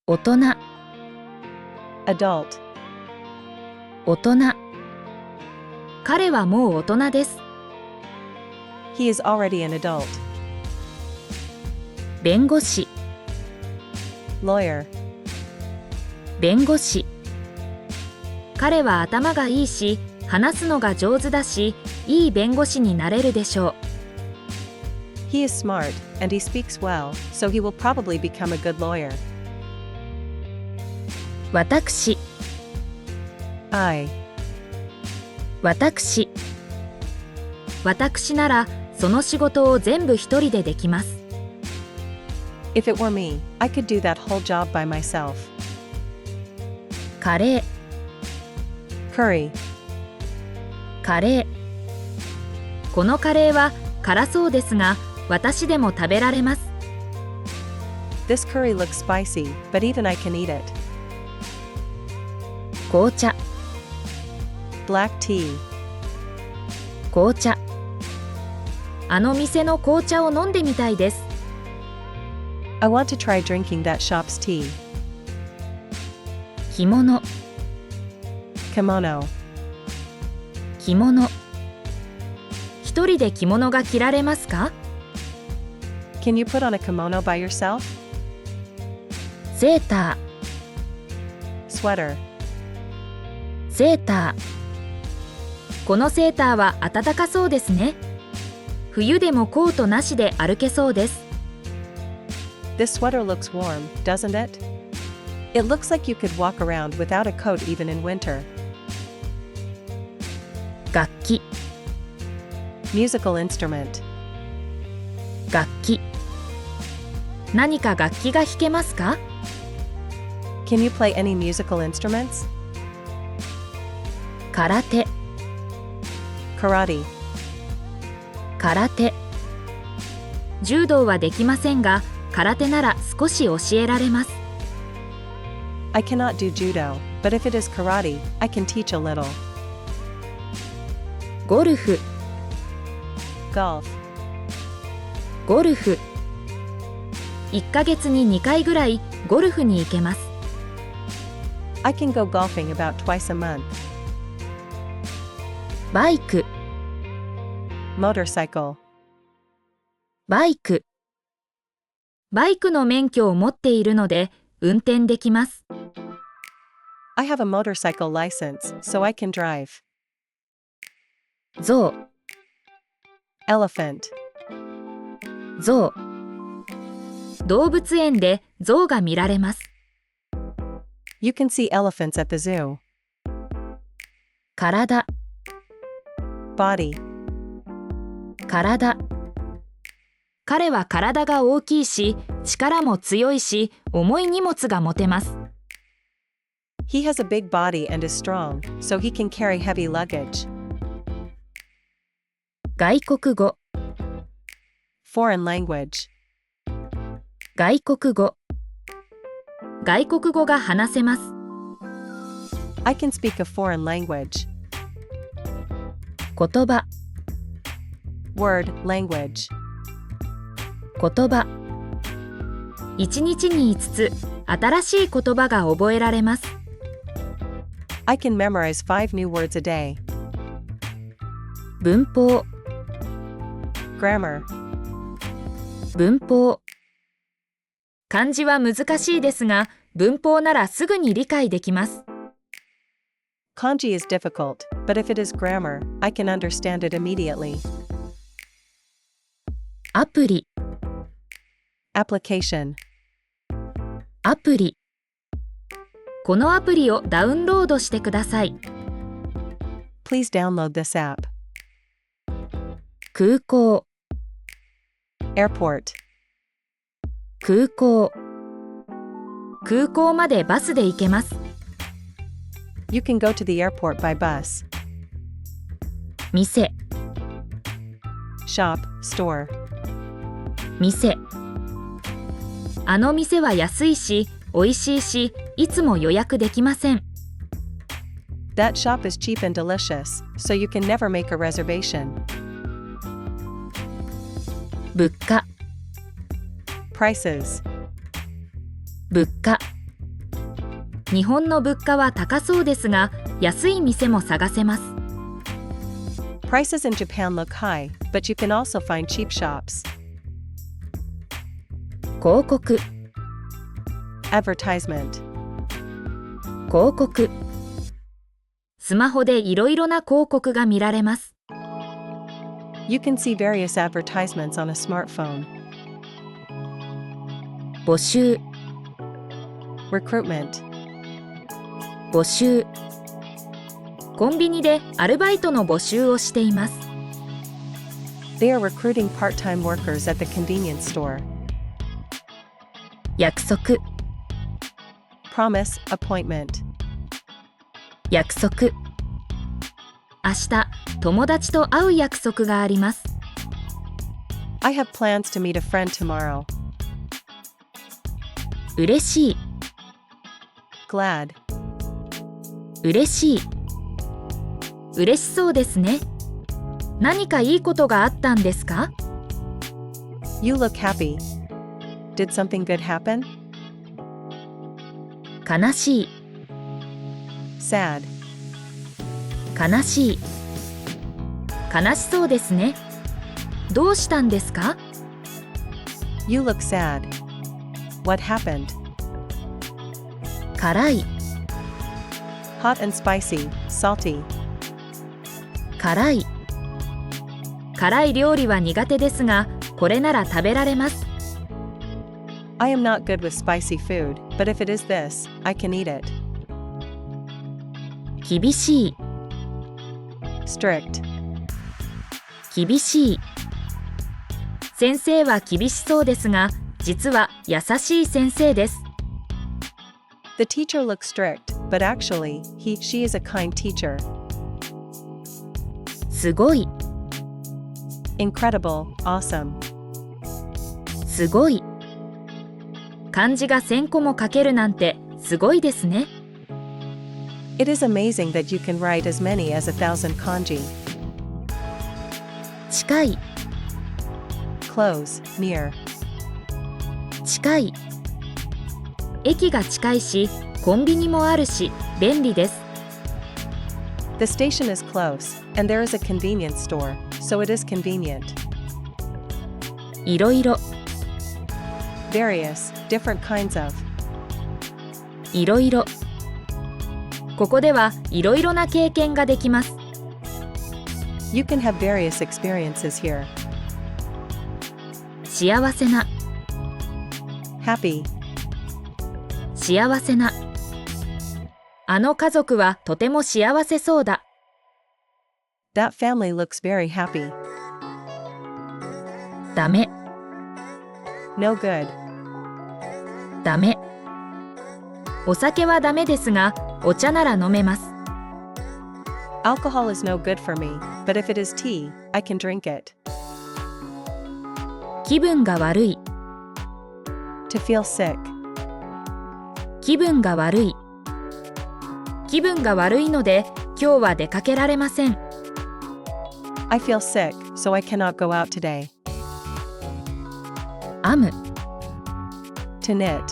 大人、 adult, 大人。彼はもう大人です。he is already an adult, 弁護士、 lawyer, 弁護士。彼は頭がいいし、話すのが上手だし、いい弁護士になれるでしょう。he is smart, and he speaks well, so he will probably become a good lawyer. 私、 I, 私。私なら、その仕事を全部一人でできます。if it were me, I could do that whole job by myself. カレー、 Curry, カレー。このカレーは辛そうですが、私でも食べられます。this curry looks spicy, but even I can eat it. 紅茶、 Black tea, 紅茶。あの店の紅茶を飲んでみたいです。I want to try drinking that shop's tea. 着物、 Kimono, 着物。一人で着物が着られますか？ can you put on a kimono by yourself? セータ Sweater, ー、セーター。このセーターは暖かそうですね。冬でもコートなしで歩けそうです。this sweater looks warm, doesn't it? It looks like you could walk around without a coat even in winter. 楽器、 Musical instrument, 楽器。何か楽器が弾けますか？ can you play any musical instruments? 空手、 Karate, 空手。柔道はできませんが、空手なら少し教えられます。I cannot do judo, but if it is karate, I can teach a little. ゴルフ、 Golf, ゴルフ。1ヶ月に2回ぐらいゴルフに行けます。I can go golfing about twice a month. バイク、 Motorcycle, バイク。バイクの免許を持っているので運転できます。I have a motorcycle license, so I can drive. 象、 Elephant, 象。動物園で象が見られます。you can see elephants at the zoo. 体、 Body, 体。彼は体が大きいし、力も強いし、重い荷物が持てます。he has a big body and is strong, so he can carry heavy luggage. 外国語、 Foreign language, 外国語。外国語が話せます。 I can speak a foreign language. 言葉、 Word, language, 言葉。1日に5つ新しい言葉が覚えられます。 I can memorize 5 new words a day. 文法、 Grammar, 文法。漢字は難しいですが、文法ならすぐに理解できます。 kanji is difficult, but if it is grammar, I can understand it immediately. アプリ、 Application, アプリ。このアプリをダウンロードしてください。 please download this app. 空港、 Airport, 空港。空港までバスで行けます。 you can go to the airport by bus. 店、 Shop, store, 店。あの店は安いし、美味しいし、いつも予約できません。 that shop is cheap and delicious, so you can never make a reservation. 物価、 Prices, 物価。日本の物価は高そうですが、安い店も探せます。Prices in Japan look high, but you can also find cheap shops. 広告、 Advertisement. 広告。スマホでいろいろな広告が見られます。You can see various advertisements on a smartphone. 募集、 Recruitment. 募集。コンビニでアルバイトの募集をしています。They are recruiting part-time workers at the convenience store. 約束、 Promise, appointment. 約束。明日、友達と会う約束があります。I have plans to meet a friend tomorrow. 嬉しい、 Glad. 嬉しい。嬉しそうですね。何かいいことがあったんですか？ You look happy. Did something good happen? 悲しい、 Sad. 悲しい。悲しそうですね。どうしたんですか？ You look sad. What happened? 辛い、 Hot and spicy, salty. 辛い。辛い料理は苦手ですが、これなら食べられます。I am not good with spicy food, but if it is this, I can eat it. 厳しい、 Strict. 厳しい。先生は厳しそうですが、実は優しい先生です。The teacher looks strict, but actually, she is a kind teacher. すごい、 Incredible, awesome. すごい。漢字が1000個も書けるなんてすごいですね。It is amazing that you can write as many as 1,000 kanji. 近い、 Close, near. 近い。駅が近いし、コンビニもあるし、便利です。The station is close, and there is a convenience store, so it is convenient. いろいろ、 Various, different kinds of. いろいろ。ここではいろいろな経験ができます。You can have various experiences here. 幸せな、 Happy. 幸せな。あの家族はとても幸せそうだ。That family looks very happy. ダメ、 No good. ダメ。お酒はダメですが、お茶なら飲めます。Alcohol is no good for me, but if it is tea, I can drink it. 気分が悪い、 To feel sick. 気分が悪い。気分が悪いので、今日は出かけられません。I feel sick, so I cannot go out today. 編む、 To knit.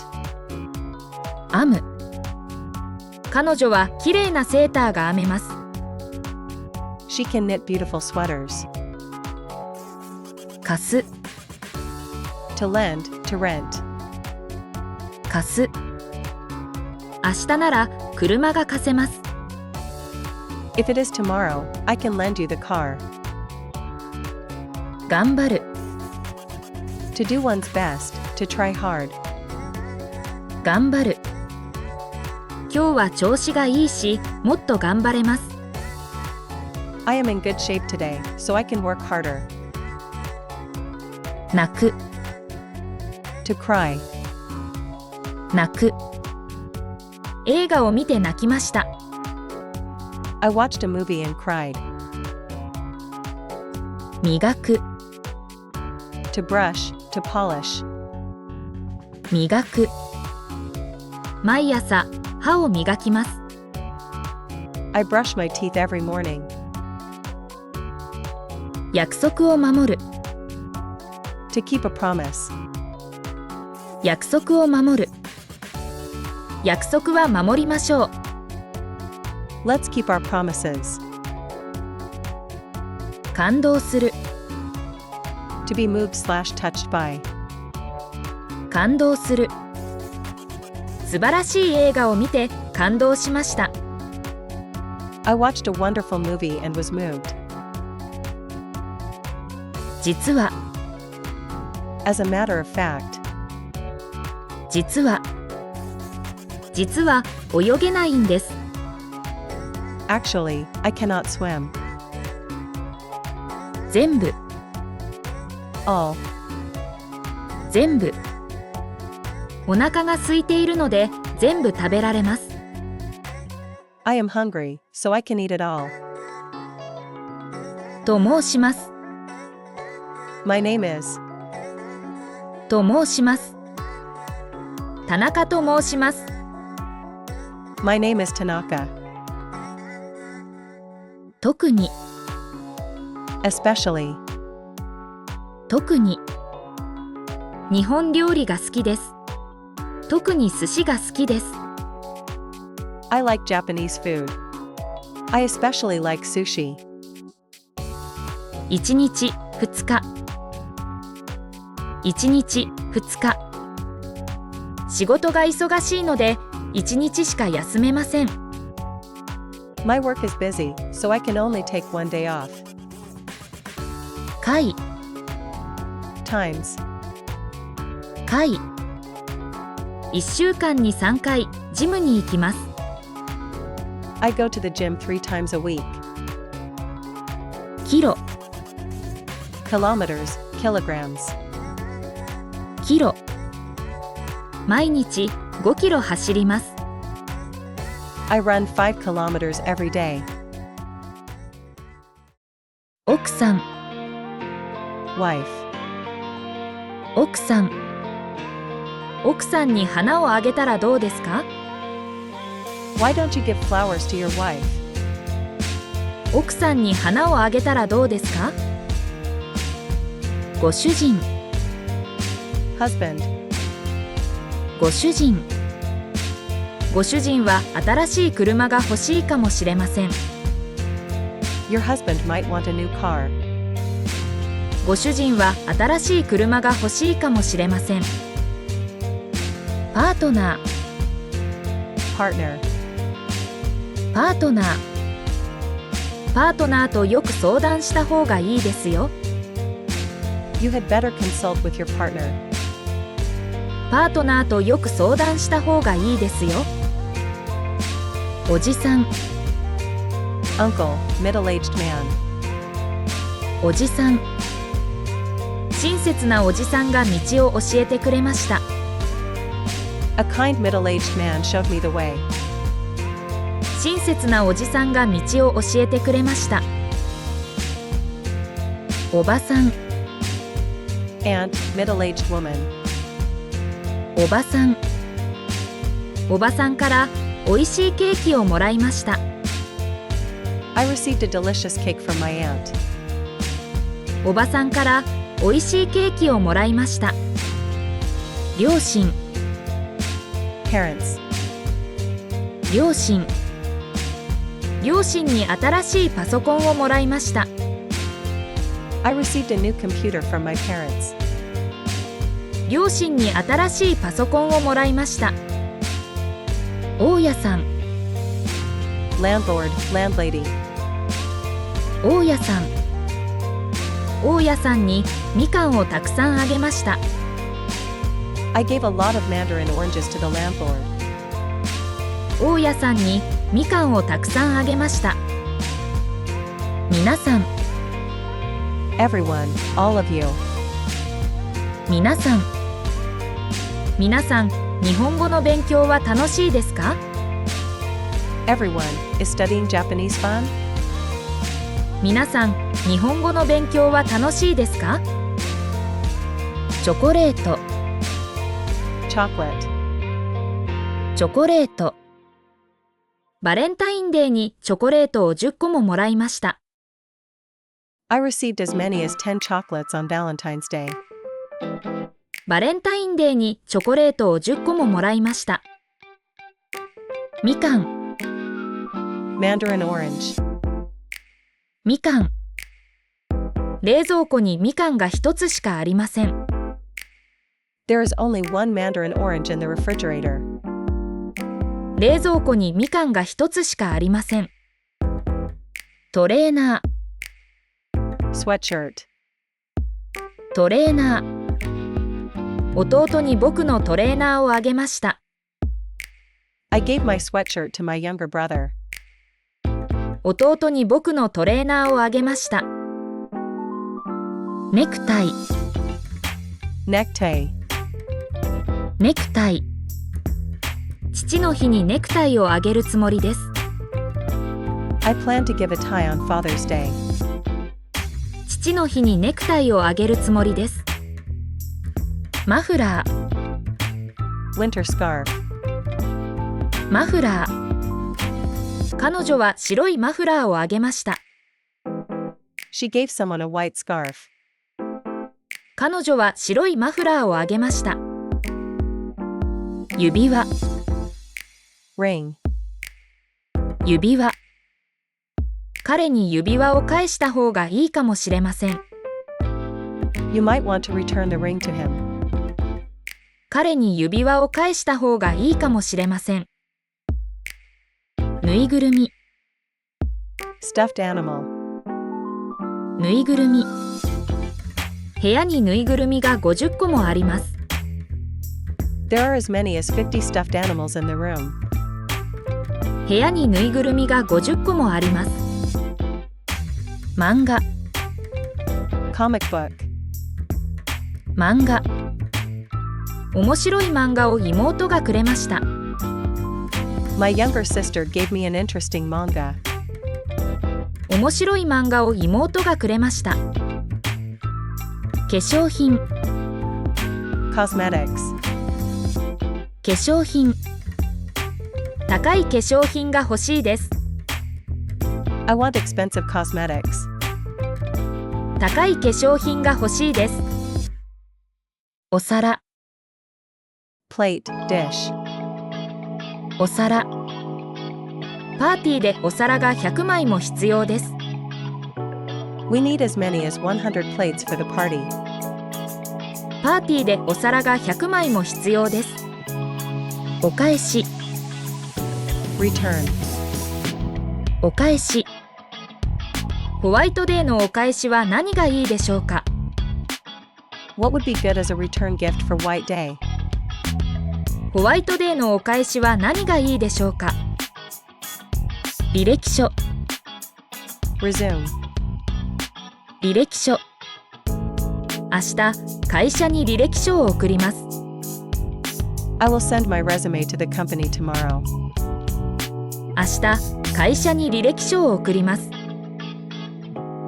編む。彼女はきれいなセーターが編めます。She can knit beautiful sweaters. 貸す、 To lend, to rent. 貸す。明日なら車が貸せます。If it is tomorrow, I can lend you the car. 頑張る、 To do one's best, to try hard. 頑張る。今日は調子がいいし、もっと頑張れます。I am in good shape today, so I can work harder. 泣く、 To cry. 泣く。映画を見て泣きました。I watched a movie and cried. 磨く、 To brush, to polish. 磨く。毎朝歯を磨きます。I brush my teeth every morning. 約束を守る、 To keep a promise. 約束を守る。約束は守りましょう。 Let's keep our promises. 感動する、 To be moved/touched by. 感動する。素晴らしい映画を見て感動しました。 I watched a wonderful movie and was moved. 実は、 As a matter of fact. 実は、実は泳げないんです。 Actually, I cannot swim. 全部、 All. 全部。お腹が空いているので全部食べられます。 I am hungry, so I can eat it all. と申します。 My name is. と申します。田中と申します。 My name is Tanaka. 特に、 Especially. 特に。日本料理が好きです。特に寿司が好きです。 I like Japanese food. I especially like sushi. 1日2日。1日2日。仕事が忙しいので1日しか休めません。 My work is busy, so I can only take one day off. 回、 Times. 回。1週間に3回ジムに行きます。 I go to the gym 3 times a week. キロ、 Kilometers, kilograms. キロ。毎日5キロ走ります。 I run 5 kilometers every day. 奥さん、 Wife. 奥さん。奥さんに花をあげたらどうですか？ Why don't you give flowers to your wife? 奥さんに花をあげたらどうですか？ご主人、 Husband. ご主人。ご主人は新しい車が欲しいかもしれません。 Your husband might want a new car. ご主人は新しい車が欲しいかもしれません。パートナー、 Partner. パートナー。パートナーとよく相談した方がいいですよ。 You had better consult with your partner. パートナーとよく相談した方がいいですよ。おじさん、 Uncle, middle-aged man. おじさん。親切なおじさんが道を教えてくれました。 A kind middle-aged man showed me the way. 親切なおじさんが道を教えてくれました。おばさん、 Aunt, middle-aged woman. おばさん。おばさんからおいしいケーキをもらいました。 I received a delicious cake from my aunt. おばさんからおいしいケーキをもらいました。両親、 Parents. 両親。両親に新しいパソコンをもらいました。 I received a new computer from my parents. 両親に新しいパソコンをもらいました。大家さん、 Landlord, landlady. 大家さん。大家さんにみかんをたくさんあげました。 I gave a lot of mandarin oranges to the landlord. 大家さんにみかんをたくさんあげました。皆さん、 Everyone, all of you. 皆さん。皆さん、日本語の勉強は楽しいですか？ Everyone, is studying Japanese fun? 皆さん、日本語の勉強は楽しいですか？チョコレート、 Chocolate. チョコレート。バレンタインデーにチョコレートを10個ももらいました。I received as many as 10 chocolates on Valentine's Day. バレンタインデーにチョコレートを10個ももらいました。みかん、 Mandarin orange. みかん。冷蔵庫にみかんが一つしかありません。There is only one mandarin orange in the refrigerator. 冷蔵庫にみかんが一つしかありません。トレーナー、 Sweatshirt. トレーナー。弟に僕のトレーナーをあげました。I gave my sweatshirt to my younger brother. 弟に僕のトレーナーをあげました。ネクタイ、 Necktie. ネクタイ。父の日にネクタイをあげるつもりです。I plan to give a tie on Father's Day. 父の日にネクタイをあげるつもりです。マフラー、 Winter scarf. マフラー。彼女は白いマフラーをあげました。She gave someone a white scarf. 彼女は白いマフラーをあげました。指輪、 Ring. 指輪。彼に指輪を返した方がいいかもしれません。You might want to return the ring to him. 彼に指輪を返した方がいいかもしれません。ぬいぐるみ、 Stuffed animal. ぬいぐるみ。部屋にぬいぐるみが50個もあります。There are as many as 50 stuffed animals in the room. 部屋にぬいぐるみが50個もあります。漫画、 Comic book. 漫画。面白い漫画を妹がくれました。My younger sister gave me an interesting manga. 面白い漫画を妹がくれました。化粧品、 Cosmetics. 化粧品。高い化粧品が欲しいです。I want expensive cosmetics. 高い化粧品が欲しいです。お皿、 Plate, dish. お皿。パーティーでお皿が100枚も必要です。We need as many as 100 plates for the party. パーティーでお皿が100枚も必要です。お返し、 Return. お返し。ホワイトデーのお返しは何がいいでしょうか。 What would be good as a return gift for White Day? ホワイトデーのお返しは何がいいでしょうか。履歴書、 Resume. 履歴書。明日、会社に履歴書を送ります。I will send my resume to the company tomorrow. 明日、会社に履歴書を送ります。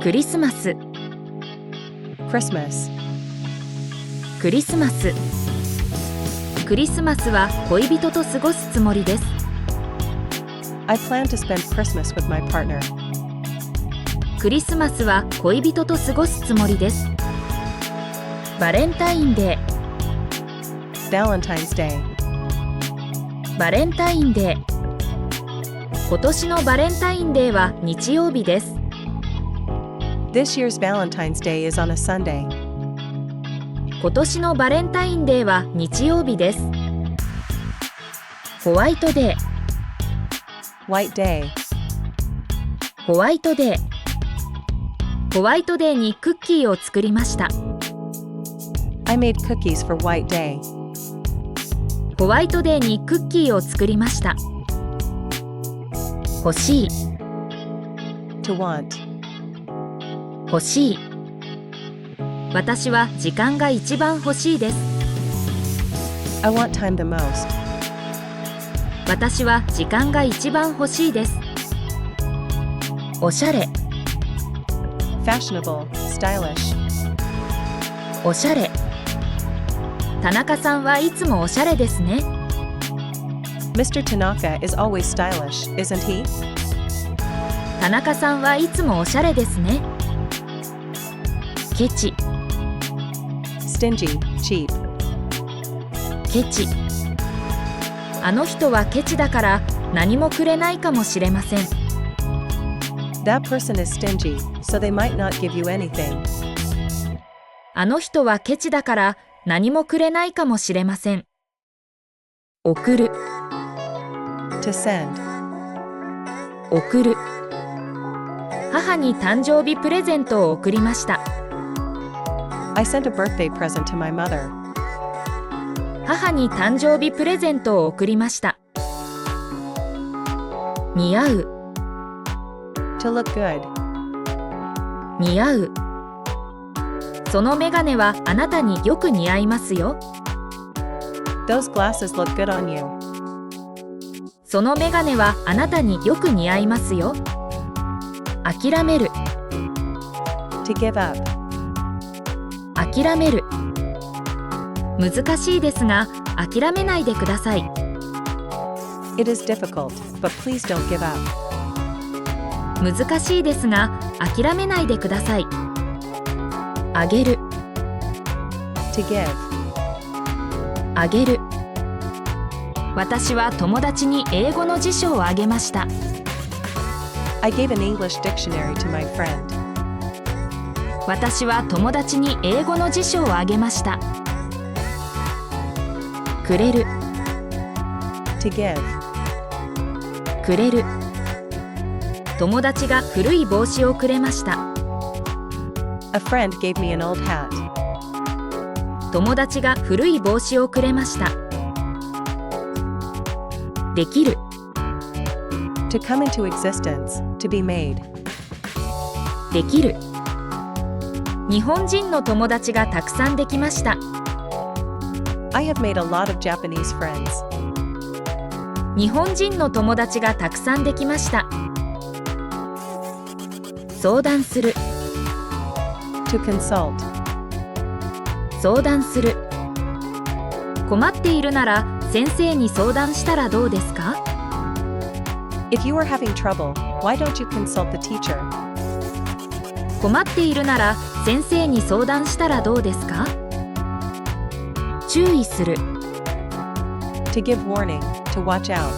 クリスマス、 Christmas. クリスマス。クリスマスは恋人と過ごすつもりです。I plan to spend Christmas with my partner. クリスマスは恋人と過ごすつもりです。バレンタインデー、 Valentine's Day. バレンタインデー。今年のバレンタインデーは日曜日です。This year's Valentine's Day is on a Sunday. 今年のバレンタインデーは日曜日です。ホワイトデー、 White Day. ホワイトデー。ホワイトデーにクッキーを作りました。 I made cookies for White Day. ホワイトデーにクッキーを作りました。欲しい、 To want. 欲しい。私は時間が一番欲しいです。 I want time the most. 私は時間が一番欲しいです。おしゃれ、 Fashionable. Stylish. おしゃれ。田中さんはいつもおしゃれですね。Mr. Tanaka is always stylish, isn't he? 田中さんはいつもおしゃれですね。ケチ、 Stingy. Cheap. ケチ。あの人はケチだから何もくれないかもしれません。That person is stingy, so they might not give you anything. あの人はケチだから何もくれないかもしれません。送る、To send. 送る。母に誕生日プレゼントを贈りました。I sent a birthday present to my mother. 母に誕生日プレゼントを贈りました。似合う、To look good. 似合う。そのメガネはあなたによく似合いますよ。Those glasses look good on you. そのメガネはあなたによく似合いますよ。諦める、To give up. 諦める。難しいですが、諦めないでください。It is difficult, but please don't give up. 難しいですが、諦めないでください。あげる、To give. あげる。私は友達に英語の辞書をあげました。I gave an English dictionary to my friend. 私は友達に英語の辞書をあげました。くれる、To give. くれる。友達が古い帽子をくれました。A friend gave me an old hat. 友達が古い帽子をくれました。できる、 To come into existence, to be made. できる。日本人の友達がたくさんできました。I have made a lot of Japanese friends. 日本人の友達がたくさんできました。相談する、 To consult. 相談する。困っているなら先生に相談したらどうですか？ If you are having trouble, why don't you consult the teacher? 困っているなら先生に相談したらどうですか？注意する、 To give warning, to watch out.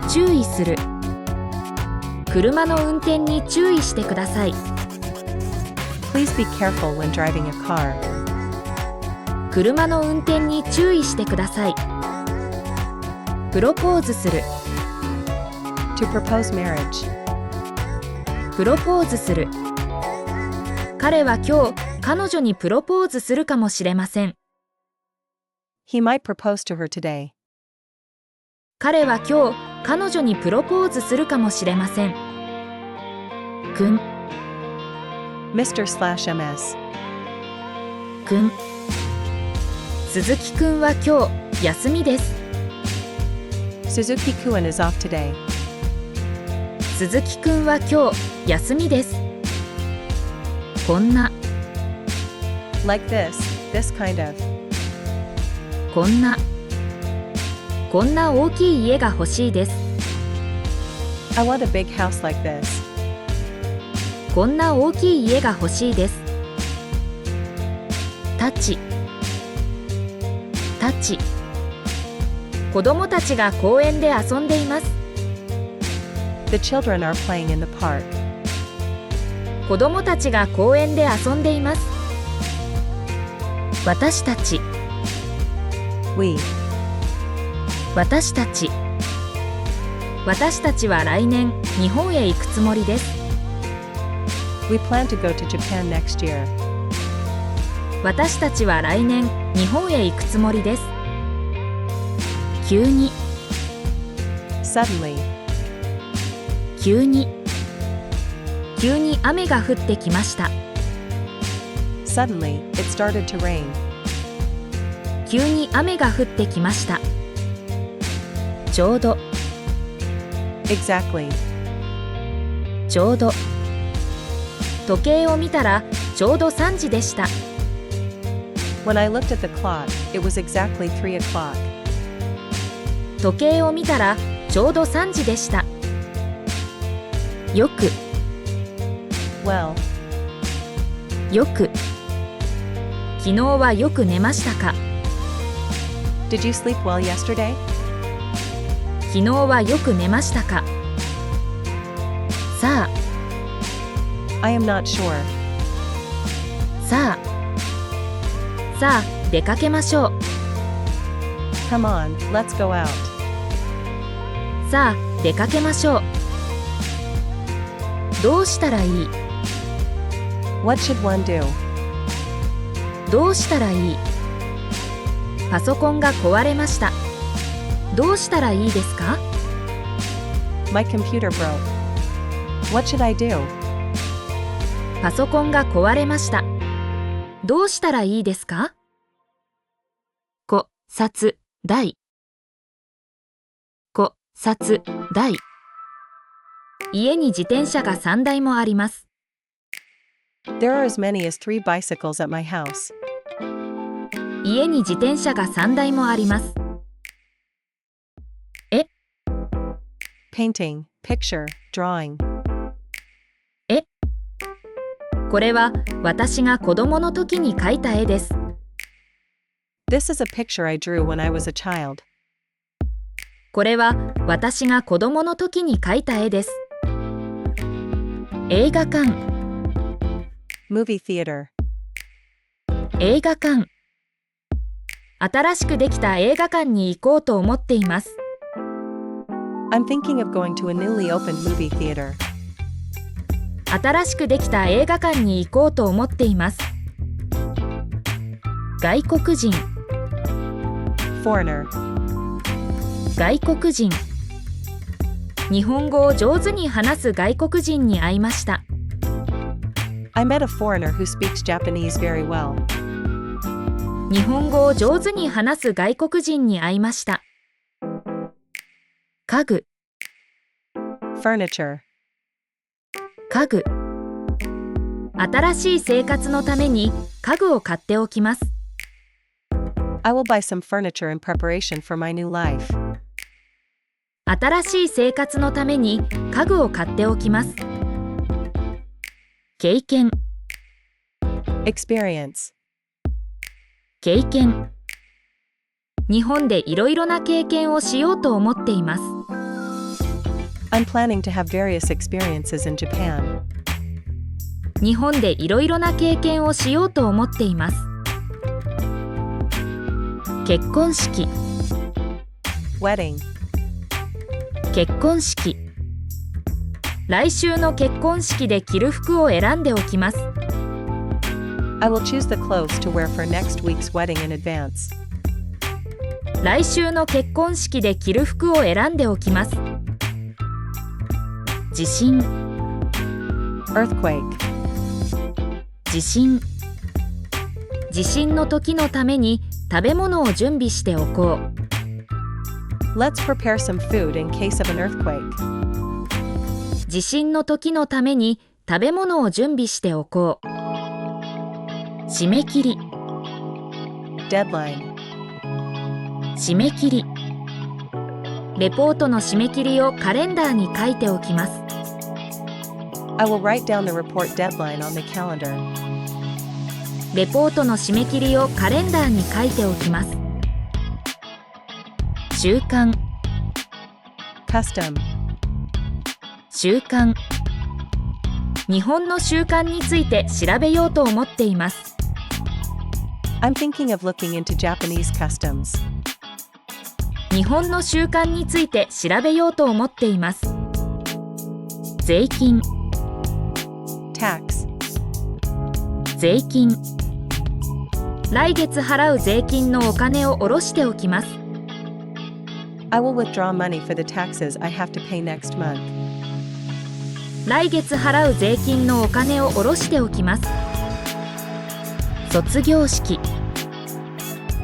注意する。車の運転に注意してください。 Please be careful when driving a car. 車の運転に注意してください。プロポーズする、 To propose marriage. プロポーズする。彼は今日彼女にプロポーズするかもしれません。He might propose to her today. 彼は今日彼女にプロポーズするかもしれません。くん、 Mr./Ms. くん。鈴木くんは今日休みです。 Suzuki-kun is off today. 鈴木くんは今日休みです。こんな、 Like this kind of. こんな。こんな大きい家が欲しいです。 I want a big house like this. こんな大きい家が欲しいです。タッチ、タッチ。子供たちが公園で遊んでいます。 The children are playing in the park. 子供たちが公園で遊んでいます。私たち、 We. 私たち。私たちは来年日本へ行くつもりです。 We plan to go to Japan next year. 私たちは来年日本へ行くつもりです。急に、 Suddenly. 急に。急に雨が降ってきました。 Suddenly, it started to rain. 急に雨が降ってきました。ちょうど、 Exactly. ちょうど。時計を見たらちょうど3時でした。 When I looked at the clock, it was exactly 3 o'clock. 時計を見たらちょうど3時でした。よく、 Well. よく。昨日はよく寝ましたか？ Did you sleep well yesterday? 昨日はよく寝ましたか？さあ、I am not sure. さあ、出かけましょう。Come on, let's go out. さあ、出かけましょう。どうしたらいい？ What should one do? どうしたらいい？パソコンが壊れました。どうしたらいいですか？ My computer broke. What should I do? パソコンが壊れました。どうしたらいいですか？こさつ大家に自転車が3台もあります。There are as many as 3 bicycles at my house. 家に自転車が3台もあります。Painting, picture, drawing. これは私が子供の時に描いた絵です。This is a picture I drew when I was a child. これは私が子供の時に描いた絵です。映画館、Movie theater. 映画館。新しくできた映画館に行こうと思っています。I'm thinking of going to a newly opened movie theater. 新しくできた映画館に行こうと思っています。外国人、Foreigner. 外国人。日本語を上手に話す外国人に会いました。I met a foreigner who speaks Japanese very well. 日本語を上手に話す外国人に会いました。家具、Furniture. 家具。新しい生活のために家具を買っておきます。I will buy some furniture in preparation for my new life. 新しい生活のために家具を買っておきます。経験、Experience. 経験。日本でいろいろな経験をしようと思っています。I'm planning to have various experiences in Japan. 日本でいろいろな経験をしようと思っています。結婚式、Wedding. 結婚式。来週の結婚式で着る服を選んでおきます。I will choose the clothes to wear for next week's wedding in advance. 来週の結婚式で着る服を選んでおきます。地震、Earthquake. 地震。地震の時のために食べ物を準備しておこう。Let's prepare some food in case of an earthquake. 地震の時のために食べ物を準備しておこう。締め切り、Deadline. 締め切り。レポートの締め切りをカレンダーに書いておきます。I will write down the report deadline on the calendar. レポートの締め切りをカレンダーに書いておきます。習慣、Custom. 習慣。日本の習慣について調べようと思っています。I'm thinking of looking into Japanese customs. 日本の習慣について調べようと思っています。税金、Tax. 税金。来月払う税金のお金を下ろしておきます。I will withdraw money for the taxes I have to pay next month. 来月払う税金のお金を下ろしておきます。卒業式、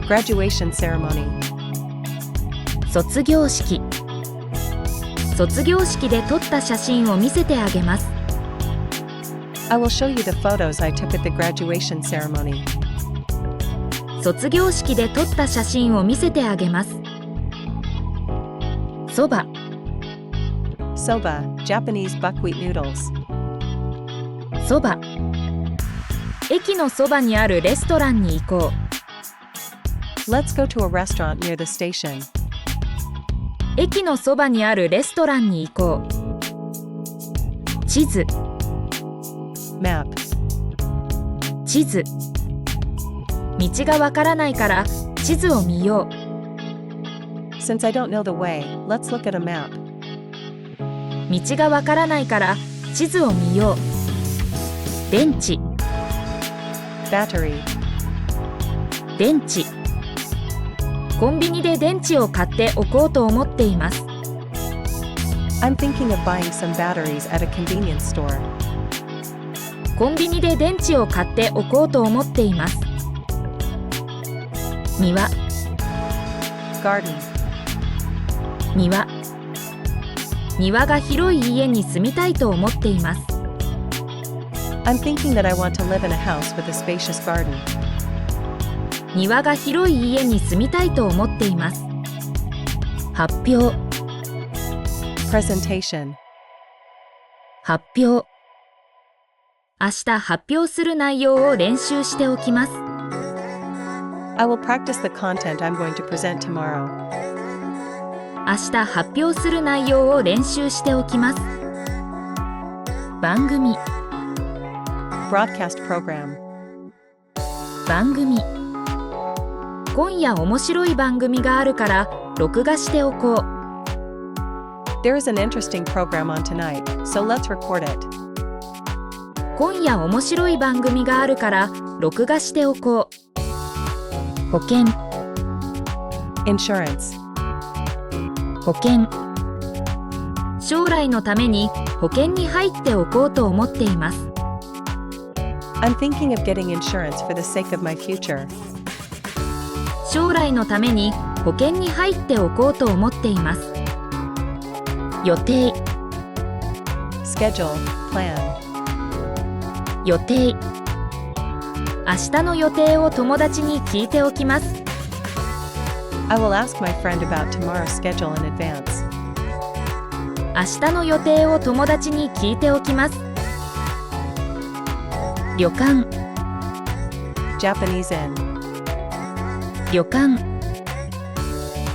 Graduation ceremony. 卒業式。卒業式で撮った写真を見せてあげます。I will show you the photos I took at the graduation ceremony. 卒業式で撮った写真を見せてあげます。そば、Soba, Japanese buckwheat noodles. そば。駅のそばにあるレストランに行こう。 Let's go to a restaurant near the station. 駅のそばにあるレストランに行こう。地図、map, 地図。道がわからないから地図を見よう。since I don't know the way, let's look at a map, 道がわからないから地図を見よう。電池、battery, 電池。コンビニで電池を買っておこうと思っています。I'm thinking of buying some batteries at a convenience store, コンビニで電池を買っておこうと思っています。庭、garden, 庭。庭が広い家に住みたいと思っています。I'm thinking that I want to live in a house with a spacious garden, 庭が広い家に住みたいと思っています。発表、 presentation, 発表。明日発表する内容を練習しておきます。I will practice the content I'm going to present tomorrow, 明日発表する内容を練習しておきます。番組、 broadcast program, 番組。今夜面白い番組があるから録画しておこう。There is an interesting program on tonight, so let's record it. 今夜面白い番組があるから録画しておこう。保険、 Insurance, 保険。将来のために保険に入っておこうと思っています。I'm thinking of getting insurance for the sake of my future. 将来のために保険に入っておこうと思っています。予定、 Schedule, plan, 予定。明日の予定を友達に聞いておきます。I will ask my friend about tomorrow's schedule in advance. 明日の予定を友達に聞いておきます。旅館、 Japanese inn, 旅館。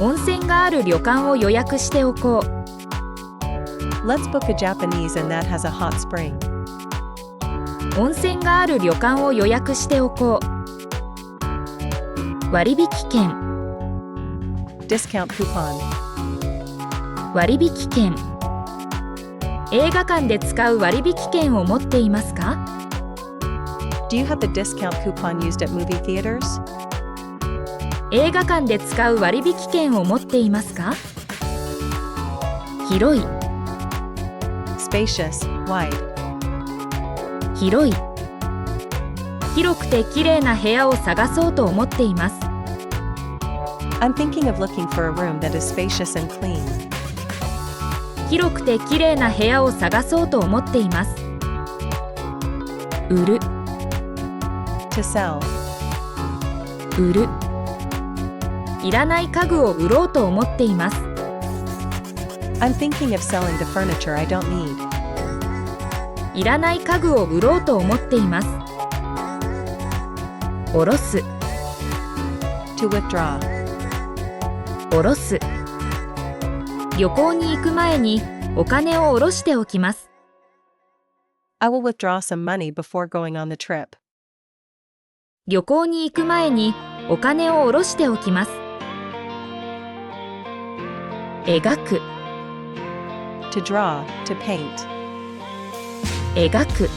温泉がある旅館を予約しておこう。let's book a Japanese inn that has a hot spring. 温泉がある旅館を予約しておこう。割引券、 Discount coupon, 割引券。映画館で使う割引券を持っていますか？ do you have the discount coupon used at movie theaters? 映画館で使う割引券を持っていますか？広い、 Spacious, wide, 広い。広くて綺麗な部屋を探そうと思っています。I'm thinking of looking for a room that is spacious and clean. 広くて綺麗な部屋を探そうと思っています。売る、 To sell, 売る。いらない家具を売ろうと思っています。I'm thinking of selling the furniture I don't need. いらない家具を売ろうと思っています。下ろす、 To withdraw, 下ろす。旅行に行く前にお金を下ろしておきます。I will withdraw some money before going on the trip. 旅行に行く前にお金を下ろしておきます。描く、 To draw, to paint. 描く。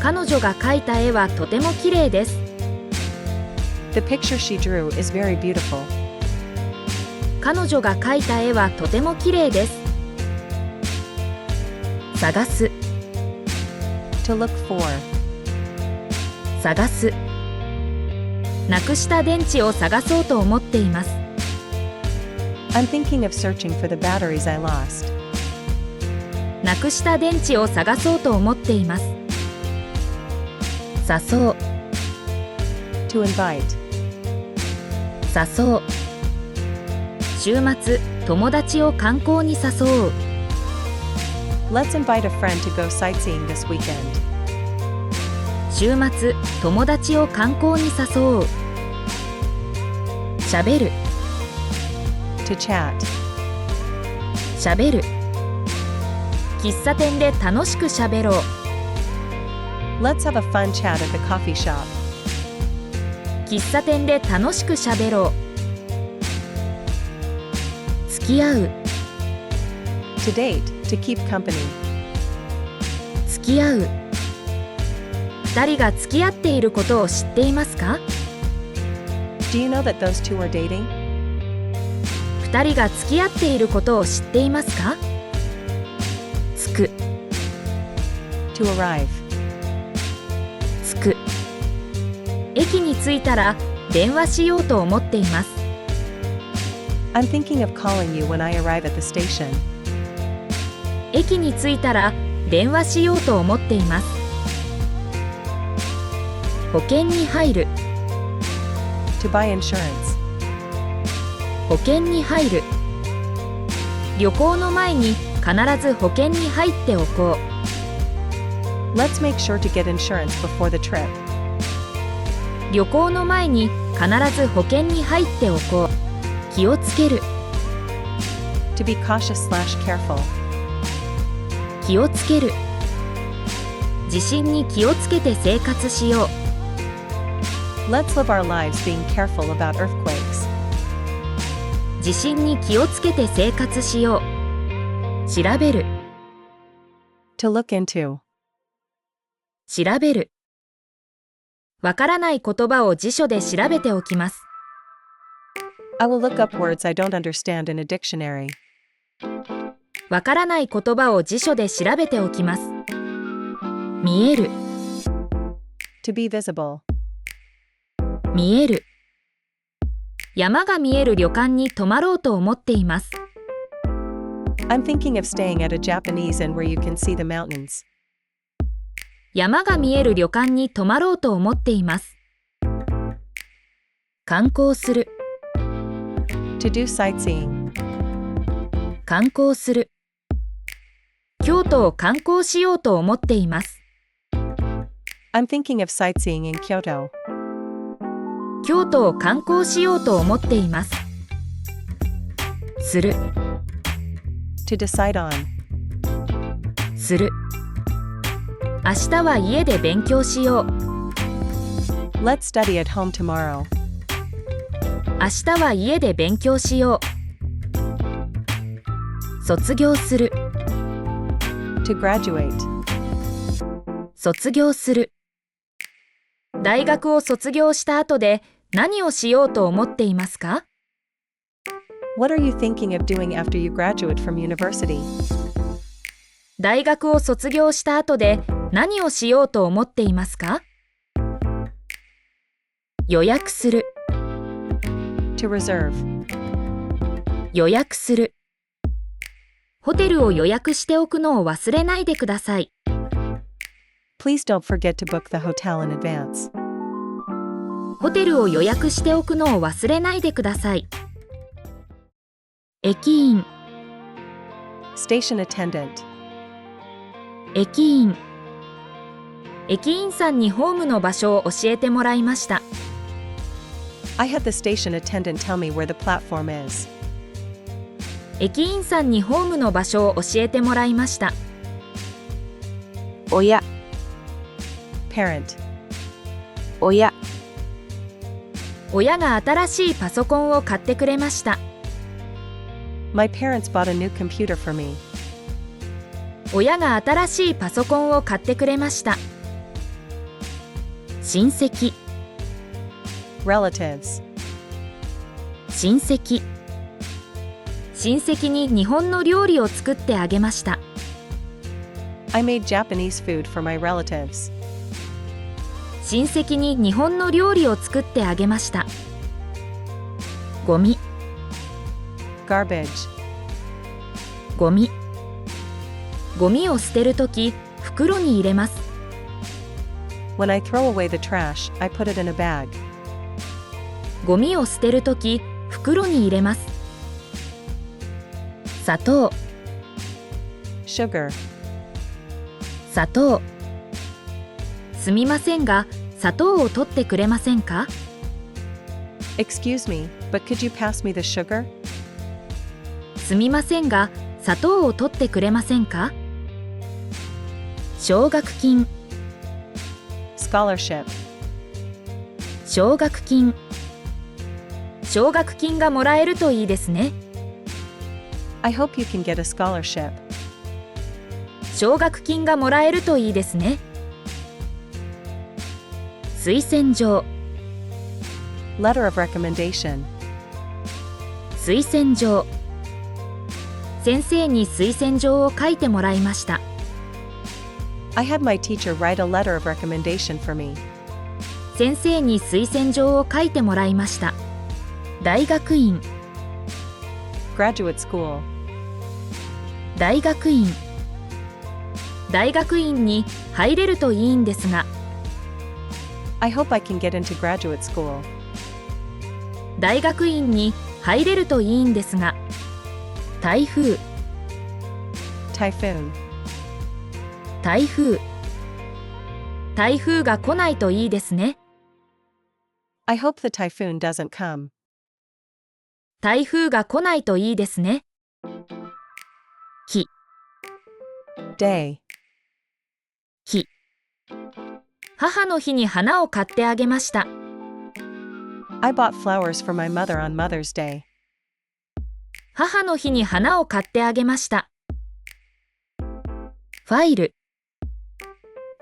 彼女が描いた絵はとても綺麗です。The picture she drew is very beautiful. 彼女が描いた絵はとても綺麗です。探す、 To look for, 探す。なくした電池を探そうと思っています。I'm thinking of searching for the batteries I lost. なくした電池を探そうと思っています。誘う、 To invite, 誘う。週末、友達を観光に誘う。let's invite a friend to go sightseeing this weekend. 週末、友達を観光に誘う。しゃべる、To chat, しゃべる。喫茶店で楽しくしゃべろう。Let's have a fun chat at the coffee shop. 喫茶店で楽しくしゃべろう。付き合う。To date, to keep company. 付き合う。二人が付き合っていることを知っていますか？ Do you know that those two are dating? 二人が付き合っていることを知っていますか？着く。To arrive. 着く。駅に着いたら電話しようと思っています。I'm thinking of calling you when I arrive at the station. 駅に着いたら電話しようと思っています。保険に入る。To buy insurance. 保険に入る。旅行の前に必ず保険に入っておこう。Let's make sure to get insurance before the trip. 旅行の前に必ず保険に入っておこう。気をつける。To be cautious/careful. 気をつける。地震に気をつけて生活しよう。Let's live our lives being careful about earthquakes. 地震に気をつけて生活しよう。調べる。To look into. 調べる。わからない言葉を辞書で調べておきます。I will look up words I don't understand in a dictionary. わからない言葉を辞書で調べておきます。見える。To be visible. 見える。山が見える旅館に泊まろうと思っています。I'm thinking of staying at a Japanese inn where you can see the mountains. 山が見える旅館に泊まろうと思っています。観光する。To do sightseeing. 観光する。京都を観光しようと思っています。I'm thinking of sightseeing in Kyoto. 京都を観光しようと思っています。する。To decide on. する。明日は家で勉強しよう。Let's study at home tomorrow. 明日は家で勉強しよう。卒業する。To graduate. 卒業する。大学を卒業した後で何をしようと思っていますか？ What are you thinking of doing after you graduate from university? 大学を卒業した後で何をしようと思っていますか？予約する。To reserve. 予約する。ホテルを予約しておくのを忘れないでください。Please don't forget to book the hotel in advance. ホテルを予約しておくのを忘れないでください。駅員。Station attendant. 駅員。駅員さんにホームの場所を教えてもらいました。I had the station attendant tell me where the platform is. 駅員さんにホームの場所を教えてもらいました。親、Parent. 親、親が新しいパソコンを買ってくれました。My parents bought a new computer for me. 親が新しいパソコンを買ってくれました。親戚。Relatives. 親戚。親戚に日本の料理を作ってあげました。I made Japanese food for my relatives. 親戚に日本の料理を作ってあげました。ゴミ。Garbage. ゴミ。ゴミを捨てるとき、袋に入れます。When I throw away the trash, I put it in a bag. ゴミを捨てるとき、袋に入れます。砂糖。Sugar. 砂糖。すみませんが、砂糖を取ってくれませんか？ Excuse me, but could you pass me the sugar? すみませんが、砂糖を取ってくれませんか？奨学金、 Scholarship. 奨学金。奨学金がもらえるといいですね。I hope you can get a scholarship. 奨学金がもらえるといいですね。推薦状、 Letter of recommendation. 推薦状。先生に推薦状を書いてもらいました。I had my teacher write a letter of recommendation for me. 先生に推薦状を書いてもらいました。大学院、 Graduate school. 大学院。大学院に入れるといいんですが、I hope I can get into graduate school. 大学院に入れるといいんですが、台風、 Typhoon. 台風。台風が来ないといいですね。I hope the typhoon doesn't come. 台風が来ないといいですね。日、 Day. 日。母の日に花を買ってあげました。I bought flowers for my mother on Mother's Day. 母の日に花を買ってあげました。ファイル、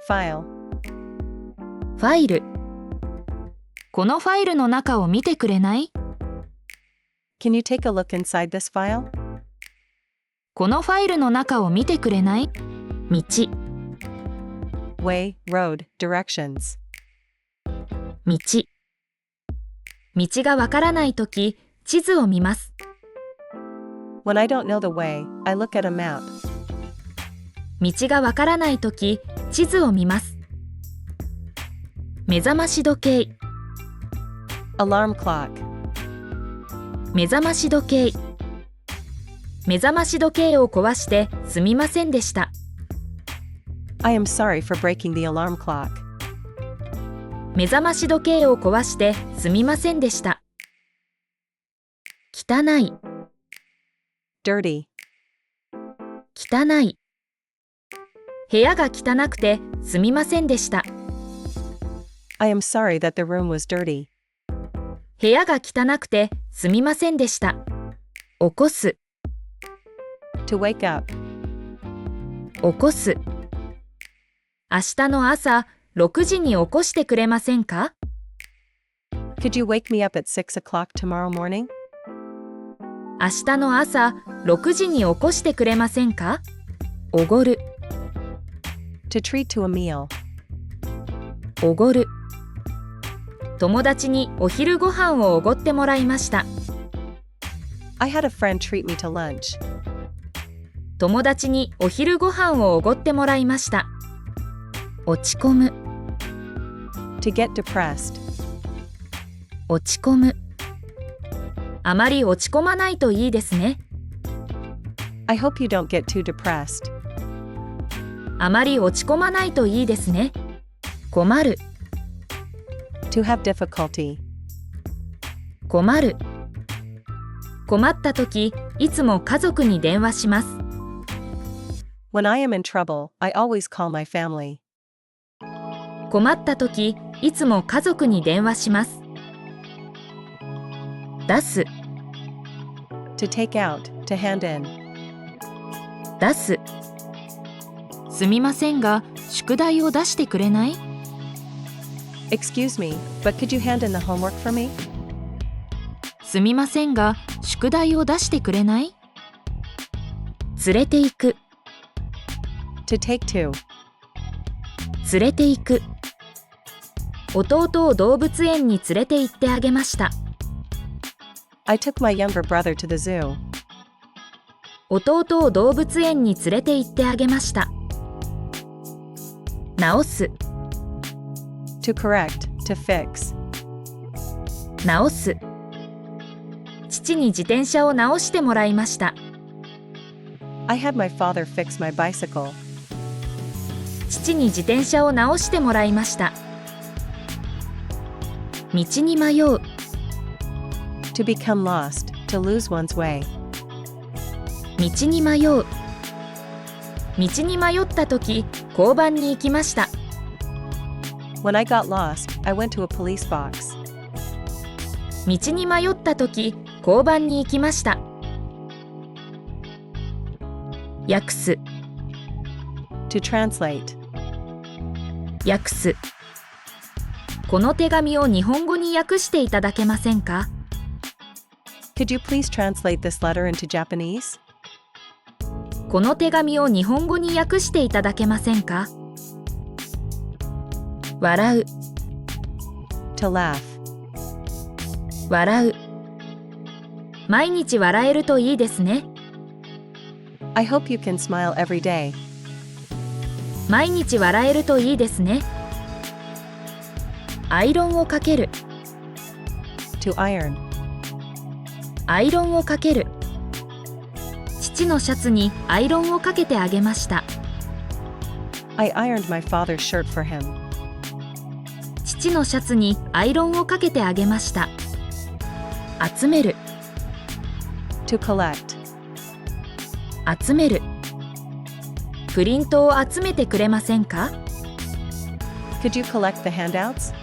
File. ファイル。このファイルの中を見てくれない？ Can you take a look inside this file? このファイルの中を見てくれない？道、 Way, road, directions. 道。道がわからないとき、地図を見ます。When I don't know the way, I look at a map. 道がわからないとき、地図を見ます。目覚まし時計、 Alarm clock. 目覚まし時計。目覚まし時計を壊してすみませんでした。I am sorry for breaking the alarm clock. 目覚まし時計を壊してすみませんでした。汚い、 Dirty. 汚い。部屋が汚くてすみませんでした。I am sorry that the room was dirty. 部屋が汚くてすみませんでした。起こす、 To wake up. 起こす。明日の朝6時に起こしてくれませんか？ Could you wake me up at 6 o'clock tomorrow morning? 明日の朝6時に起こしてくれませんか？おごる、 To treat to a meal. おごる。友達にお昼ご飯をおごってもらいました。I had a friend treat me to lunch. 友達にお昼ご飯をおごってもらいました。落ち込む、 To get depressed. 落ち込む。あまり落ち込まないといいですね。I hope you don't get too depressed. あまり落ち込まないといいですね。困る、 To have difficulty. 困る。困ったとき、いつも家族に電話します。When I am in trouble, I always call my family. 困ったとき、いつも家族に電話します。出す、 To take out, to hand in. 出す。すみませんが、宿題を出してくれない？ Excuse me, but could you hand in the homework for me? すみませんが、宿題を出してくれない？連れて行く、 To take to. 連れて行く。弟を動物園に連れて行ってあげました。I took my younger brother to the zoo. 弟を動物園に連れて行ってあげました。直す、 To correct, to fix. 直す。父に自転車を直してもらいました。I had my father fix my bicycle. 父に自転車を直してもらいました。道に迷う、 To become lost, to lose one's way. 道道に迷う。道に迷ったとき、交番に行きました。When I got lost, I went to a police box. 道に迷ったとき、交番に行きました。訳す。To translate. 訳す。この手紙を日本語に訳していただけませんか？ Could you please translate this letter into Japanese? この手紙を日本語に訳していただけませんか？笑う。To laugh. 笑う。毎日笑えるといいですね。I hope you can smile every day. 毎日笑えるといいですね。アイロンをかける。To iron. アイロンをかける。父のシャツにアイロンをかけてあげました。I ironed my father's shirt for him. 父のシャツにアイロンをかけてあげました。集める。To collect. 集める。プリントを集めてくれませんか？ Could you collect the handouts?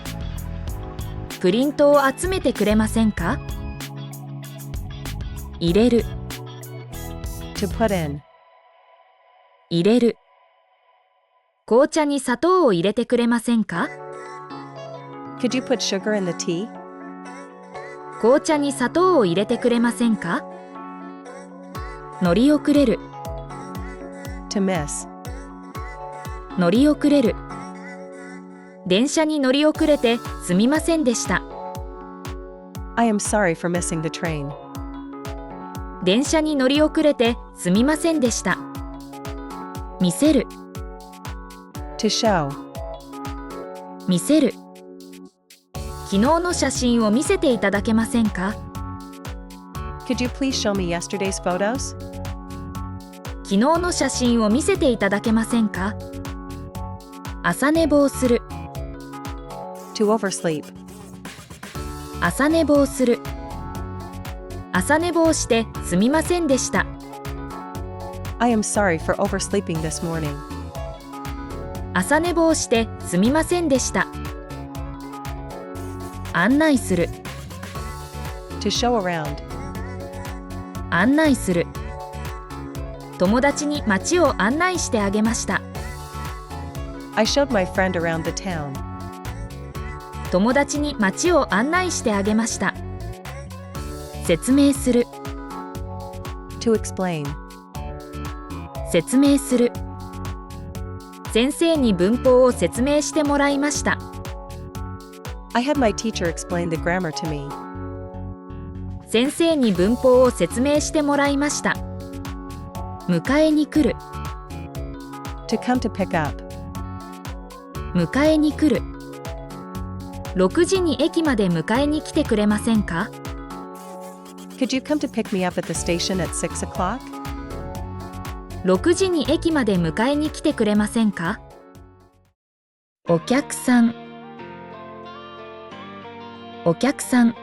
プリントを集めてくれませんか？入れる。To put in. 入れる。紅茶に砂糖を入れてくれませんか？ Could you put sugar in the tea? 紅茶に砂糖を入れてくれませんか？乗り遅れる。To miss. 乗り遅れる。電車に乗り遅れてすみませんでした。I am sorry for missing the train. 電車に乗り遅れてすみませんでした。見せる。To show. 見せる。昨日の写真を見せていただけませんか？ Could you please show me yesterday's photos? 昨日の写真を見せていただけませんか？朝寝坊する。To oversleep. 朝寝坊する。朝寝坊してすみませんでした。I am sorry for oversleeping this morning. 朝寝坊してすみませんでした。案内する。To show around. 案内する。友達に街を案内してあげました。I showed my friend around the town. 友達に街を案内してあげました。説明する。To explain. 説明する。先生に文法を説明してもらいました。I had my teacher explain the grammar to me. 先生に文法を説明してもらいました。迎えに来る。To come to pick up. 迎えに来る。6時に駅まで迎えに来てくれませんか？ Could you come to pick me up at the station at 6 o'clock? 6時に駅まで迎えに来てくれませんか？お客さん。お客さん。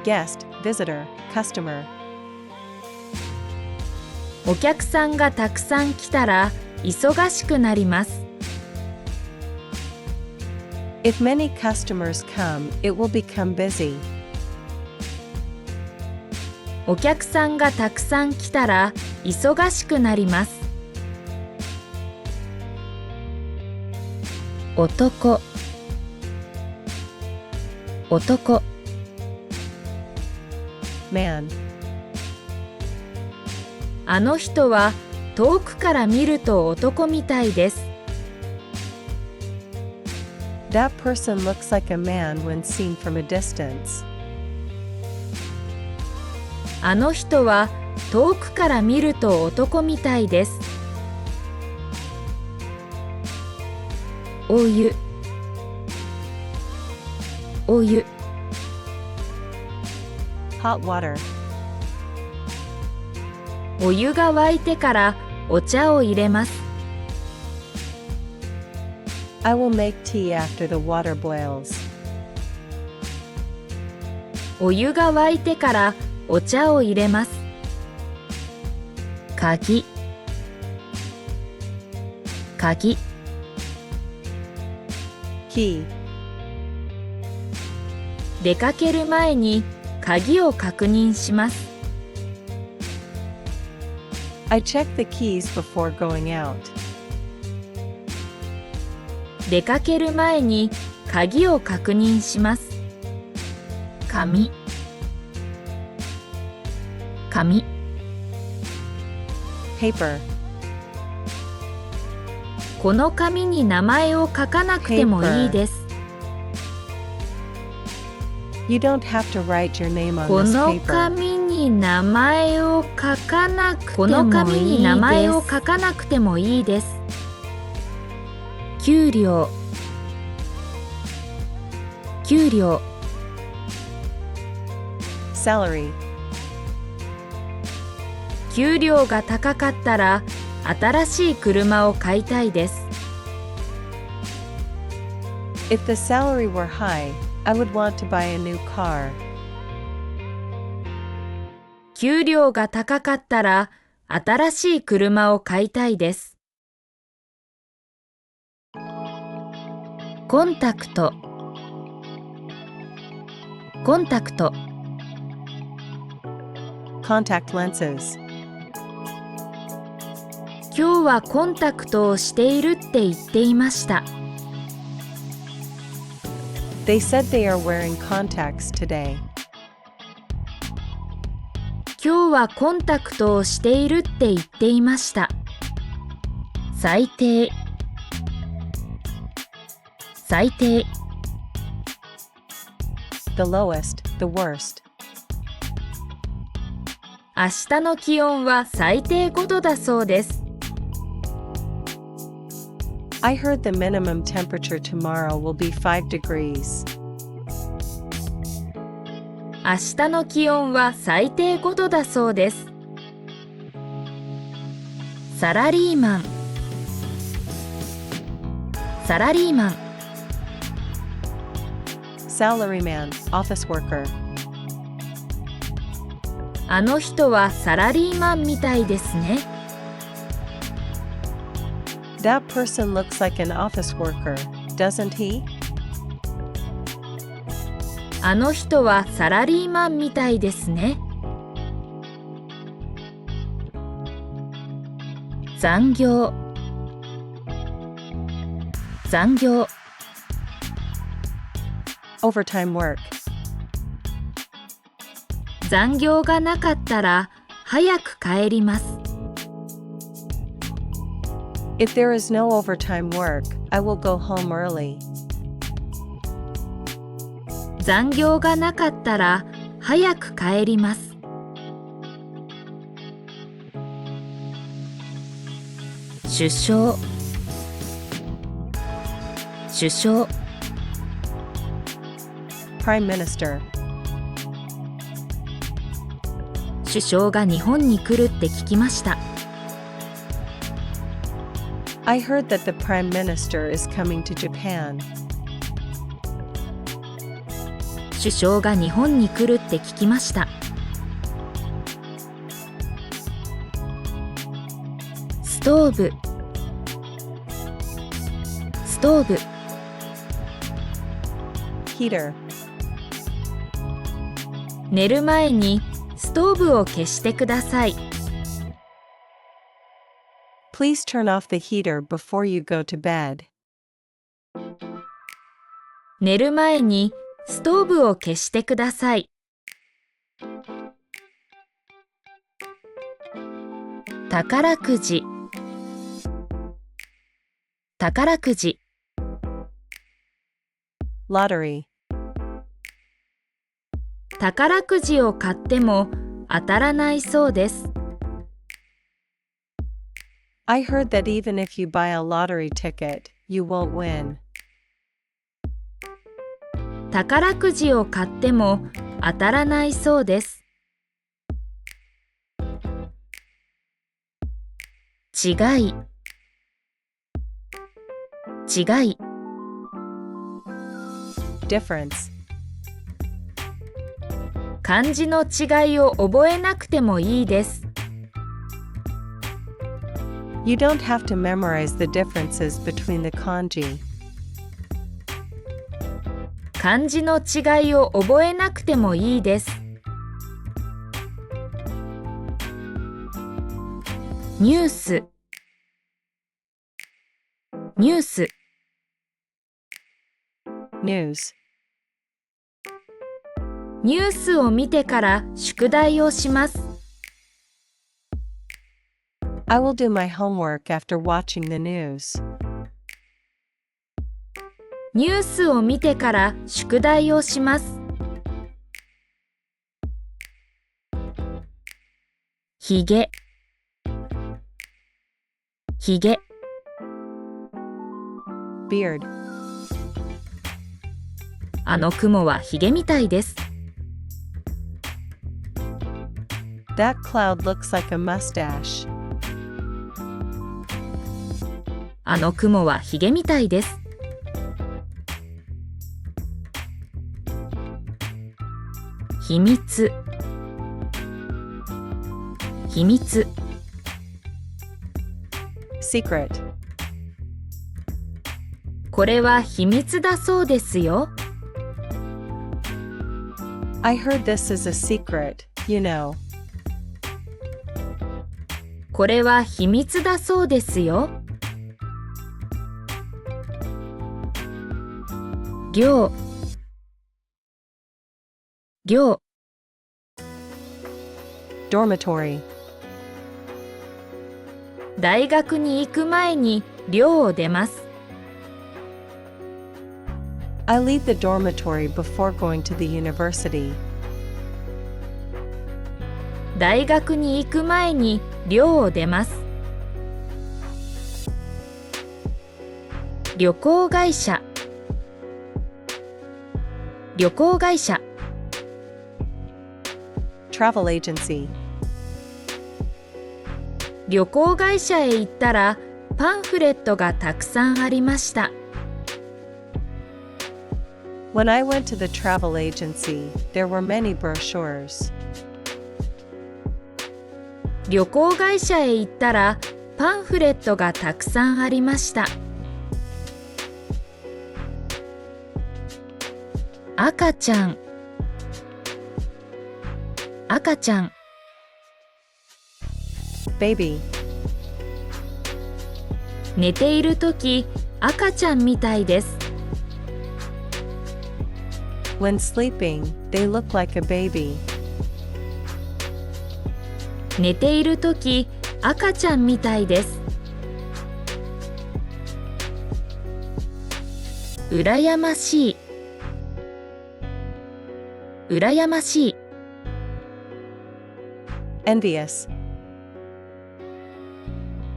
Guest, visitor, customer. お客さんがたくさん来たら忙しくなります。If many customers come, it will become busy. お客さんがたくさん来たら忙しくなります。男。男。Man. あの人は遠くから見ると男みたいです。That person looks like a man when seen from a distance. あの人は遠くから見ると男みたいです。お湯。お湯。Hot water. お湯が沸いてからお茶を入れます。I will make tea after the water boils. お湯が沸いてからお茶を入れます。鍵、鍵、key, 出かける前に鍵を確認します。I check the keys before going out. 出かける前に鍵を確認します。紙、紙、paper, この紙に名前を書かなくてもいいです。You don't have to write your name on こ this の paper. 紙に名前を書かなくてもいいです。この紙に名前を書かなくてもいいです。給料、給料、Salary, 給料が高かったら新しい車を買いたいです。if the salary were high, I would want to buy a new car. 給料が高かったら新しい車を買いたいです。コンタクト、コンタクト、Contact lenses. 今日はコンタクトをしているって言っていました。They said they are wearing contacts today. 今日はコンタクトをしているって言っていました。最低、最低、The lowest, the worst. 明日の気温は最低5度だそうです。I heard the minimum temperature tomorrow will be 5 degrees. 明日の気温は最低5度だそうです。サラリーマン、サラリーマン、Salaryman, office worker. あの人はサラリーマンみたいですね。That person looks like an office worker, doesn't he? あの人はサラリーマンみたいですね。残業、残業、Overtime work. 残業がなかったら早く帰ります。If there is no overtime work, I will go home early. 残業がなかったら早く帰ります。首相、首相、Prime Minister. 首相が日本に来るって聞きました。I heard that the Prime Minister is coming to Japan. 首相が日本に来るって聞きました。ストーブ、ストーブ、Heater. 寝る前にストーブを消してください。Please turn off the heater before you go to bed. 寝る前にストーブを消してください。宝くじ、宝くじ、Lottery. 宝くじを買っても当たらないそうです。I heard that even if you buy a lottery ticket, you won't win. 宝くじを買っても当たらないそうです。違い、違い、Difference. 漢字の違いを覚えなくてもいいです。You don't have to memorize the differences between the kanji. 漢字の違いを覚えなくてもいいです。ニュース、ニュース、 News. ニュースを見てから宿題をします。I will do my homework after watching the news. ニュースを見てから宿題をします。ひげ、ひげ、 Beard. あの雲はひげみたいです。That cloud looks like a mustache. あの雲はひげみたいです。秘密、秘密、 Secret. これは秘密だそうですよ。I heard this is a secret, you know. これは秘密だそうですよ。寮、寮、 Dormitory. 大学に行く前に寮を出ます。I leave the dormitory before going to the university. 大学に行く前に寮を出ます。旅行会社、旅行会社、 Travel agency. 旅行会社へ行ったらパンフレットがたくさんありました。When I went to the travel agency, there were many brochures. 旅行会社へ行ったらパンフレットがたくさんありました。赤ちゃん、赤ちゃん、 Baby. 寝ているとき赤ちゃんみたいです。When sleeping, they look like a baby. 寝ているとき赤ちゃんみたいです。うらやましい、うらやましい、 Envious.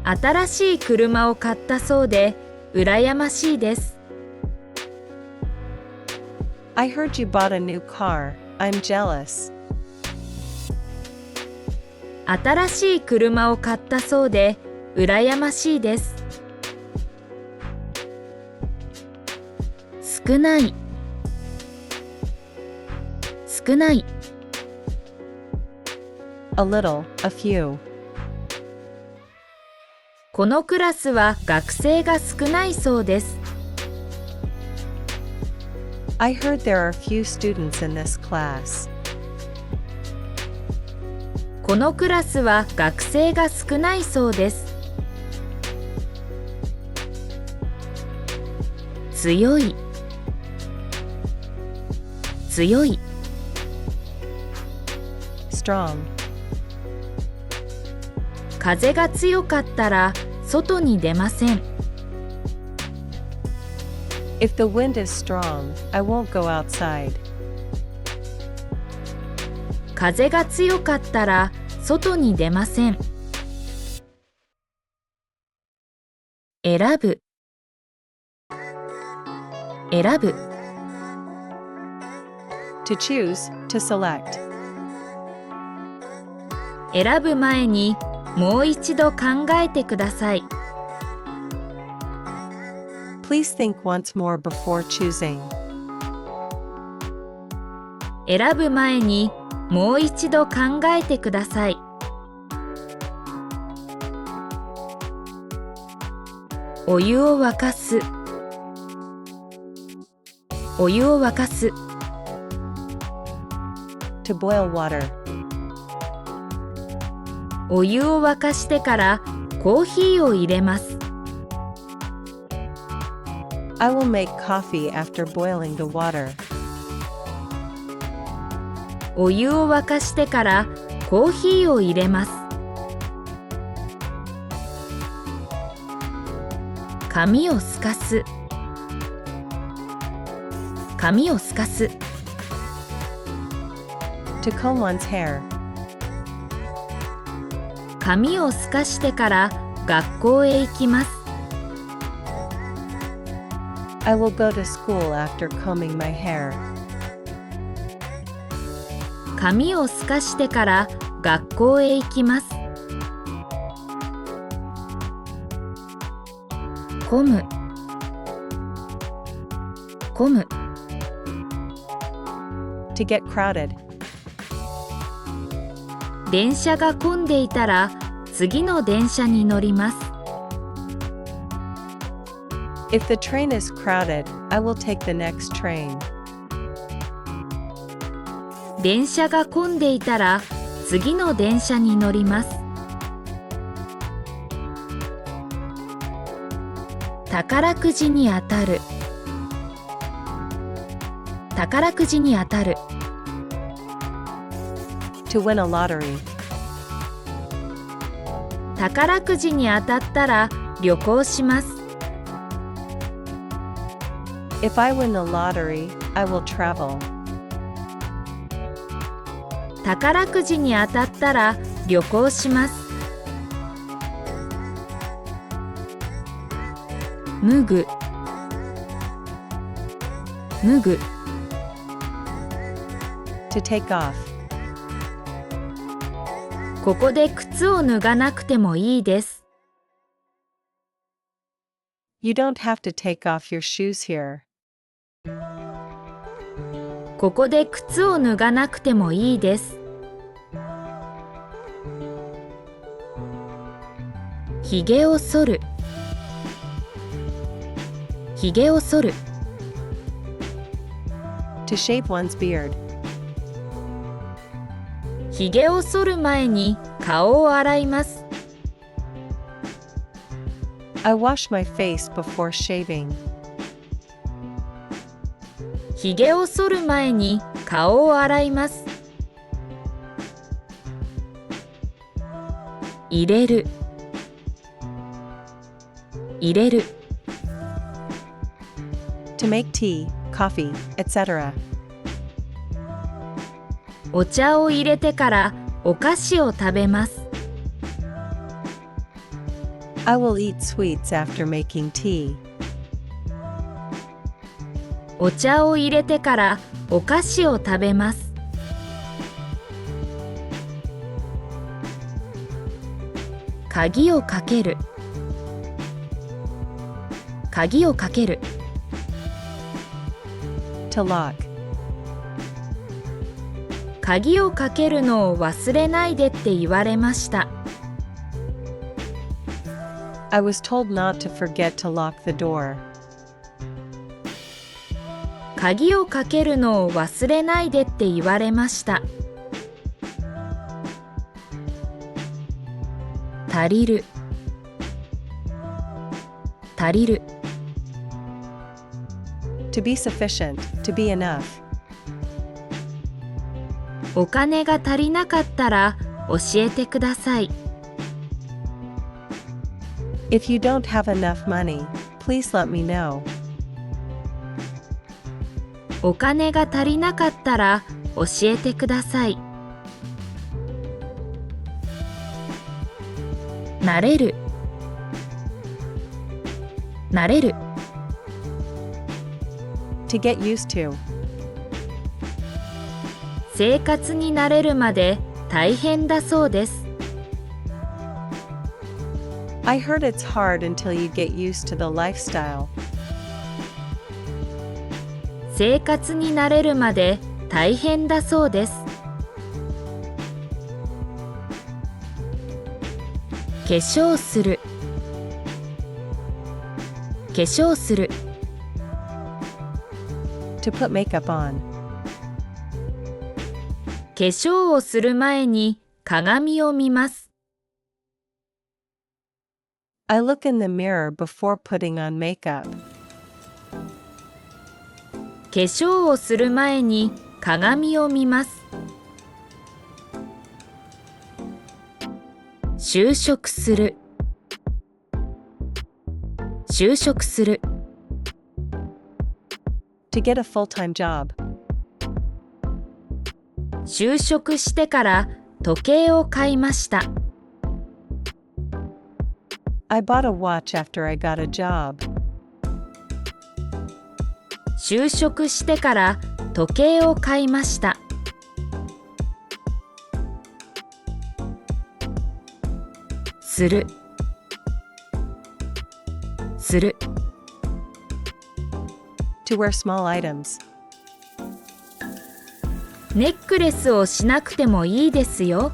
新しい車を買ったそうでうらやましいです。I heard you bought a new car. I'm jealous. 新しい車を買ったそうでうらやましいです。少ない、少ない、 A little, a few. このクラスは学生が少ないそうです。I heard there are few students in this class. このクラスは学生が少ないそうです。強い、強い、 Strong. 風が強かったら外に出ません。If the wind is strong, I won't go outside. 風が強かったら外に出ません。選ぶ、選ぶ、 To choose, to select. 選ぶ前にもう一度考えてください。Please think once more before choosing. 選ぶ前にもう一度考えてください。お湯を沸かす。お湯を沸かす。To boil water. お湯を沸かしてからコーヒーを入れます。I will make coffee after boiling the water. お湯を沸かしてからコーヒーを入れます。髪をすかす。髪をすかす。To comb one's hair. 髪をすかしてから学校へ行きます。I will go to school after combing my hair. 髪をすかしてから学校へ行きます。混む。混む。To get crowded. 電車が混んでいたら次の電車に乗ります。If the train is crowded, I will take the next train. 電車が混んでいたら次の電車に乗ります。宝くじに当たる。宝くじに当たる。To win a lottery. 宝くじに当たったら旅行します。If I win the lottery, I will travel. 宝くじに当たったら旅行します。脱ぐ。脱ぐ。To take off. ここで靴を脱がなくてもいいです。You don't have to take off your shoes here. ここで靴を脱がなくてもいいです。ひげを剃る。ひげを剃る。To shave one's beard. ひげを剃る前に顔を洗います。I wash my face before shaving. ひげを剃る前に顔を洗います。入れる。入れる。To make tea, coffee, etc. お茶を入れてからお菓子を食べます。I will eat sweets after making tea. お茶を入れてからお菓子を食べます。鍵をかける。鍵をかける。To lock. 鍵をかけるのを忘れないでって言われました。I was told not to forget to lock the door. 鍵をかけるのを忘れないでって言われました。足りる。足りる。To be sufficient, to be enough. お金が足りなかったら教えてください。If you don't have enough money, please let me know. お金が足りなかったら教えてください。慣れる。慣れる。To get used to. 生活に慣れるまで大変だそうです。I heard it's hard until you get used to the lifestyle. 生活に慣れるまで大変だそうです。化粧する。粧する To put makeup on. 化粧をする前に鏡を見ます。I look in the mirror before putting on makeup. 化粧をする前に鏡を見ます。就職する就職する To get a full-time job. 就職してから時計を買いました。I bought a watch after I got a job. 就職してから時計を買いました。するする To wear small items. ネックレスをしなくてもいいですよ。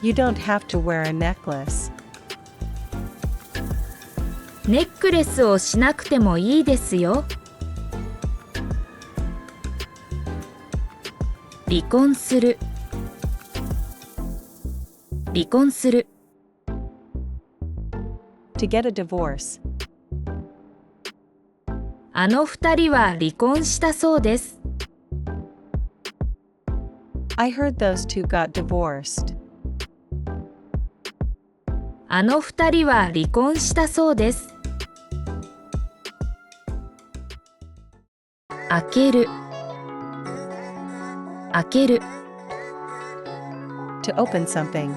You don't have to wear a necklace. ネックレスをしなくてもいいですよ。離婚する離婚する To get a divorce. あの二人は離婚したそうです。I heard those two got divorced. あの二人は離婚したそうです。開ける開ける To open something.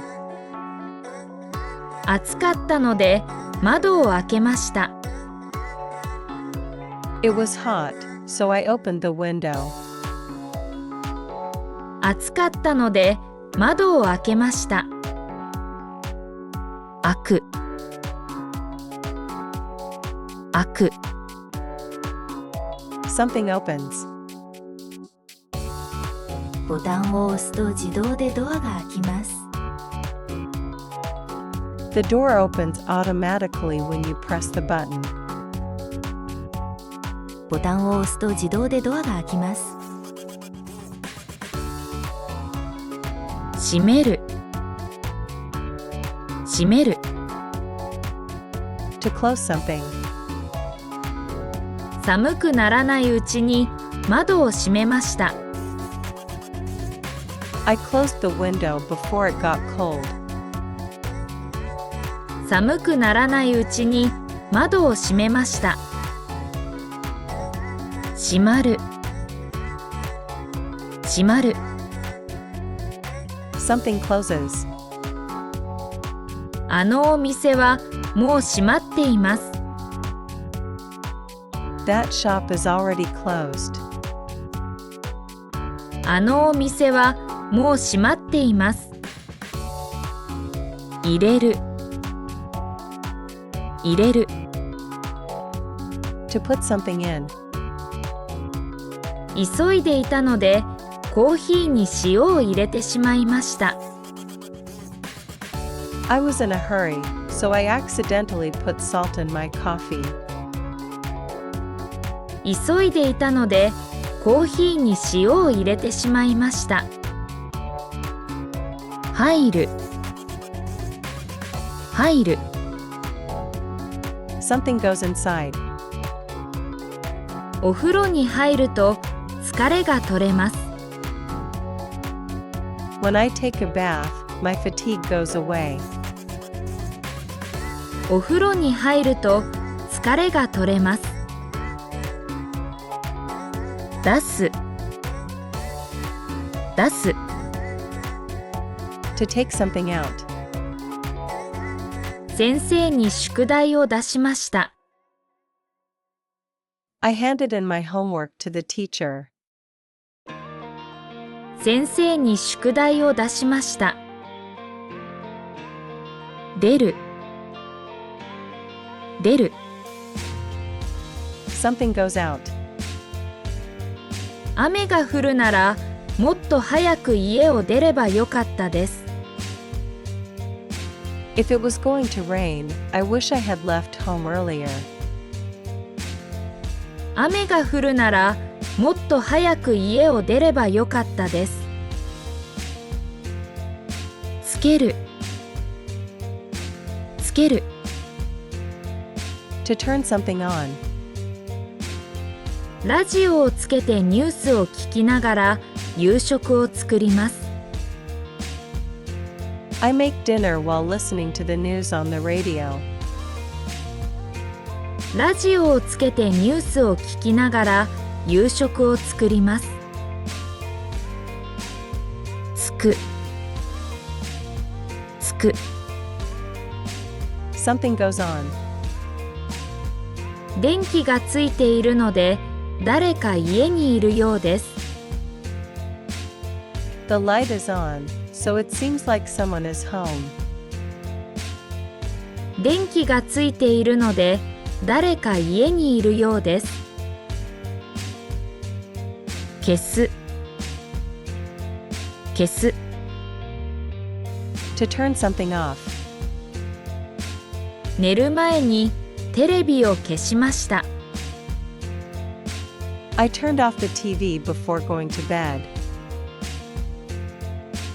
暑かったので窓を開けました。It was hot, so I opened the window. 暑かったので窓を開けました。開く開く Something opens. ボタンを押すと自動でドアが開きます。The door opens automatically when you press the button. ボタンを押すと自動でドアが開きます。閉める閉める To close something. 寒くならないうちに窓を閉めました。I closed the window before it got cold. 寒くならないうちに窓を閉めました。閉まる閉まる Something closes. あのお店はもう閉まっています。That shop is already closed. あのお店はもう閉まっています。入れる入れる To put something in. 急いでいたのでコーヒーに塩を入れてしまいました。I was in a hurry, so I accidentally put salt in my coffee. 急いでいたのでコーヒーに塩を入れてしまいました。入る入る Something goes inside. お風呂に入ると疲れが取れます。When I take a bath, my fatigue goes away. お風呂に入ると疲れが取れます。出す出す To take something out. 先生に宿題を出しました。I handed in my homework to the teacher. 先生に宿題を出しました。出る出る Something goes out. 雨が降るならもっと早く家を出ればよかったです。If it was going to rain, I wish I had left home earlier. 雨が降るならもっと早く家を出ればよかったです。つけるつける To turn something on. ラジオをつけてニュースを聞きながら夕食を作ります。I make dinner while listening to the news on the radio. ラジオをつけてニュースを聞きながら夕食を作ります。つくつく Something goes on. 電気がついているので誰か家にいるようです。The light is on, so it seems like someone is home. 電気がついているので誰か家にいるようです。消す消す To turn something off. 寝る前にテレビを消しました。I turned off the TV before going to bed.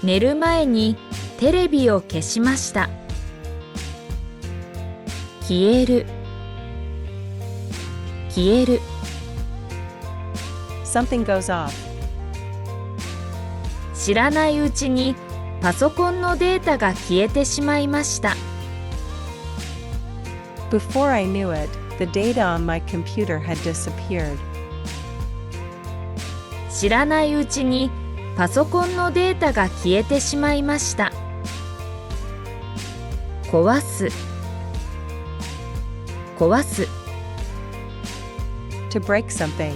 寝る前にテレビを消しました。消える消える Something goes off. 知らないうちにパソコンのデータが消えてしまいました。Before I knew it, the data on my computer had disappeared. 知らないうちにパソコンのデータが消えてしまいました。壊す壊す To break something.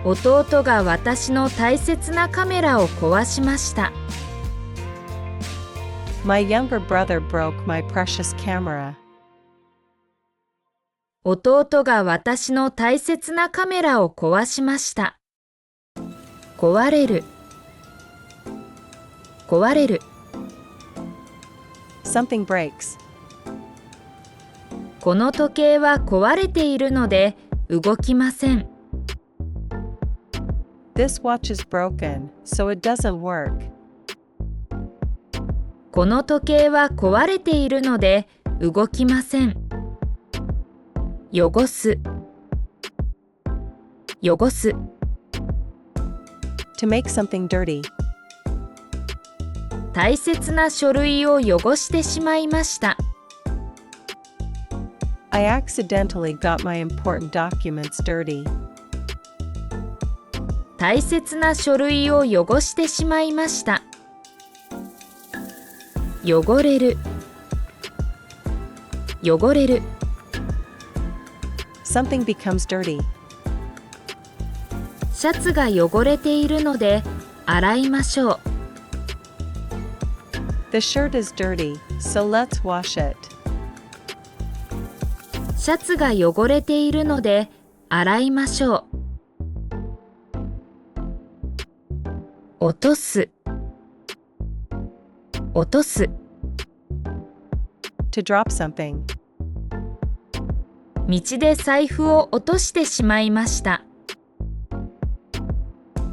弟が私の大切なカメラを壊しました。My younger brother broke my precious camera. 弟が私の大切なカメラを壊しました。壊れる壊れる Something breaks. この時計は壊れているので動きません。This watch is broken, so it doesn't work. この時計は壊れているので動きません。汚す汚す To make something dirty. 大切な書類を汚してしまいました。I accidentally got my important documents dirty. 大切な書類を汚してしまいました。汚れる汚れる Something becomes dirty. シャツが汚れているので洗いましょう。The shirt is dirty, so let's wash it. シャツが汚れているので洗いましょう。落とす落とす To drop something. 道で財布を落としてしまいました。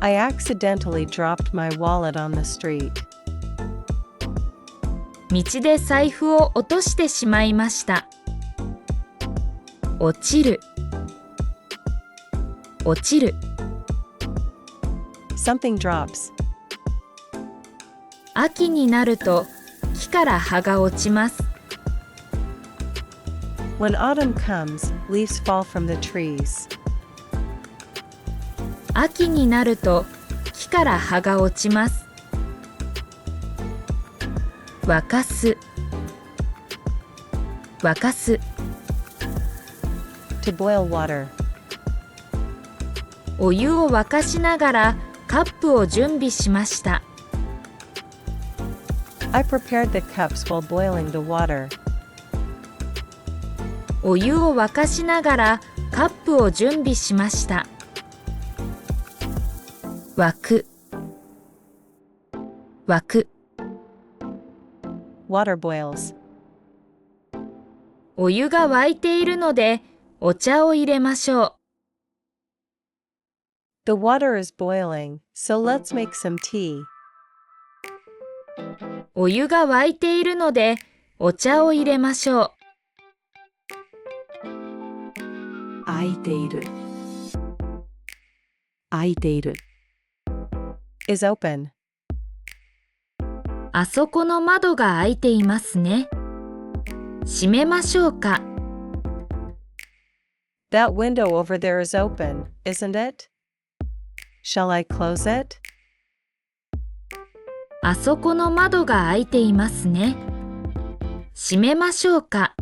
I accidentally dropped my wallet on the street. 道で財布を落としてしまいました。落ちる落ちる Something drops. 秋になると木から葉が落ちます。When autumn comes, leaves fall from the trees. 秋になると木から葉が落ちます。沸かす沸かす To boil water. お湯を沸かしながらカップを準備しました。I prepared the cups while boiling the water. お湯を沸かしながらカップを準備しました。沸く沸く Water boils. お湯が沸いているので、お茶を入れましょう。The water is boiling, so let's make some tea. お湯が沸いているので、お茶を入れましょう。開いている。開いている。Is open. あそこの窓が開いていますね。閉めましょうか。That window over there is open, isn't it? Shall I close it? あそこの窓が開いていますね。閉めましょうか。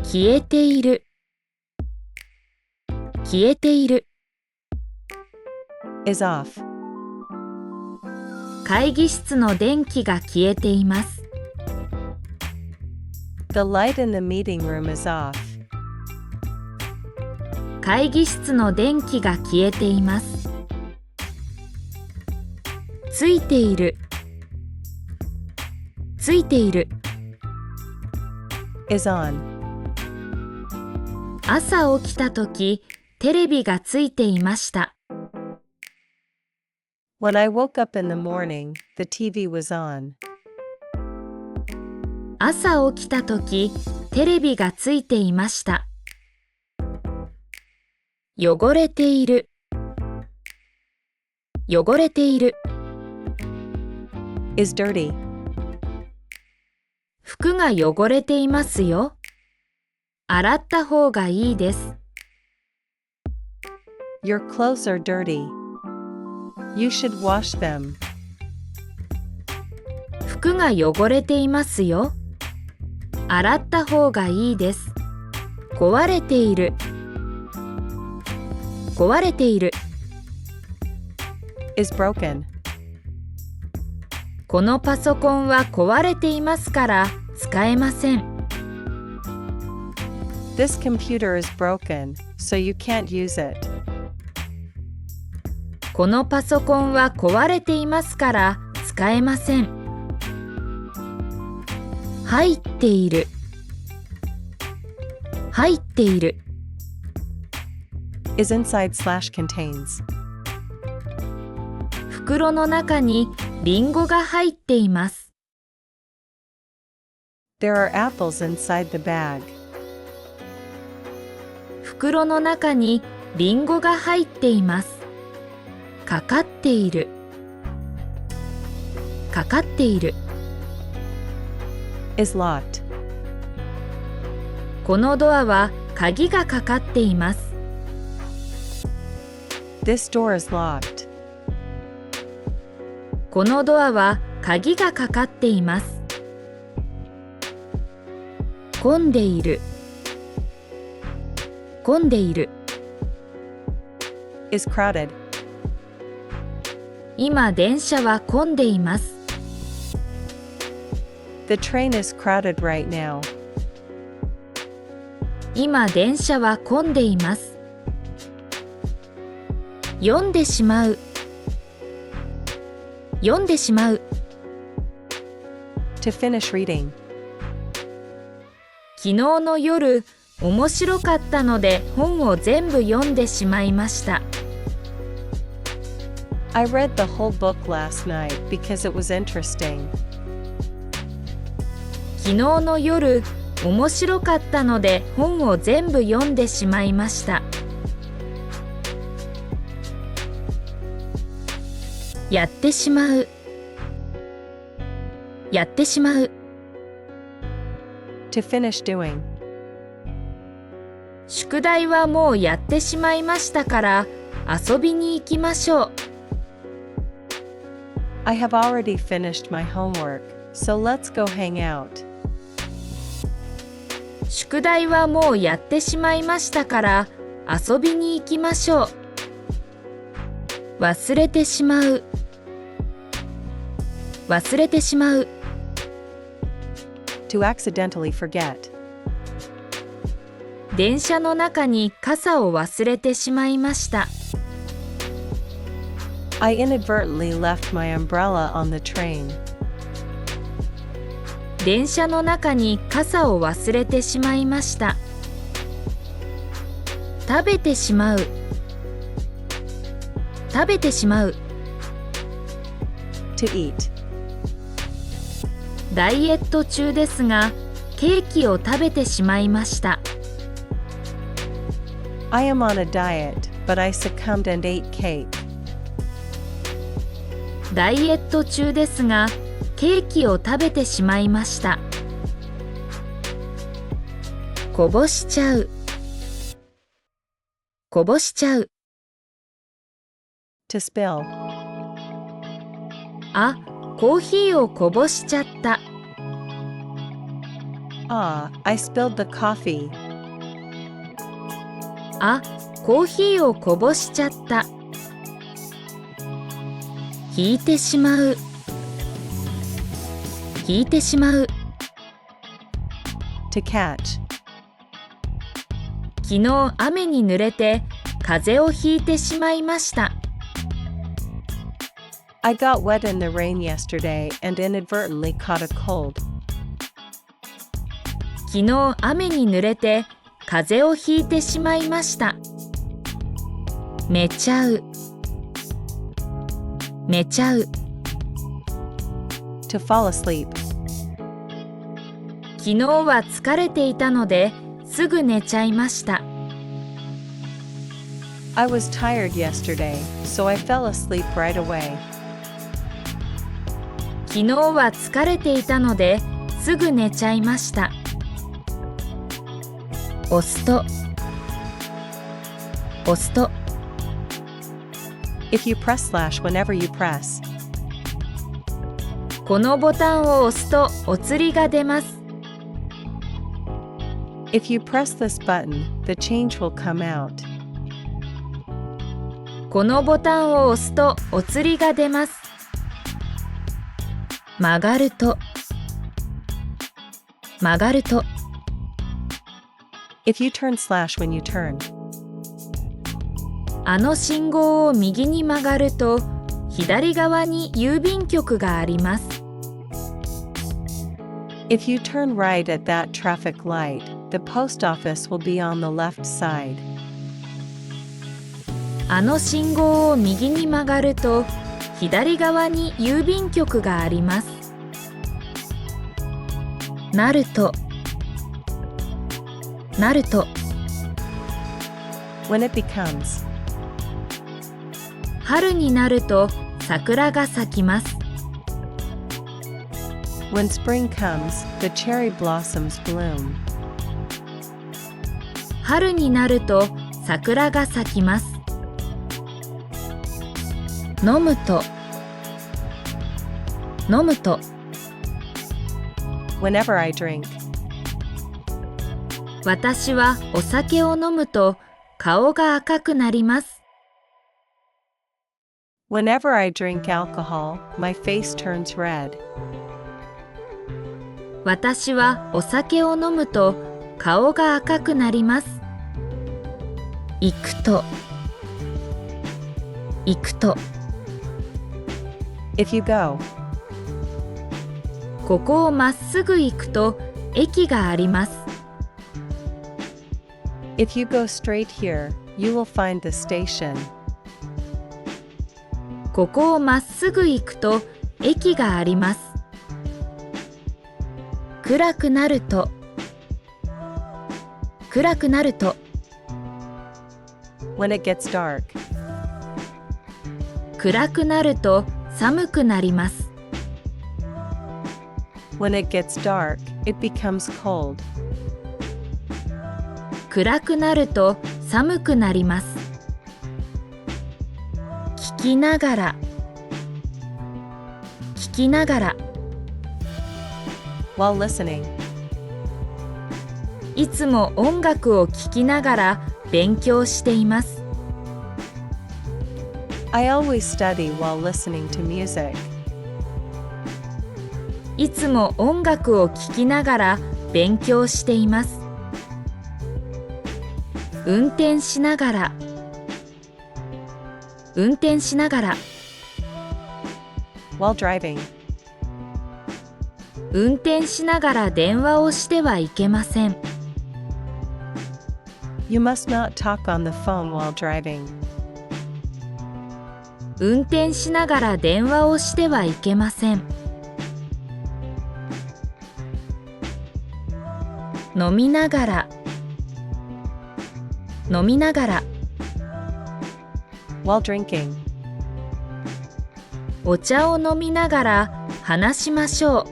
消えている。消えている。Is off. 会議室の電気が消えています。The light in the meeting room is off. 会議室の電気が消えています。ついている。ついている。Is on. 朝起きたとき、テレビがついていました。When I woke up in the morning, the TV was on. 朝起きたとき、テレビがついていました。汚れている。汚れている。Is dirty. 服が汚れていますよ。洗った方がいいです。Your clothes are dirty. You should wash them. 服が汚れていますよ。洗った方がいいです。壊れている。壊れている。Is broken. このパソコンは壊れていますから使えません。This computer is broken, so you can't use it. このパソコンは壊れていますから使えません。入っている。入っている。Is inside/contains. 袋の中にリンゴが入っています。There are apples inside the bag. 袋の中にリンゴが入っています。かかっている。かかっている。Is locked. このドアは鍵がかかっています。This door is locked. このドアは鍵がかかっています。混んでいる。混んでいる。Is crowded. 今電車は混んでいます。The train is crowded right now. 今電車は混んでいます。読んでしまう。読んでしまう。To finish reading. 昨日の夜、面白かったので本を全部読んでしまいました。I read the whole book last night because it was interesting. 昨日の夜、面白かったので本を全部読んでしまいました。やってしまう。やってしまう。To finish doing. 宿題はもうやってしまいましたから遊びに行きましょう。I have already finished my homework, so let's go hang out. 宿題はもうやってしまいましたから遊びに行きましょう。忘れてしまう。忘れてしまう。To accidentally forget. 電車の中に傘を忘れてしまいました。I inadvertently left my umbrella on the train. 電車の中に傘を忘れてしまいました。食べてしまう。食べてしまう。To eat. ダイエット中ですが、ケーキを食べてしまいました。I am on a diet, but I succumbed and ate cake. ダイエット中ですが、ケーキを食べてしまいました。こぼしちゃう。こぼしちゃう。To spill. あ、コーヒーをこぼしちゃった。Ah, I spilled the coffee. あ、コーヒーをこぼしちゃった。引いてしまう。引いてしまう。To catch. 昨日雨に濡れて風邪をひいてしまいました。I got wet in the rain yesterday and inadvertently caught a cold. 昨日雨に濡れて風邪をひいてしまいました。寝ちゃう。寝ちゃう。To fall asleep. 昨日は疲れていたのですぐ寝ちゃいました。I was tired yesterday, so I fell asleep right away. 昨日は疲れていたのですぐ寝ちゃいました。押すと。押すと。If you press slash whenever you press. このボタンを押すとお釣りが出ます。If you press this button, the change will come out. このボタンを押すとお釣りが出ます。曲がると。曲がると。If you turn slash when you turn. あの信号を右に曲がると左側に郵便局があります。If you turn right at that traffic light, the post office will be on the left side. あの信号を右に曲がると左側に郵便局があります。なると。なると。When it becomes. 春になると桜が咲きます。When spring comes, the cherry blossoms bloom. 春になると桜が咲きます。飲むと。飲むと。Whenever I drink. 私はお酒を飲むと顔が赤くなります。Whenever I drink alcohol, my face turns red. 私はお酒を飲むと顔が赤くなります。行くと。行くと。If you go. ここをまっすぐ行くと駅があります。If you go straight here, you will find the station. ここをまっすぐ行くと駅があります。暗くなると。暗くなると。When it gets dark. 暗くなると寒くなります。When it gets dark, it becomes cold. 暗くなると寒くなります。聞きながら。聞きながら。While listening. いつも音楽を聴きながら勉強しています。I always study while listening to music. いつも音楽を聴きながら勉強しています。運転しながら。運転しながら。While driving. 運転しながら電話をしてはいけません。You must not talk on the phone while driving. 運転しながら電話をしてはいけません。飲みながら、飲みながら、 While drinking. お茶を飲みながら話しましょう。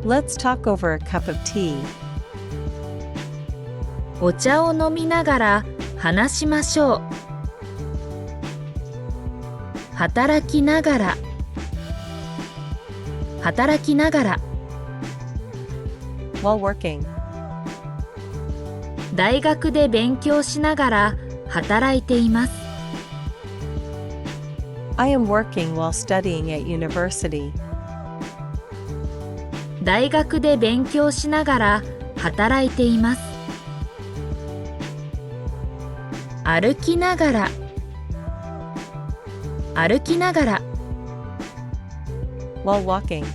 Let's talk over a cup of tea. お茶を飲みながら話しましょう。働きながら、働きながら、 While working. 大学で勉強しながら働いています。 I am working while studying at university. 大学で勉強しながら働いています。歩きながら、歩きながら、 While walking.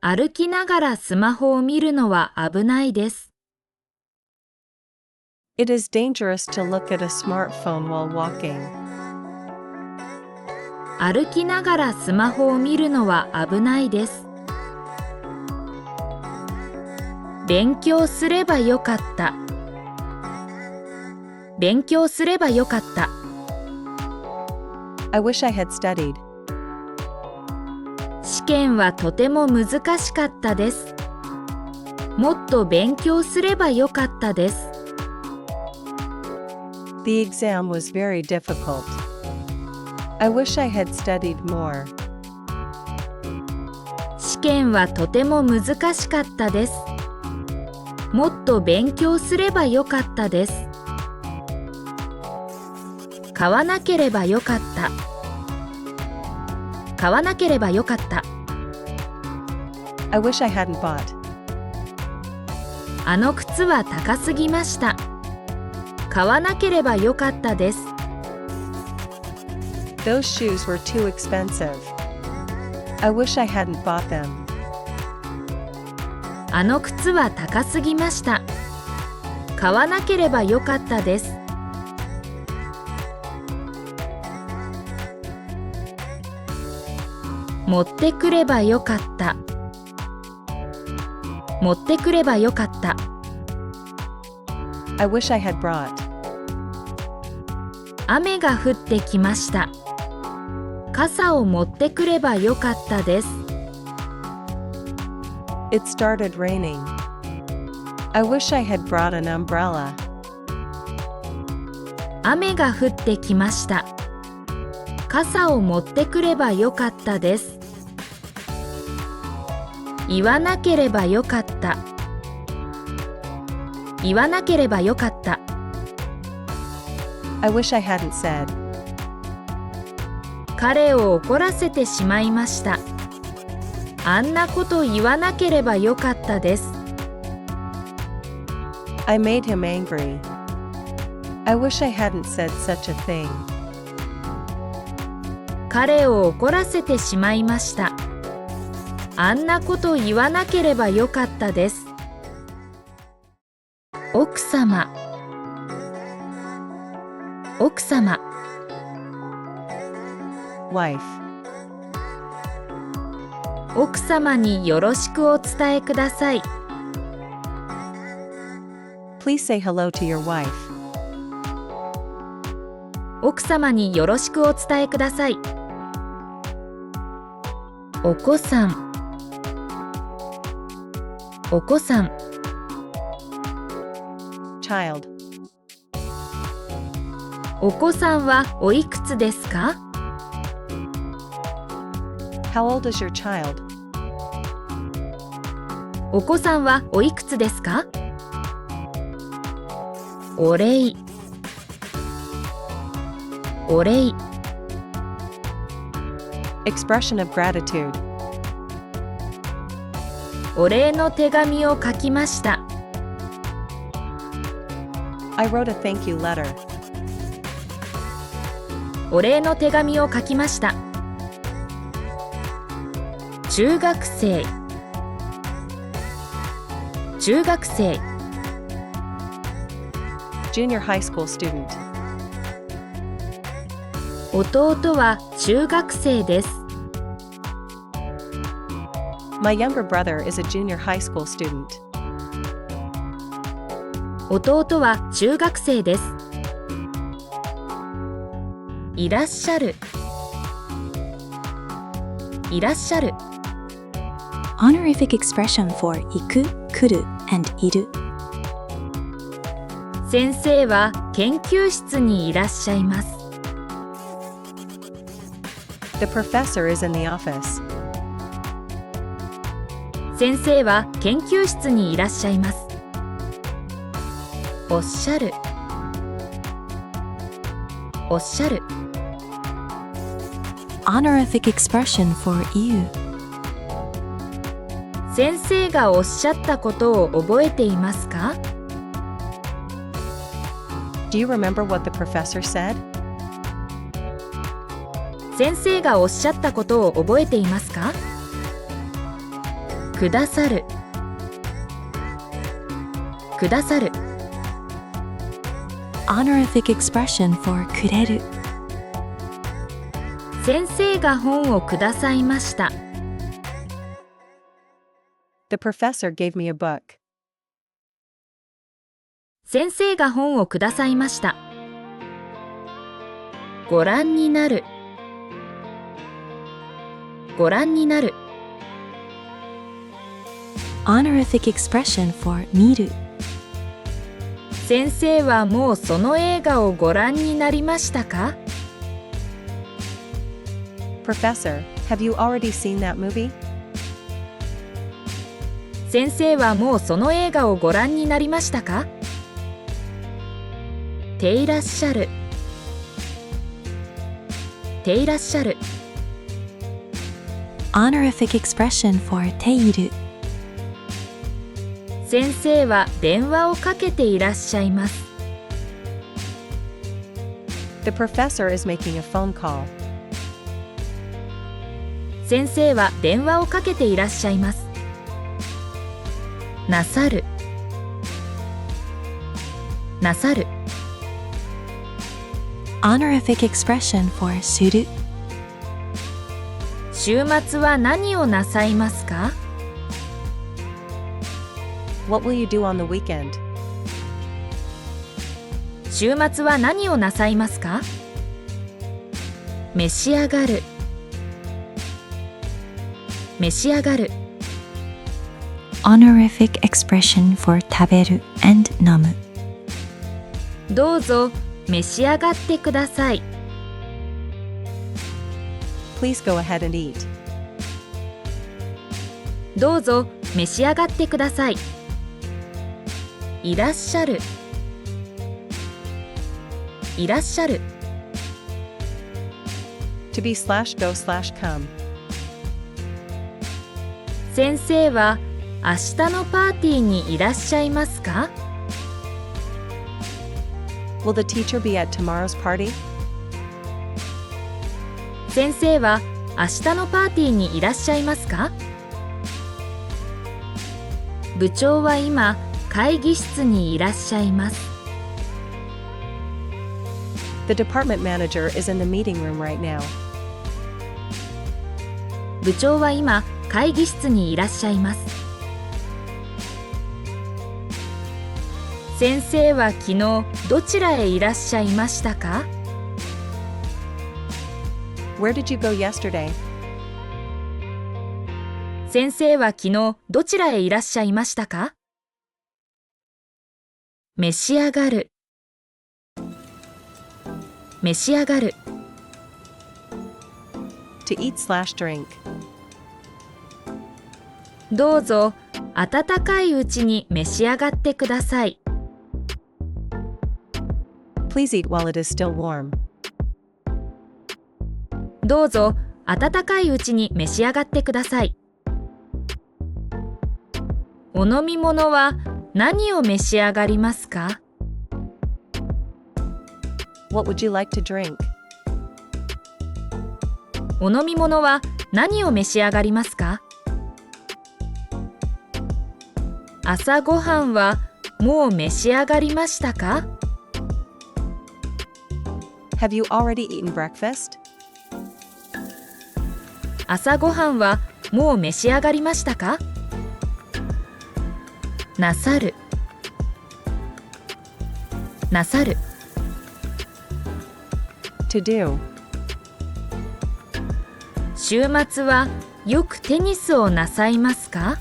歩きながらスマホを見るのは危ないです。 It is dangerous to look at a smartphone while walking. 歩きながらスマホを見るのは危ないです。勉強すればよかった。勉強すればよかった。 I wish I had studied. 試験はとても難しかったです。もっと勉強すればよかったです。 The exam was very difficult. I wish I had studied more. 試験はとても難しかったです。もっと勉強すればよかったです。買わなければよかった。買わなければよかった。 I wish I hadn't bought. あの靴は高すぎました。買わなければよかったです。 Those shoes were too expensive. I wish I hadn't bought them. あの靴は高すぎました。買わなければよかったです。持ってくればよかった。持ってくればよかった。 I wish I had brought. 雨が降ってきました。傘を持ってくればよかったです。 It started raining. I wish I had brought an umbrella. 雨が降ってきました。傘を持ってくればよかったです。言わなければよかった。言わなければよかった。 I wish I hadn't said. 彼を怒らせてしまいました。あんなこと言わなければよかったです。 I made him angry. I wish I hadn't said such a thing. 彼を怒らせてしまいました。あんなこと言わなければよかったです。奥様、奥様、 Wife. 奥様によろしくお伝えください。 Please say hello to your wife. 奥様によろしくお伝えください。お子さん、お子さん、 Child. お子さんはおいくつですか？ How old is your child? お子さんはおいくつですか？お礼、お礼、 Expression of gratitude. お礼の手紙を書きました。I wrote a thank you letter. お礼の手紙を書きました。中学生中学生 Junior high school student. 弟は中学生です。 My younger brother is a junior high school student. 弟は中学生です。いらっしゃるいらっしゃる Honorific expression for 行く、来る and いる。先生は研究室にいらっしゃいます。 The professor is in the office. 先生は研究室にいらっしゃいます。おっしゃるおっしゃる Honorific expression for 言う。先生がおっしゃったことを覚えていますか？ Do you remember what the professor said? 先生がおっしゃったことを覚えていますか？くださるくださる Honorific expression for くれる。先生が本をくださいました。 The professor gave me a book. 先生が本をくださいました。ご覧になるご覧になる Honorific expression for 見る。先生はもうその映画をご覧になりましたか？ Professor, have you already seen that movie? 先生はもうその映画をご覧になりましたか？ていらっしゃるていらっしゃる Honorific expression for ている。先生は電話をかけていらっしゃいます。 The professor is making a phone call. 先生は電話をかけていらっしゃいます。なさるなさる Honorific expression for する。週末は何をなさいますか？ What will you do on the weekend? 週末は何をなさいますか？召し上がる召し上がる Honorific expression for 食べる and 飲む。どうぞ召し上がってください。 Please go ahead and eat. どうぞ召し上がってください。いらっしゃるいらっしゃる To be slash go slash come. 先生は明日のパーティーにいらっしゃいますか？ Will the teacher be at tomorrow's party? 先生は明日のパーティーにいらっしゃいますか？部長は今会議室にいらっしゃいます。 The department manager is in the meeting room right now. 部長は今会議室にいらっしゃいます。先生は昨日どちらへいらっしゃいましたか？ Where did you go yesterday? 先生は昨日どちらへいらっしゃいましたか？召し上がる召し上がる To eat slash drink. どうぞ温かいうちに召し上がってください。 Please eat while it is still warm. どうぞ温かいうちに召し上がってください。お飲み物は何を召し上がりますか？ What would you like to drink? お飲み物は何を召し上がりますか？朝ごはんはもう召し上がりましたか？ Have you already eaten breakfast? 朝ごはんはもう召し上がりましたか？なさる、なさる。To do. 週末はよくテニスをなさいますか？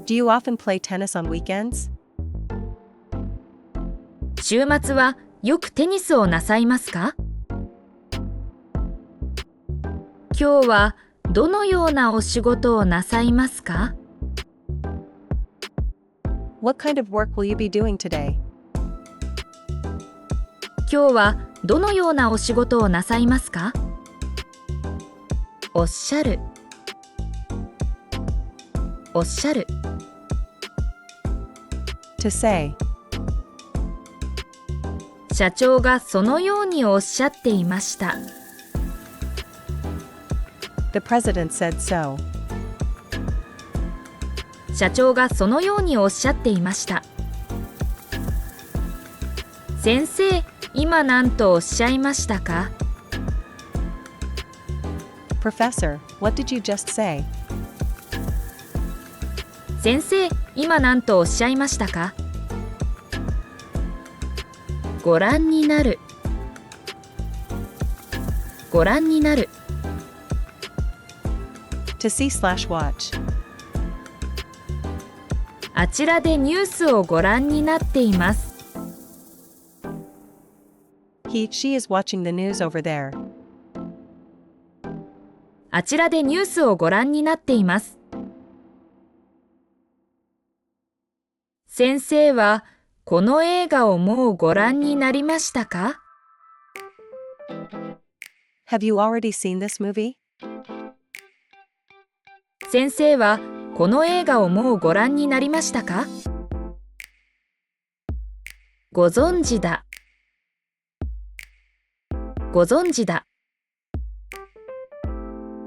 Do you often play tennis on weekends? 週末はよくテニスをなさいますか？今日はどのようなお仕事をなさいますか？ What kind of work will you be doing today? 今日はどのようなお仕事をなさいますか？おっしゃる、おっしゃる。To say. 社長がそのようにおっしゃっていました。The president said so. 社長がそのようにおっしゃっていました。先生、今何とおっしゃいましたか？ Professor, what did you just say? 先生、今何とおっしゃいましたか？ご覧になる、ご覧になる。To see/watch. あちらでニュースをご覧になっています。She is watching the news over there. あちらでニュースをご覧になっています。先生はこの映画をもうご覧になりましたか？ Have you already seen this movie? 先生はこの映画をもうご覧になりましたか？ご存知だ、ご存知だ。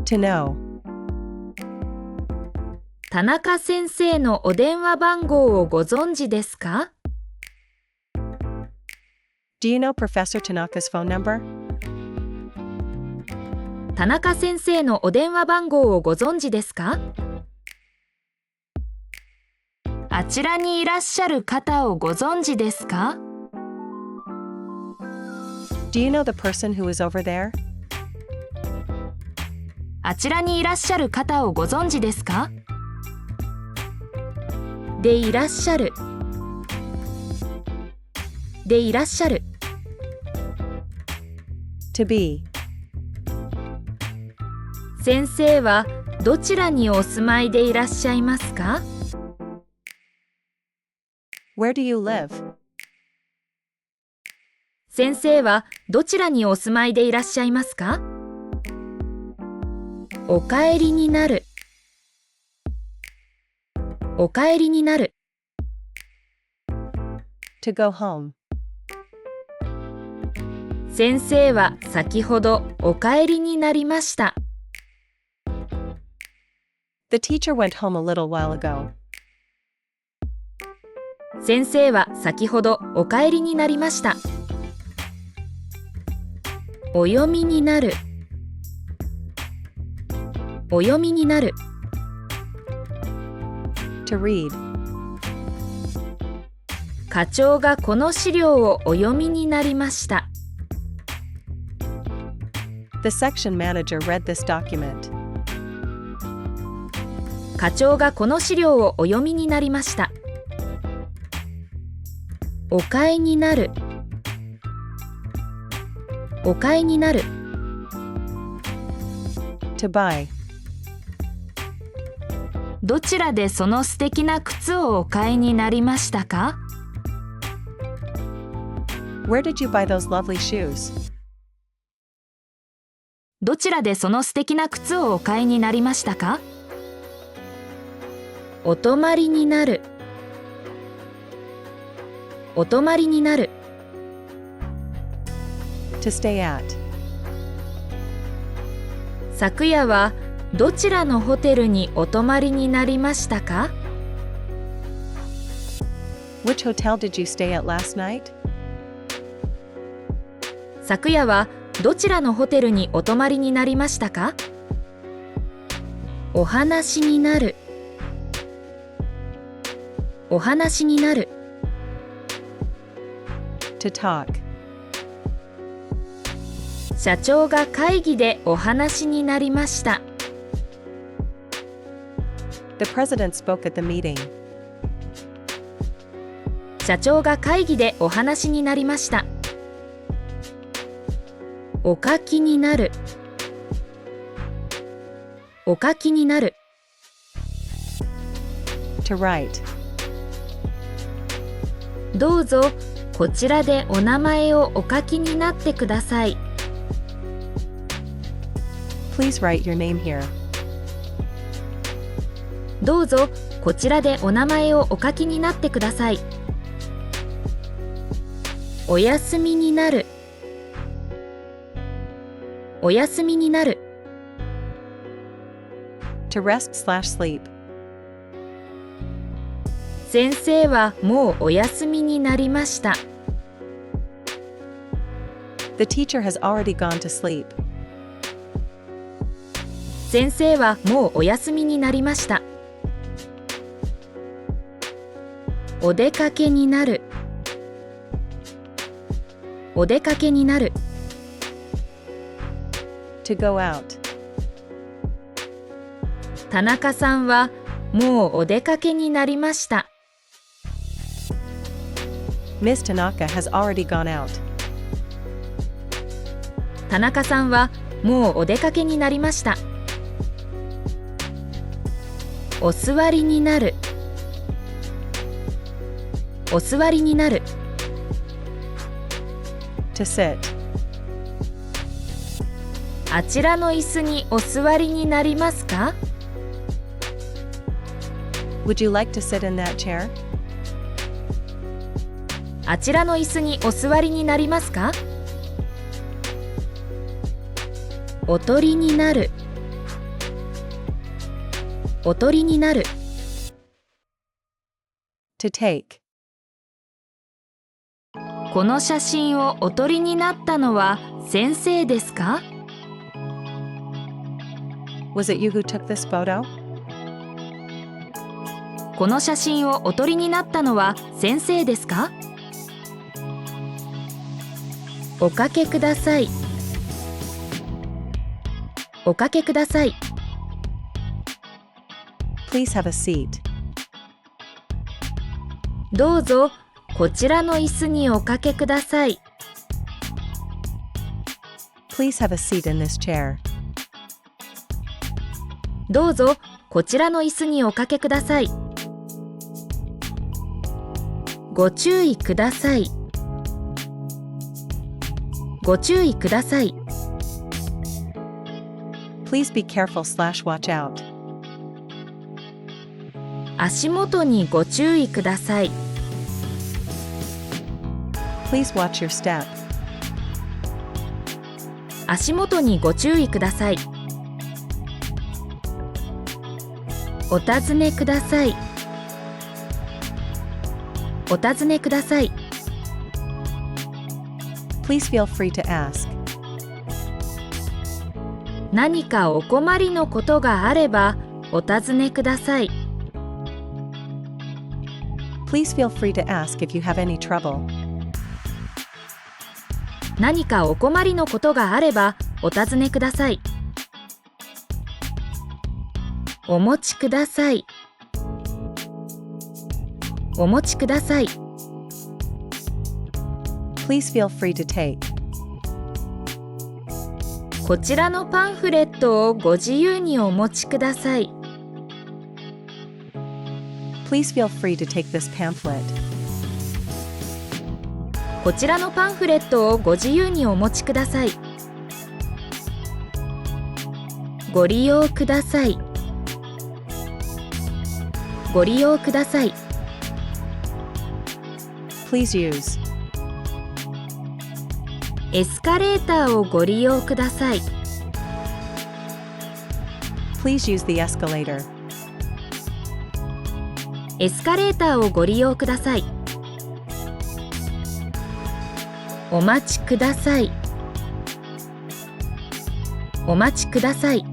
To know. 田中先生のお電話番号をご存知ですか？ Do you know Professor Tanaka's phone number? 田中先生のお電話番号をご存知ですか？あちらにいらっしゃる方をご存知ですか？ Do you know the person who is over there? あちらにいらっしゃる方をご存知ですか？でいらっしゃる、でいらっしゃる。To be. 先生はどちらにお住まいでいらっしゃいますか？ Where do you live? 先生はどちらにお住まいでいらっしゃいますか？お帰りになる、お帰りになる。To go home. 先生は先ほどお帰りになりました。The teacher went home a little while ago. 先生は先ほどお帰りになりました。お読みになる、お読みになる。To read. 課長がこの資料をお読みになりました。The section manager read this document. 課長がこの資料をお読みになりました。お買いになる、お買いになる。To buy. どちらでその素敵な靴をお買いになりましたか？ Where did you buy those lovely shoes? どちらでその素敵な靴をお買いになりましたか？お泊まりになる、お泊まりになる。To stay at. 昨夜はどちらのホテルにお泊まりになりましたか？ Which hotel did you stay at last night? 昨夜はどちらのホテルにお泊まりになりましたか？お話になる。お話になる。To talk. 社長が会議でお話になりました。The president spoke at the meeting. 社長が会議でお話になりました。お書きになる。お書きになる。To write. どうぞこちらでお名前をお書きになってください。Please write your name here. どうぞこちらでお名前をお書きになってください。お休みになる。お休みになる。To rest/sleep. 先生はもうお休みになりました。The teacher has already gone to sleep. 先生はもうお休みになりました。お出かけになる。お出かけになる。To go out. 田中さんはもうお出かけになりました。Ms. Tanaka has already gone out. 田中さんはもうお出かけになりました。お座りになる。お座りになる。To sit. あちらの椅子にお座りになりますか？ Would you like to sit in that chair? あちらの椅子にお座りになりますか？おとりになる。おとりになる。To take. この写真をお撮りになったのは先生ですか？ Was it you who took this photo? この写真をお撮りになったのは先生ですか？おかけください。おかけください。Please have a seat. どうぞこちらの椅子におかけください。Please have a seat in this chair. どうぞこちらの椅子におかけください。ご注意ください。ご注意ください。Please be careful/watch out. 足元にご注意ください。Please watch your step. 足元にご注意ください。お尋ねください。お尋ねください。Please feel free to ask. 何かお困りのことがあればお尋ねください。Please feel free to ask if you have any trouble. 何かお困りのことがあればお尋ねください。お持ちください。お持ちください。Please feel free to take. こちらのパンフレットをご自由にお持ちください。Please feel free to take this pamphlet. こちらのパンフレットをご自由にお持ちください。ご利用ください。ご利用ください。Please use. エスカレーターをご利用ください。Please use the escalator. エスカレーターをご利用ください。お待ちください。お待ちください。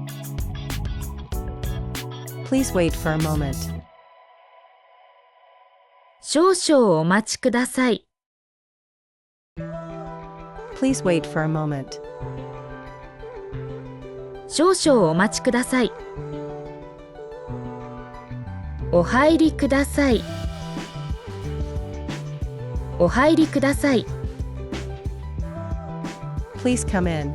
Please wait for a moment. 少々お待ちください。Please wait for a moment. 少々お待ちください。お入りください。お入りください。Please come in.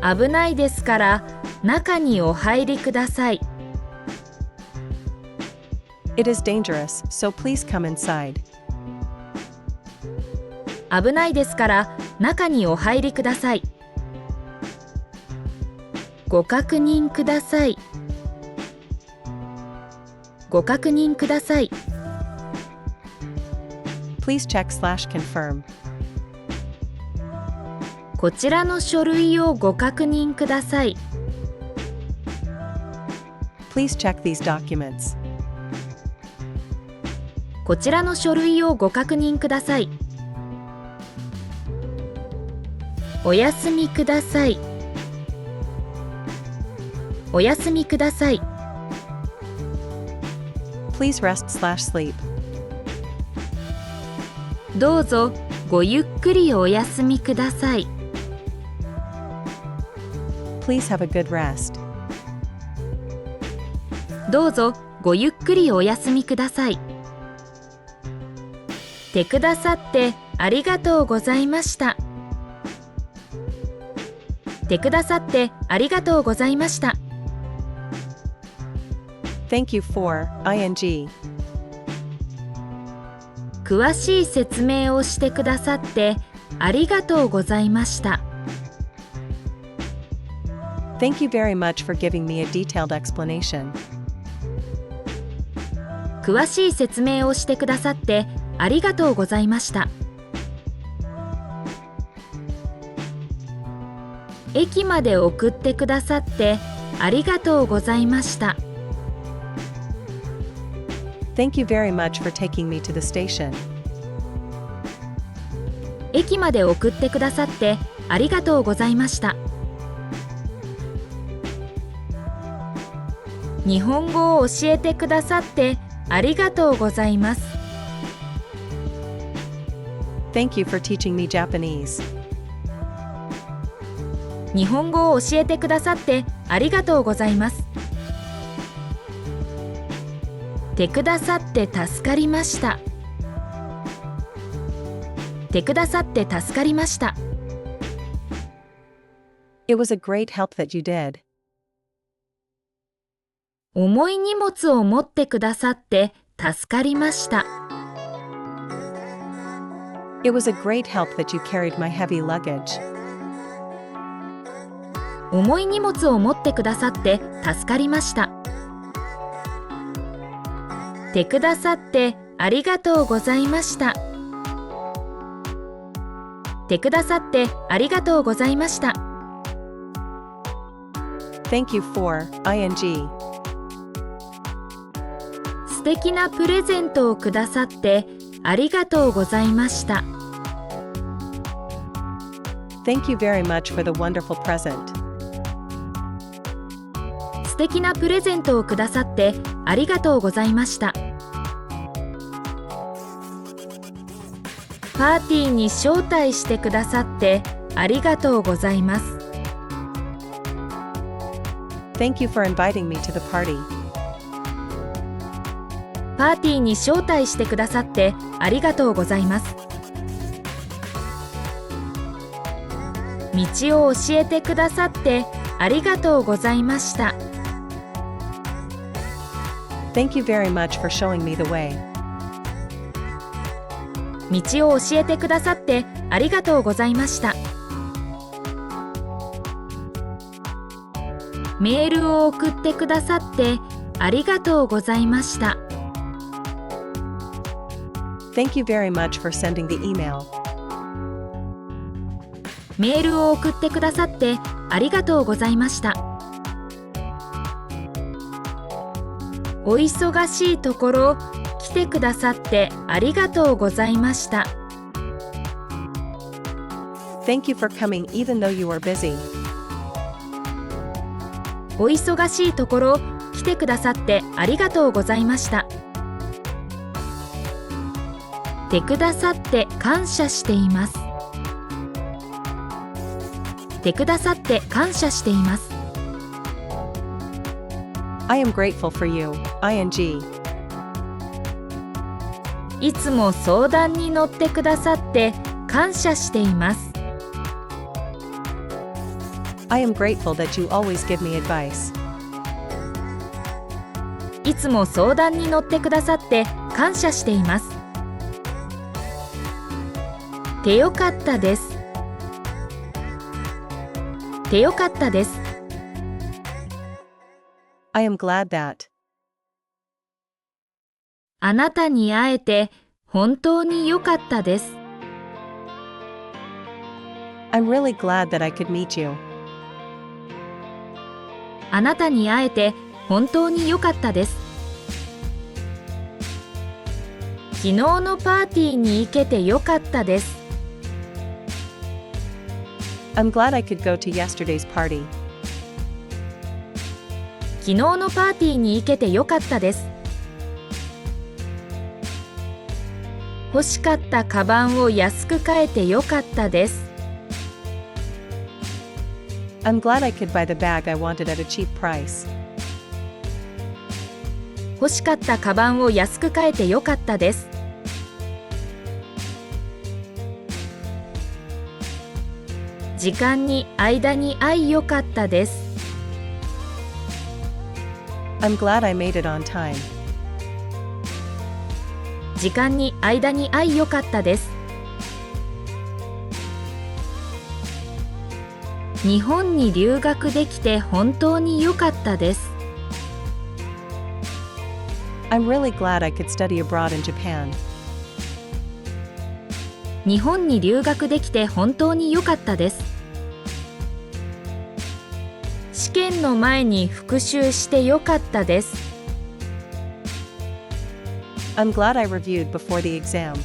危ないですから中にお入りください。It is dangerous, so please come inside. 危ないですから中にお入りください。ご確認ください。ご確認ください。Please check/confirm. こちらの書類をご確認ください。Please check these documents. こちらの書類をご確認ください。おやすみください。おやすみください。Please rest/sleep. どうぞごゆっくりお休みください。Please have a good rest. どうぞごゆっくりお休みください。てくださってありがとうございました。てくださってありがとうございました。Thank you for ing. 詳しい説明をしてくださってありがとうございました。Thank you very much for giving me a detailed explanation. 詳しい説明をしてくださってありがとうございました。駅まで送ってくださってありがとうございました。Thank you very much for taking me to the station. 駅まで送ってくださってありがとうございました。日本語を教えてくださってありがとうございます。Thank you for teaching me Japanese. 日本語を教えてくださってありがとうございます。てくださって助かりました。てくださって助かりました。It was a great help that you did. 重い荷物を持ってくださって助かりました。It was a great help that you carried my heavy luggage. 重い荷物を持ってくださって助かりました。てくださってありがとうございました。てくださってありがとうございました。Thank you for ing. 素敵なプレゼントをくださってありがとうございました。Thank you very much for the wonderful present. 素敵なプレゼントをくださってありがとうございました。パーティーに招待してくださってありがとうございます。Thank you for inviting me to the party. パーティーに招待してくださってありがとうございます。道を教えてくださってありがとうございました。Thank you very much for showing me the way. 道を教えてくださってありがとうございました。メールを送ってくださってありがとうございました。Thank you very much for sending the email. メールを送ってくださってありがとうございました。お忙しいところ来てくださってありがとうございました。Thank you for coming even though you are busy. お忙しいところ来てくださってありがとうございました。てくださって感謝しています。てくださって感謝しています。I am grateful for you, ing. いつも相談に乗ってくださって感謝しています。I am grateful that you always give me advice. いつも相談に乗ってくださって感謝しています。てよかったです。てよかったです。I am glad that. あなたに会えて本当に良かったです。I'm really glad that I could meet you. あなたに会えて本当に良かったです。昨日のパーティーに行けて良かったです。I'm glad I could go to yesterday's party. 昨日のパーティーに行けて良かったです。欲しかったカバンを安く買えて良かったです。I'm glad I could buy the bag I wanted at a cheap price. 欲しかったカバンを安く買えて良かったです。時間に間に合い良かったです。I'm glad I made it on time. 時間に間に合い良かったです。日本に留学できて本当に良かったです。I'm really glad I could study abroad in Japan. 日本に留学できて本当に良かったです。試験の前に復習して良かったです。I'm glad I reviewed before the exam.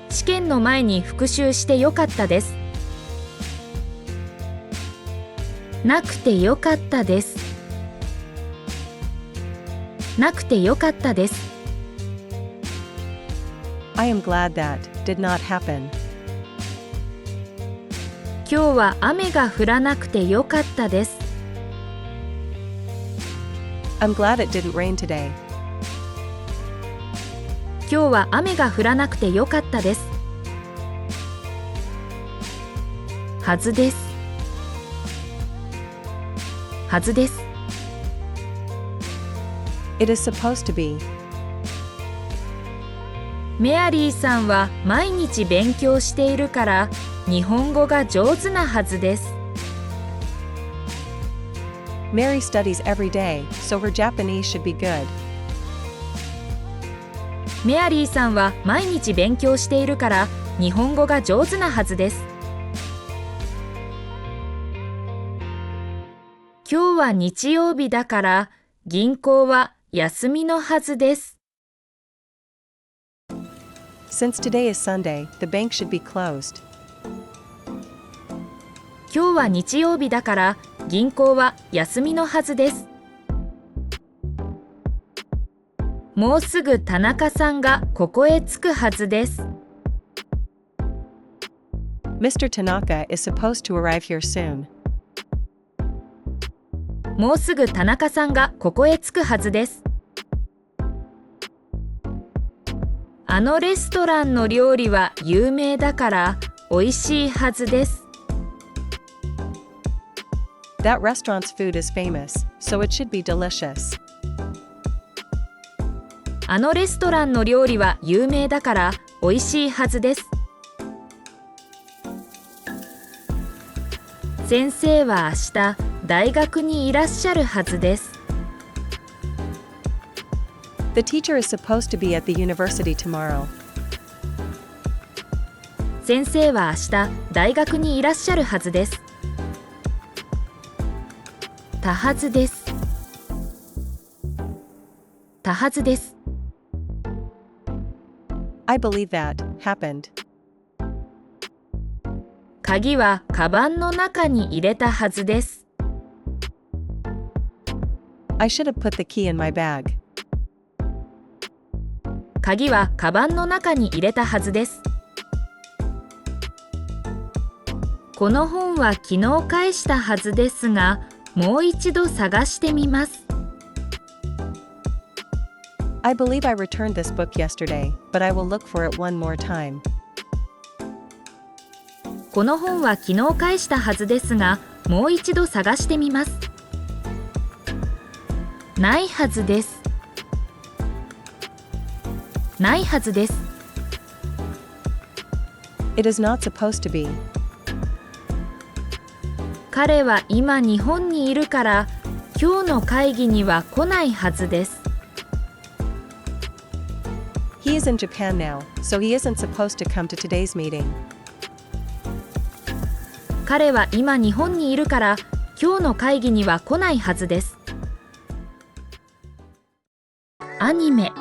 試験の前に復習して良かったです。なくて良かったです。なくて良かったです。I am glad that did not happen. 今日は雨が降らなくて良かったです。I'm glad it didn't rain today. 今日は雨が降らなくて良かったです。はずです。はずです。It is supposed to be. メアリーさんは毎日勉強しているから日本語が上手なはずです。Mary studies every day, so her Japanese should be good. メアリーさんは毎日勉強しているから日本語が上手なはずです。今日は日曜日だから銀行は休みのはずです。Since today is Sunday, the bank should be closed. 今日は日曜日だから銀行は休みのはずです。もうすぐ田中さんがここへ着くはずです。Mr. Tanaka is supposed to arrive here soon. もうすぐ田中さんがここへ着くはずです。あのレストランの料理は有名だから美味しいはずです。That restaurant's food is famous, so it should be delicious. あのレストランの料理は有名だから美味しいはずです。先生は明日大学にいらっしゃるはずです。The teacher is supposed to be at the university tomorrow. 先生は明日大学にいらっしゃるはずです。たはずです。たはずです。I believe that happened. 鍵はカバンの中に入れたはずです。I should have put the key in my bag. 鍵はカバンの中に入れたはずです。この本は昨日返したはずですが、もう一度探してみます。I believe I returned this book yesterday, but I will look for it one more time. この本は昨日返したはずですが、もう一度探してみます。ないはずです。ないはずです。It is not supposed to be. 彼は今日本にいるから、今日の会議には来ないはずです。He is in Japan now, so he isn't supposed to come to today's meeting. 彼は今日本にいるから、今日の会議には来ないはずです。アニメ、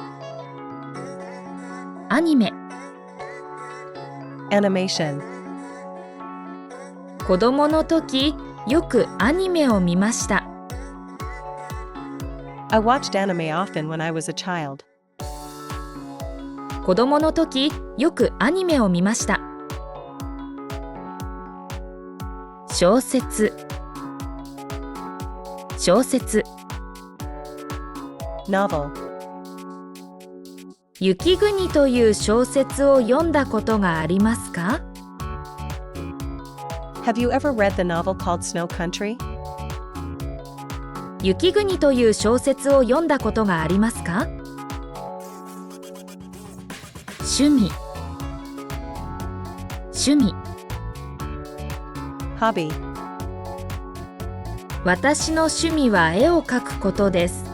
アニメ。Animation. 子供の時、よくアニメを見ました。I watched anime often when I was a child. 子供の時、よくアニメを見ました。小説、小説。Novel. 雪国という小説を読んだことがありますか？ Have you ever read the novel called Snow Country? 雪国という小説を読んだことがありますか？趣味、趣味。Hobby. 私の趣味は絵を描くことです。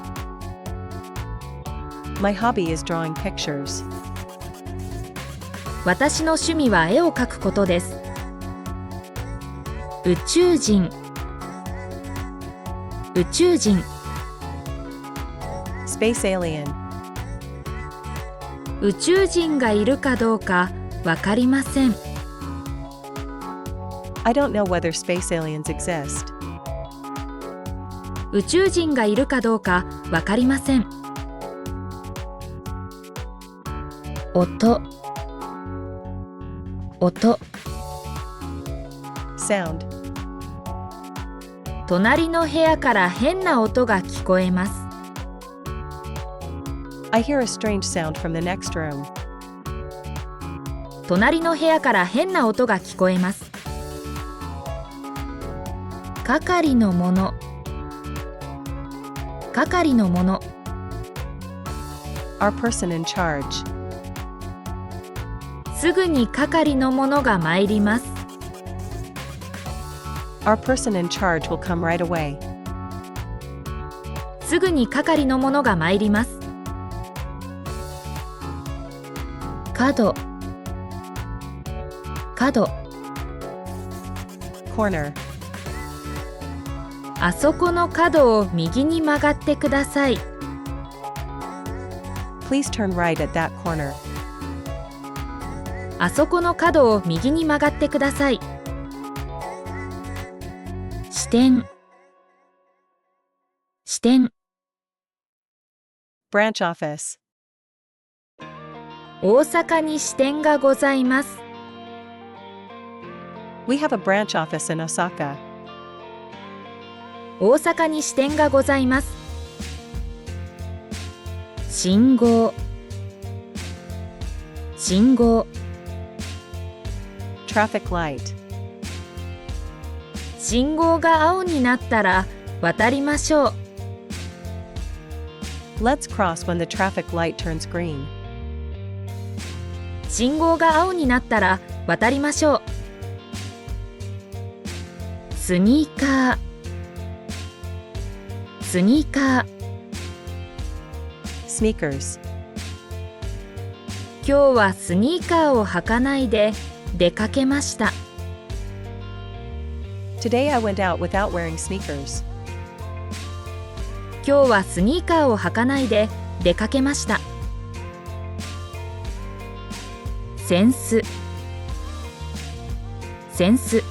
My hobby is drawing pictures. 私の趣味は絵を描くことです。宇宙人、宇宙人。Space alien. 宇宙人がいるかどうかわかりません。I don't know whether space aliens exist. 宇宙人がいるかどうかわかりません。音、音。Sound. 隣の部屋から変な音が聞こえます。I hear a strange sound from the next room. 隣の部屋から変な音が聞こえます。係のもの、係のもの。Our person in charge. すぐに係のものが参ります。Our person in charge will come right away. すぐに係のものが参ります。角、角。Corner. あそこの角を右に曲がってください。Please turn right at that corner. あそこの角を右に曲がってください。支店、支店。Branch office. 大阪に支店がございます。We have a branch office in Osaka. 大阪に支店がございます。信号、信号。Traffic light. 信号が青になったら渡りましょう。Let's cross when the traffic light turns green. 信号が青になったら渡りましょう。スニーカー、スニーカー。Sneakers. 今日はスニーカーを履かないで出かけました。Today I went out without wearing sneakers. 今日はスニーカーを履かないで出かけました。扇子、扇子。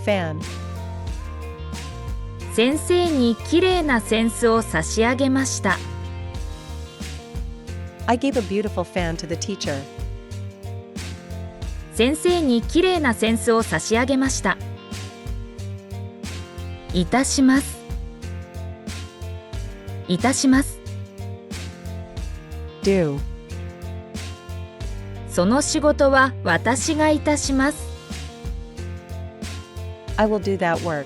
fan, 先生にきれいな扇子を差し上げました。I gave a beautiful fan to the teacher. 先生にきれいな扇子を差し上げました。いたします、いたします。do, その仕事は私がいたします。I will do that work.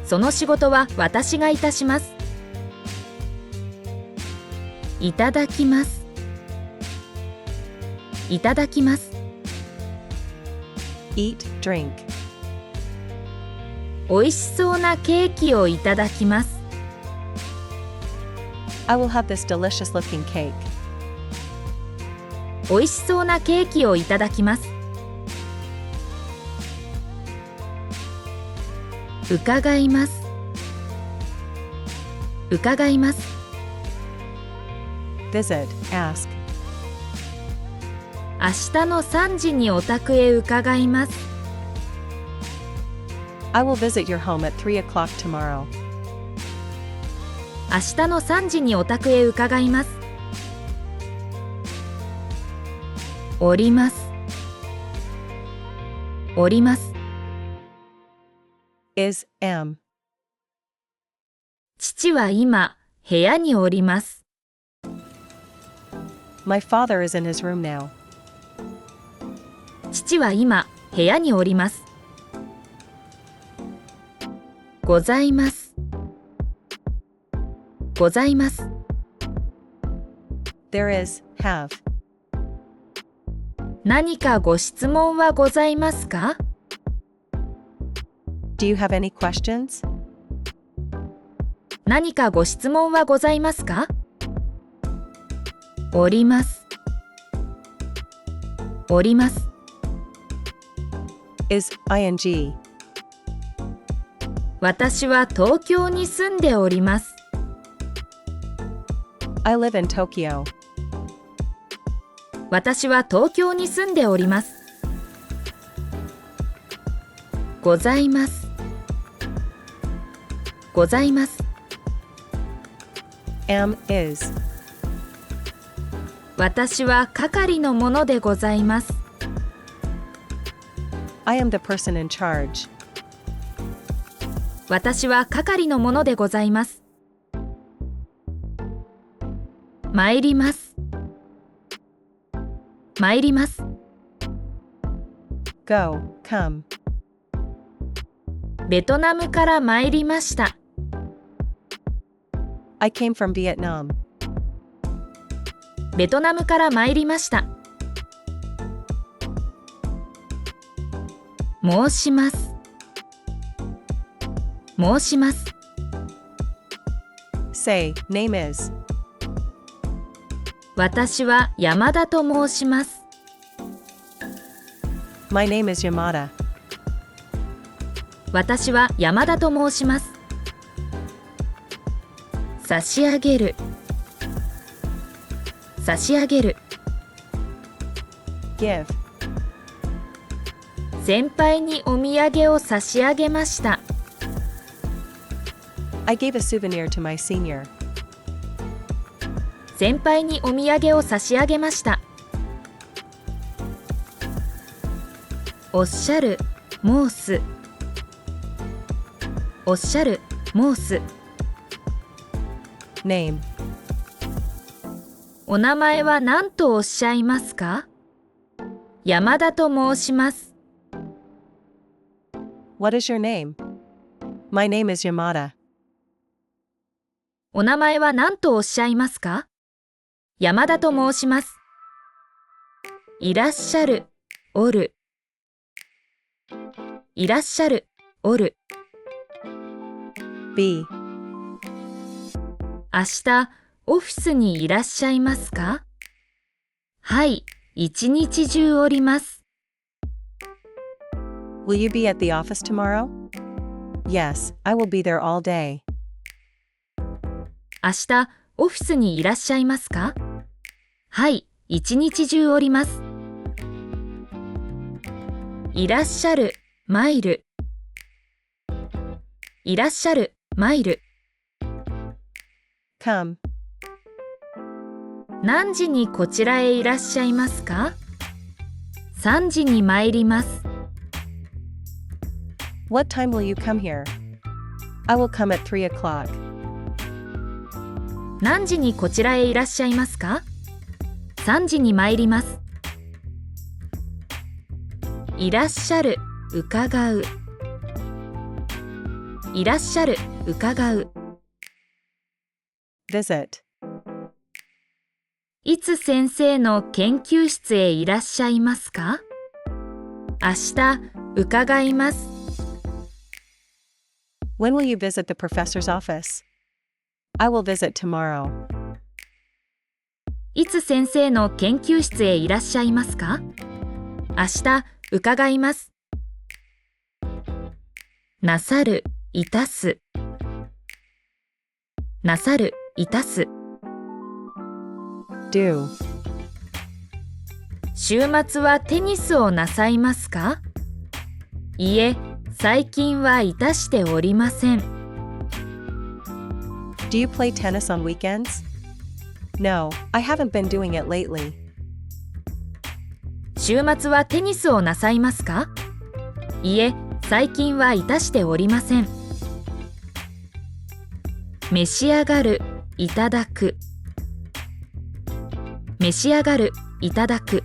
その仕事は私がいたします。いただきます、いただきます。eat, drink, おいしそうなケーキをいただきます。I will have this delicious looking cake. おいしそうなケーキをいただきます。伺います、伺います。visit, ask, 明日の3時にお宅へ伺います。I will visit your home at 3 o'clock tomorrow. 明日の3時にお宅へ伺います。おります、おります。is, am, 父は今、部屋におります。my father is in his room now. 父は今、部屋におります。ございます、ございます。There is, have, 何かご質問はございますか？ do you have any questions? 何かご質問はございますか？おります、おります。is, ing, 私は東京に住んでおります。I live in Tokyo. 私は東京に住んでおります。ございます、ございます。am, is, 私は係の者でございます。I am the person in charge. 私は係の者でございます。参ります、参ります。go, come, ベトナムから参りました。I came from Vietnam. ベトナムから参りました。申します、申します。say, name is, 私は山田と申します。my name is Yamada. 私は山田と申します。差し上げる、差し上げる。give, 先輩にお土産を差し上げました。I gave a souvenir to my senior. 先輩にお土産を差し上げました。おっしゃる、申す。おっしゃる、申す。name, お名前は何とおっしゃいますか？山田と申します。what is your name? My name is Yamada. お名前は何とおっしゃいますか？山田と申します。いらっしゃる、おる。いらっしゃる、おる。be, 明日、オフィスにいらっしゃいますか？はい、一日中おります。will you be at the office tomorrow? Yes, I will be there all day. 明日オフィスにいらっしゃいますか？はい、一日中おります。いらっしゃる、マイル。いらっしゃる、マイル。Come. 何時にこちらへいらっしゃいますか？3時に参ります。What time will you come here? I will come at 3 o'clock. 何時にこちらへいらっしゃいますか？3時に参ります。いらっしゃる、伺う。いらっしゃる、伺う。Visit. いつ先生の研究室へいらっしゃいますか？明日、伺います。When will you visit the professor's office? I will visit tomorrow. いつ先生の研究室へいらっしゃいますか？明日、伺います。なさる、いたす。なさる、いたす。Do. 週末はテニスをなさいますか？いえ、最近はいたしておりません。Do you play tennis on weekends? No, I haven't been doing it lately. 週末はテニスをなさいますか？いえ、最近はいたしておりません。召し上がる、いただく。召し上がる、いただく。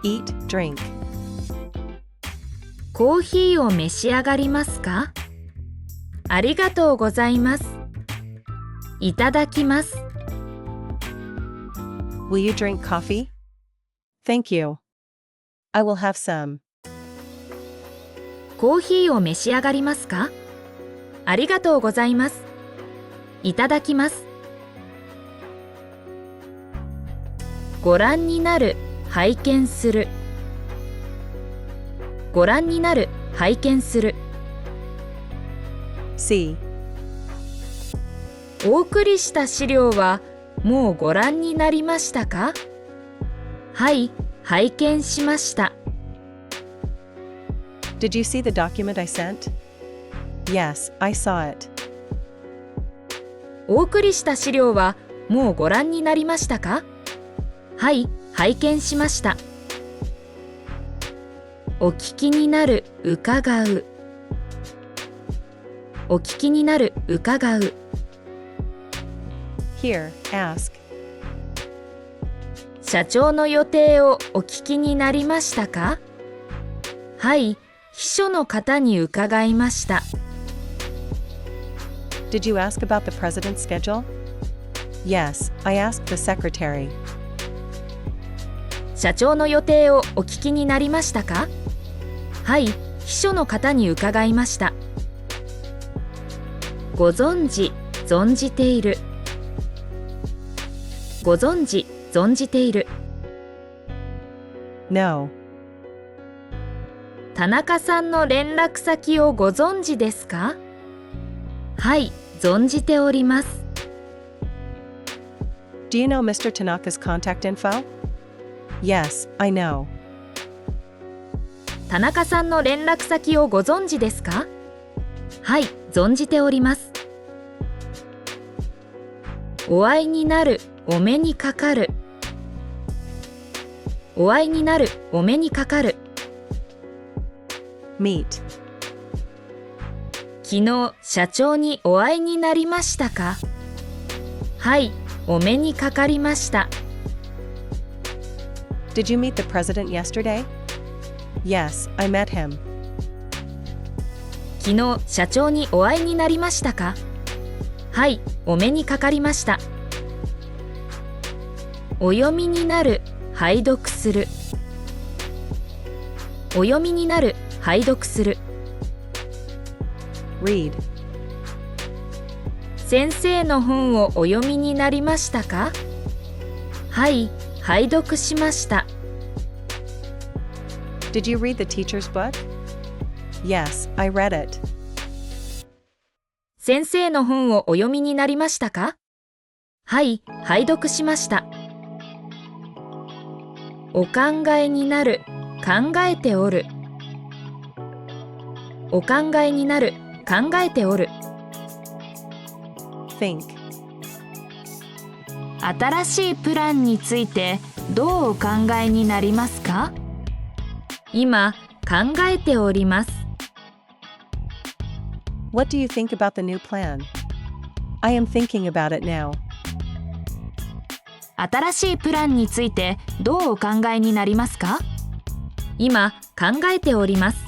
Eat, drink. コーヒーを召し上がりますか？ありがとうございます。いただきます。Will you drink coffee? Thank you. I will have some. コーヒーを召し上がりますか？ありがとうございます。いただきます。ご覧になる、拝見する。ご覧になる、拝見する。See. お送りした資料はもうご覧になりましたか？はい、拝見しました。Did you see the document I sent? Yes, I saw it. お送りした資料はもうご覧になりましたか？はい、拝見しました。お聞きになる、伺う。お聞きになる、伺う。Here, ask. 社長の予定をお聞きになりましたか？はい、秘書の方に伺いました。Did you ask about the president's schedule? Yes, I asked the secretary. 社長の予定をお聞きになりましたか？はい、秘書の方に伺いました。ご存知、存じている。ご存知、存じている。No. 田中さんの連絡先をご存知ですか？はい、存じております。Do you know Mr. Tanaka's contact info? Yes, I know. 田中さんの連絡先をご存知ですか？はい、存じております。お会いになる、お目にかかる。お会いになる、お目にかかる。Meet. 昨日、社長にお会いになりましたか？はい、お目にかかりました。Did you meet the president yesterday? Yes, I met him. 昨日、社長にお会いになりましたか？はい、お目にかかりました。お読みになる、拝読する。お読みになる、拝読する。Read. 先生の本をお読みになりましたか？はい、拝読しました。Did you read the teacher's book? Yes, I read it. 先生の本をお読みになりましたか？はい、拝読しました。お考えになる、考えておる。お考えになる、考えておる。think, 新しいプランについてどうお考えになりますか？今、考えております。what do you think about the new plan? I am thinking about it now. 新しいプランについてどうお考えになりますか？今、考えております。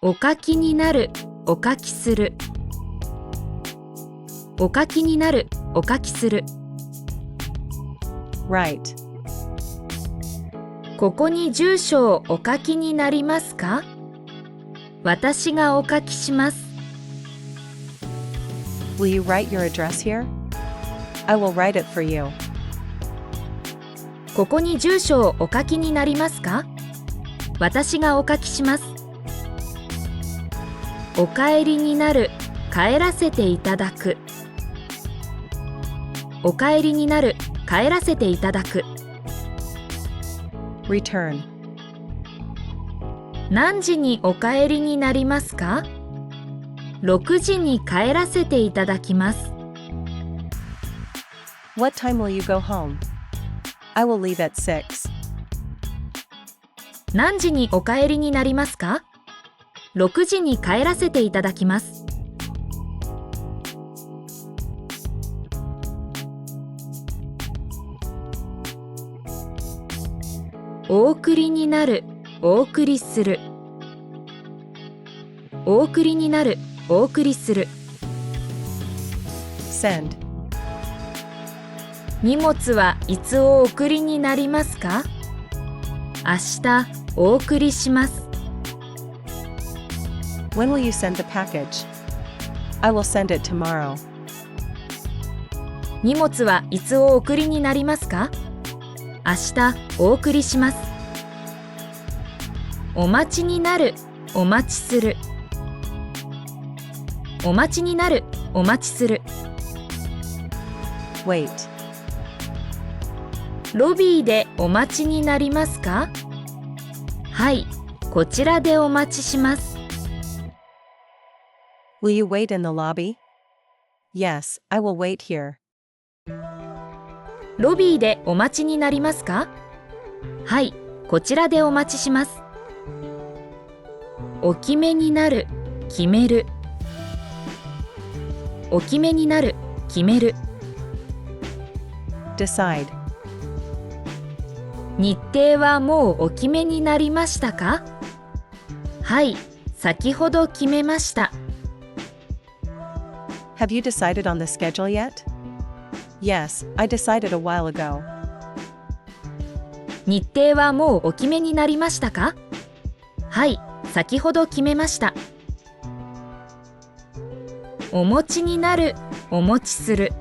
お書きになる、お書きする。お書きになる、お書きする。write, ここに住所をお書きになりますか？私がお書きします。will you write your address here? I will write it for you. ここに住所をお書きになりますか？私がお書きします。お帰りになる、帰らせていただく。お帰りになる、帰らせていただく。return, 何時にお帰りになりますか？6時に帰らせていただきます。what time will you go home? I will leave at 6. 何時にお帰りになりますか？6時に帰らせていただきます。お送りになる、お送りする。お送りになる、お送りする。send, 荷物はいつお送りになりますか？明日お送りします。when will you send the package? I will send it tomorrow. 荷物はいつお送りになりますか？明日お送りします。お待ちになる、お待ちする。お待ちになる、お待ちする。wait, ロビーでお待ちになりますか？はい、こちらでお待ちします。will you wait in the lobby? Yes, I will wait here. ロビーでお待ちになりますか？はい、こちらでお待ちします。お決めになる、決める。お決めになる、決める。decide, 日程はもうお決めになりましたか？はい、先ほど決めました。have you decided on the schedule yet? Yes, I decided a while ago. 日程はもうお決めになりましたか？はい、先ほど決めました。お持ちになる、お持ちする。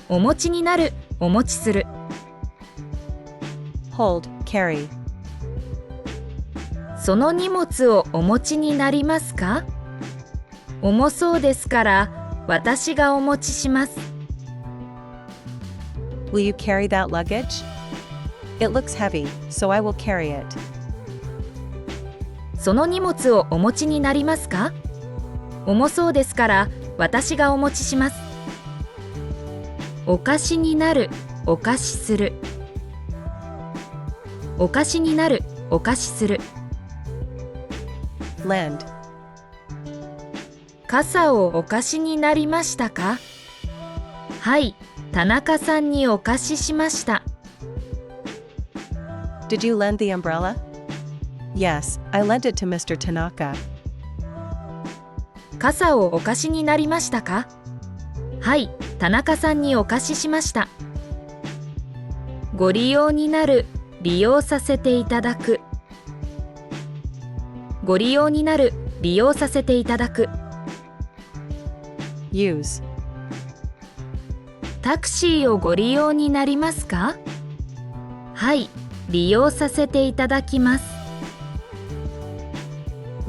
お持ちになる、お持ちする。hold, carry, その荷物をお持ちになりますか？重そうですから私がお持ちします。will you carry that luggage? It looks heavy, so I will carry it. その荷物をお持ちになりますか？重そうですから私がお持ちします。お貸しになる、お貸しする。お貸しになる、お貸しする。lend, 傘をお貸しになりましたか？はい、田中さんにお貸ししました。did you lend the umbrella? Yes, I lent it to Mr. Tanaka. 傘をお貸しになりましたか？はい、田中さんにお貸ししました。ご利用になる、利用させていただく。ご利用になる、利用させていただく。use, タクシーをご利用になりますか？はい、利用させていただきます。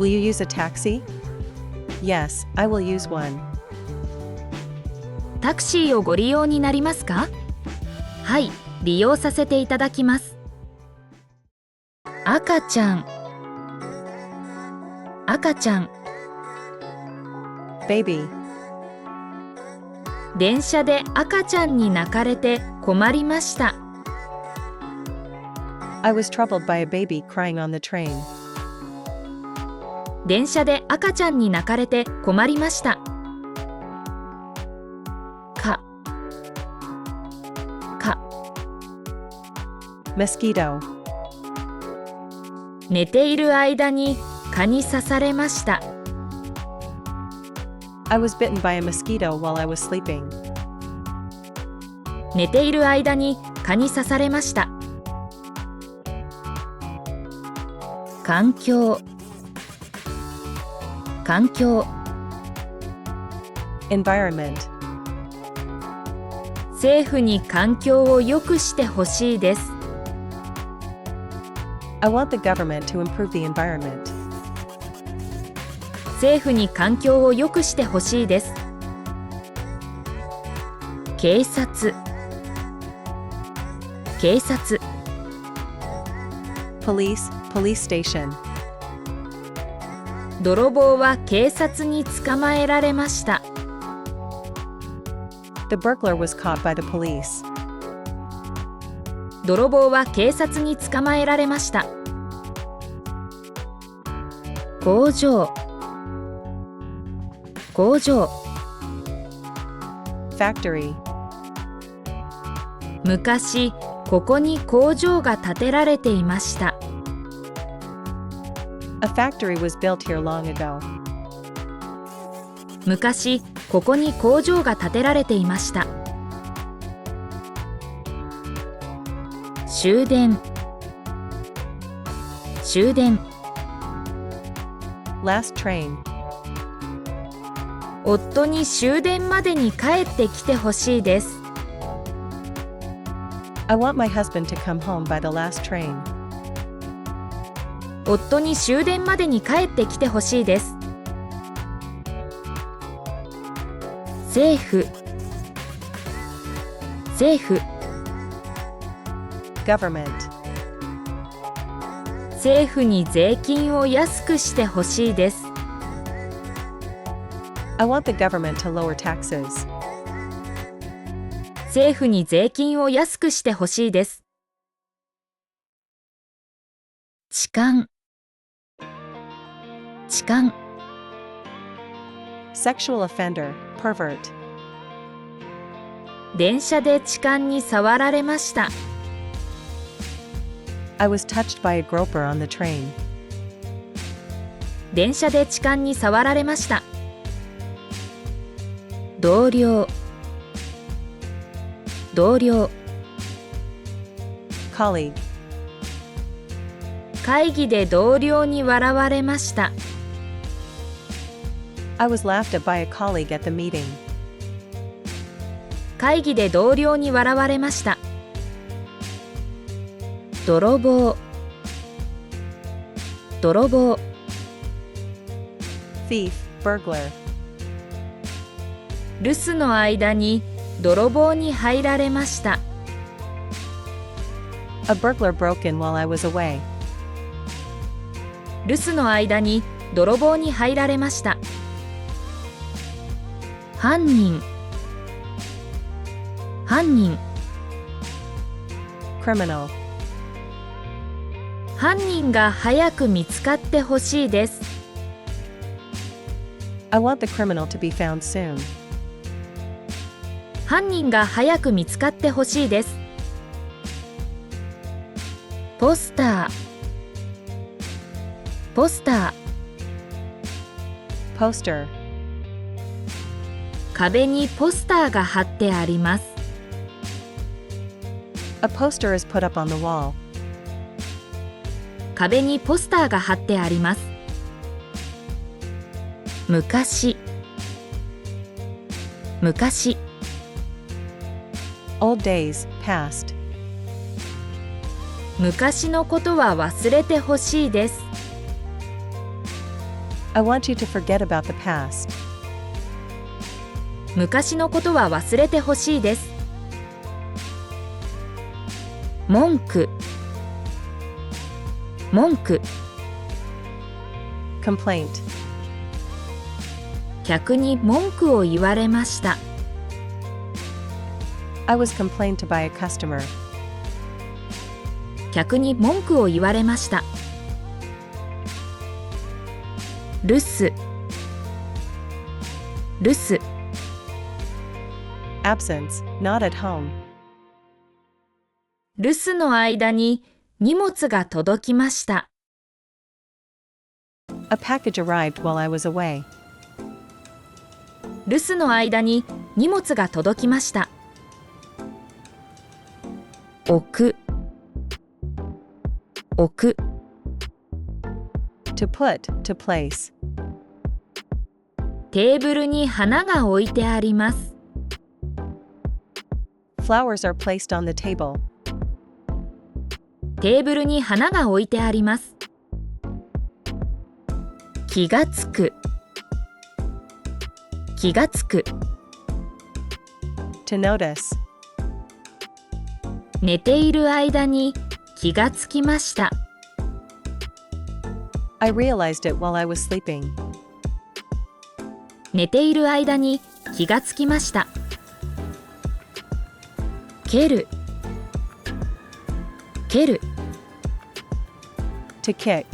will you use a taxi? Yes, I will use one. タクシーをご利用になりますか？はい、利用させていただきます。赤ちゃん、赤ちゃん。Baby. 電車で赤ちゃんに泣かれて困りました。I was troubled by a baby crying on the train. 電車で赤ちゃんに泣かれて困りました。か、か。Mosquito. 寝ている間に蚊に刺されました。I was bitten by a mosquito while I was sleeping. 寝ている間に蚊に刺されました。環境、環境。Environment. 政府に環境を良くしてほしいです。I want the government to improve the environment. 政府に環境を良くしてほしいです。警察、警察。Police, police station. 泥棒は警察に捕まえられました。The burglar was caught by the police. 泥棒は警察に捕まえられました。工場、工場。Factory. 昔、ここに工場が建てられていました。A factory was built here long ago. 昔、ここに工場が建てられていました。終電、終電。Last train. 夫に終電までに帰ってきてほしいです。I want my husband to come home by the last train. 夫に終電までに帰ってきてほしいです。政府、政府。Government. 政府に税金を安くしてほしいです。I want the government to lower taxes. 政府に税金を安くしてほしいです。痴漢、痴漢。Sexual offender, pervert. 電車で痴漢に触られました。I was touched by a groper on the train. 電車で痴漢に触られました。同僚、同僚。Colleague. 会議で同僚に笑われました。I was laughed at by a colleague at the meeting. 会議で同僚に笑われました。泥棒、泥棒。Thief, burglar. 留守の間に泥棒に入られました。A burglar broke in while I was away. 留守の間に泥棒に入られました。犯人、犯人。Criminal. 犯人が早く見つかってほしいです。I want the criminal to be found soon. 犯人が早く見つかってほしいです。ポスター、ポスター。Poster. 壁にポスターが貼ってあります。A poster is put up on the wall. 壁にポスターが貼ってあります。昔、昔。Old days, past. 昔のことは忘れてほしいです。I want you to forget about the past. 昔のことは忘れてほしいです。文句、文句。Complaint. 客に文句を言われました。I was complained to by a customer. 客に文句を言われました。留守、留守。Absence, not at home. 留守の間に荷物が届きました。A package arrived while I was away. 留守の間に荷物が届きました。置く、置く。To put, to place. テーブルに花が置いてあります。Flowers are placed on the table. テーブルに花が置いてあります。気がつく、気がつく。To notice. 寝ている間に気がつきました。I realized it while I was sleeping. 寝ている間に気がつきました。蹴る、蹴る。To kick.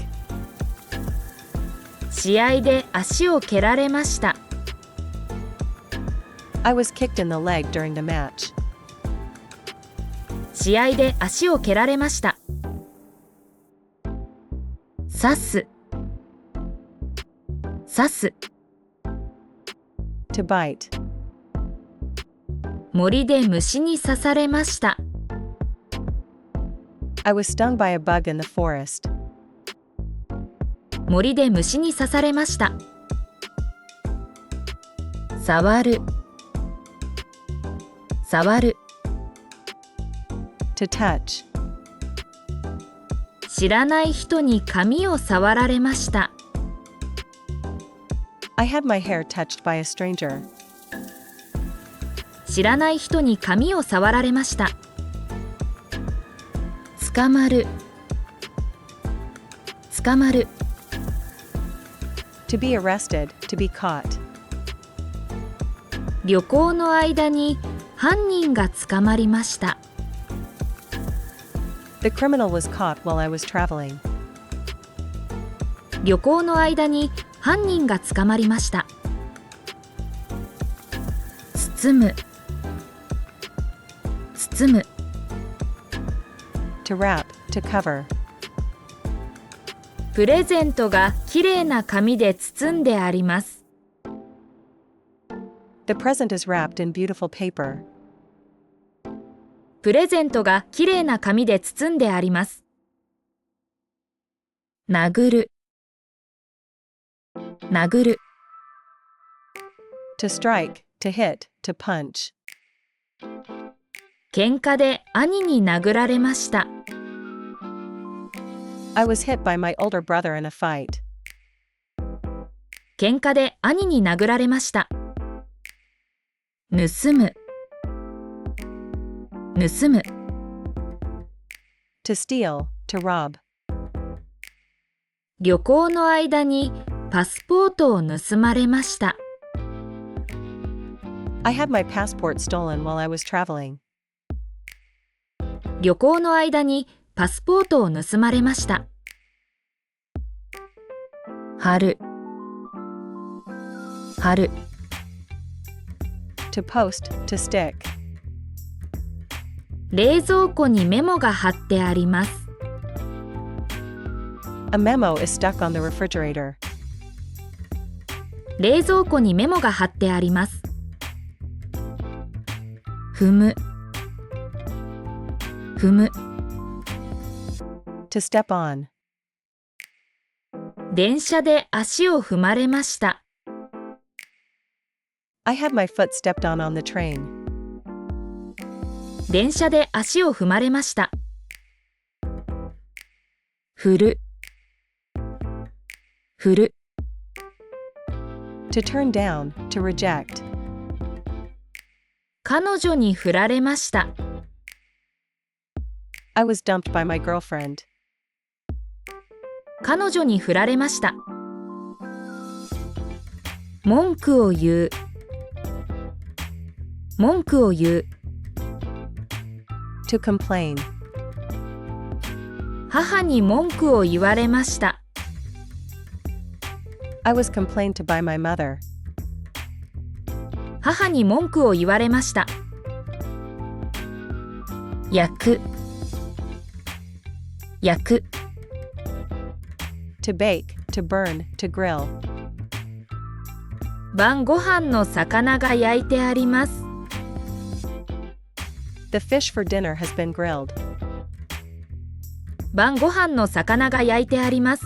試合で足を蹴られました。I was kicked in the leg during the match. 試合で足を蹴られました。刺す、刺す。To bite. 森で虫に刺されました。I was stung by a bug in the forest. 森で虫に刺されました。触る、触る。To touch. 知らない人に髪を触られました。I had my hair touched by a stranger. 知らない人に髪を触られました。捕まる、捕まる。To be arrested, to be caught. 旅行の間に犯人が捕まりました。The criminal was caught while I was traveling. 旅行の間に犯人が捕まりました。包む、包む。To wrap, to cover. プレゼントがきれいな紙で包んであります。The present is wrapped in beautiful paper. プレゼントがきれいな紙で包んであります。殴る、殴る。To strike, to hit, to punch. 喧嘩で兄に殴られました。I was hit by my older brother in a fight. 喧嘩で兄に殴られました。盗む、盗む。To steal, to rob. 旅行の間にパスポートを盗まれました。I had my passport stolen while I was traveling. 旅行の間にパスポートを盗まれました。貼る、貼る。To post, to stick. 冷蔵庫にメモが貼ってあります。A memo is stuck on the refrigerator. 冷蔵庫にメモが貼ってあります。踏む、踏む。To step on. 電車で足を踏まれました。I had my foot stepped on the train. 電車で足を踏まれました。振る、振る。To turn down, to reject. 彼女に振られました。I was dumped by my girlfriend. 彼女に振られました。文句を言う。文句を言う。To complain. 母に文句を言われました。I was complained to by my mother. 母に文句を言われました。焼く。焼く。To bake, to burn, to grill. 晩ご飯の魚が焼いてあります。The fish for dinner has been grilled. 晩ご飯の魚が焼いてあります。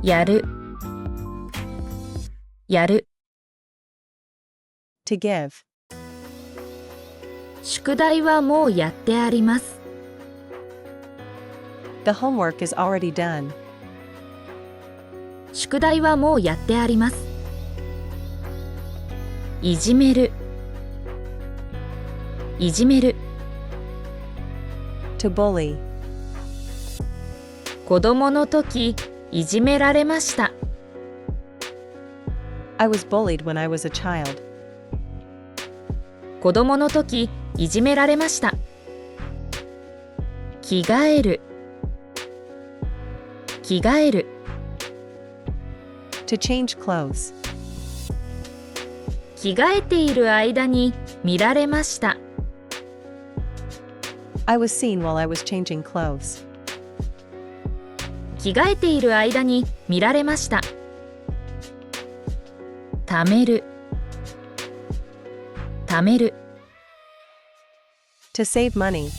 やる。やる。To give. 宿題はもうやってあります。The homework is already done. 宿題はもうやってあります。いじめる。いじめる。To bully. 子供の時、いじめられました。I was bullied when I was a child. 子供の時、いじめられました。着替える。着替える。To change clothes. 着替えている間に見られました。I was seen while I was changing clothes. 着替えている間に見られました。貯める。貯める。To save money.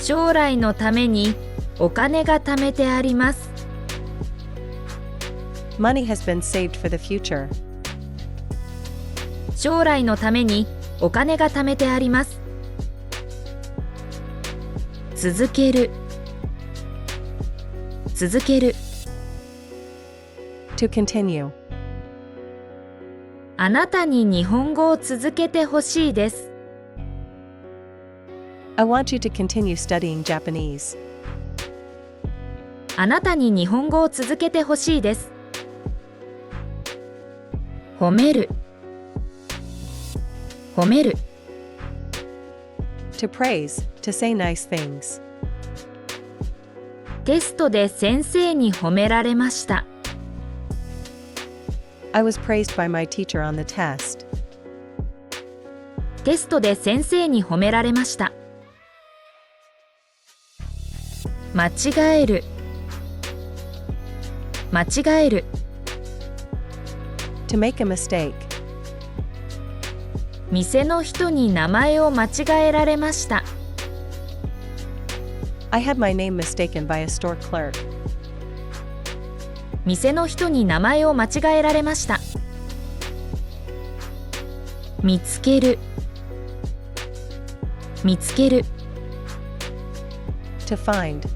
将来のためにお金が貯めてあります。Money has been saved for the future. 将来のためにお金が貯めてあります。続ける。続ける。To continue. あなたに日本語を続けてほしいです。I want you to continue studying Japanese. あなたに日本語を続けてほしいです。褒める。褒める。To praise, to say nice things. テストで先生に褒められました。I was praised by my teacher on the test. テストで先生に褒められました。間違える。間違える。To make a mistake. 店の人に名前を間違えられました。I had my name mistaken by a store clerk. 店の人に名前を間違えられました。見つける。見つける。To find.